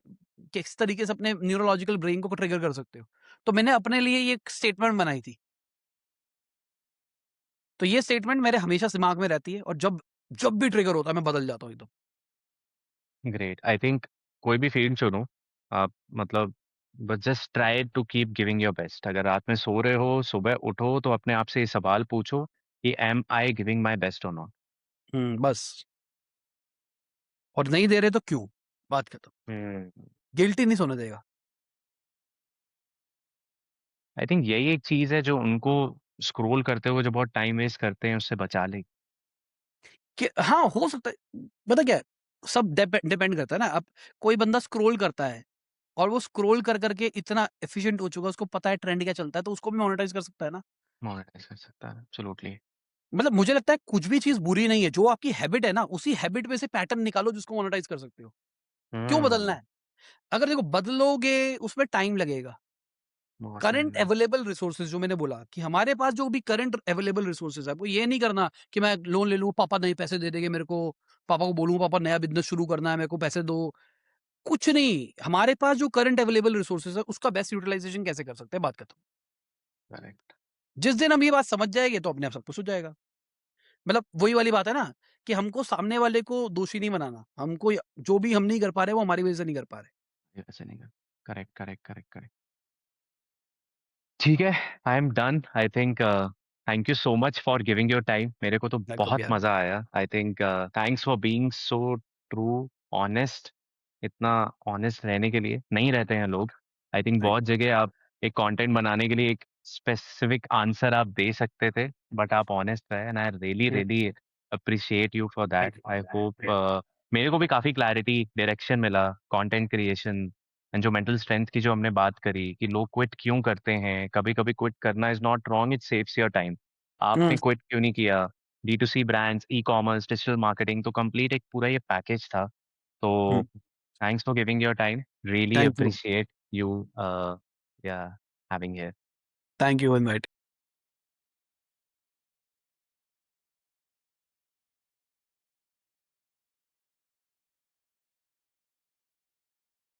किस तरीके से अपने न्यूरोलॉजिकल ब्रेन को ट्रिगर कर सकते हो। तो मैंने अपने लिए ये एक स्टेटमेंट बनाई थी। तो ये स्टेटमेंट मेरे हमेशा दिमाग में रहती है और जब जब भी ट्रिगर होता है मैं बदल जाता हूँ एकदम। ग्रेट। आई थिंक कोई भी फील्ड चुनो आप, मतलब बस just try to keep giving your best. अगर रात में सो रहे हो, सुबह उठो तो अपने आप से ये सवाल पूछो कि am I giving my best और नॉट। बस। और नहीं दे रहे तो क्यों? बात खत्म। हम्म। गिल्टी नहीं सोने देगा। आई थिंक यही एक चीज है जो उनको स्क्रॉल करते हुए जो बहुत टाइम वेस्ट करते हैं उससे बचा ले। कि हाँ, हो सकता है। पता क्या है? सब डिपेंड करता है ना। अब कोई बंदा स्क्रॉल करता है और वो स्क्रॉल कर करके इतना एफिशिएंट हो चुका है, उसको पता है ट्रेंड क्या चलता है, तो उसको भी मोनेटाइज कर सकता है ना। मोनेटाइज कर सकता है, एब्सोल्युटली। मतलब मुझे लगता है कुछ भी चीज बुरी नहीं है, जो आपकी हैबिट है ना, उसी हैबिट में से पैटर्न निकालो जिसको मोनेटाइज कर सकते हो। क्यों बदलना हम्म। है? अगर देखो बदलोगे उसमें टाइम लगेगा। बहुत टाइम करंट लगा। अवेलेबल रिसोर्सेज जो मैंने बोला कि हमारे पास जो भी करंट अवेलेबल रिसोर्सेज है, वो ये नहीं करना कि मैं लोन ले लूँ, पापा नहीं पैसे दे देंगे मेरे को, पापा को बोलूँ पापा नया बिजनेस शुरू करना है, मेरे को पैसे दो। कुछ नहीं, हमारे पास जो करंट अवेलेबल रिसोर्सेज है उसका बेस्ट यूटिलाइजेशन कैसे कर सकते हैं, बात खत्म। करेक्ट। जिस दिन हम ये बात समझ जाएंगे तो अपने आप सब कुछ हो जाएगा। मतलब वही वाली बात है ना कि हमको सामने वाले को दोषी नहीं बनाना, हमको जो भी हम नहीं कर पा रहे वो हमारी वजह से नहीं कर पा रहे। ऐसे नहीं कर। Correct correct correct correct. ठीक है। I am done I think. Thank you so much for giving your time. मेरे को तो वेलकम बहुत यार। मजा आया। आई think thanks for being so true, honest. इतना ऑनेस्ट रहने के लिए नहीं रहते हैं लोग। आई थिंक थैंक बहुत जगह आप एक कंटेंट बनाने के लिए एक स्पेसिफिक आंसर आप दे सकते थे, बट आप ऑनेस्ट रहे and I really you. Really appreciate you for thank that. I hope मेरे को भी काफी क्लैरिटी डायरेक्शन मिला कंटेंट क्रिएशन एंड जो मेंटल स्ट्रेंथ की जो हमने बात करी कि लोग क्विट क्यों करते हैं। कभी कभी क्विट करना is not wrong, it saves your time. You. आपने क्विट क्यों नहीं किया? D to C brands, e-commerce, digital marketing, तो कंप्लीट एक पूरा ये पैकेज था। तो thanks for giving your time. Really thank you. appreciate you yeah having here. Thank you invite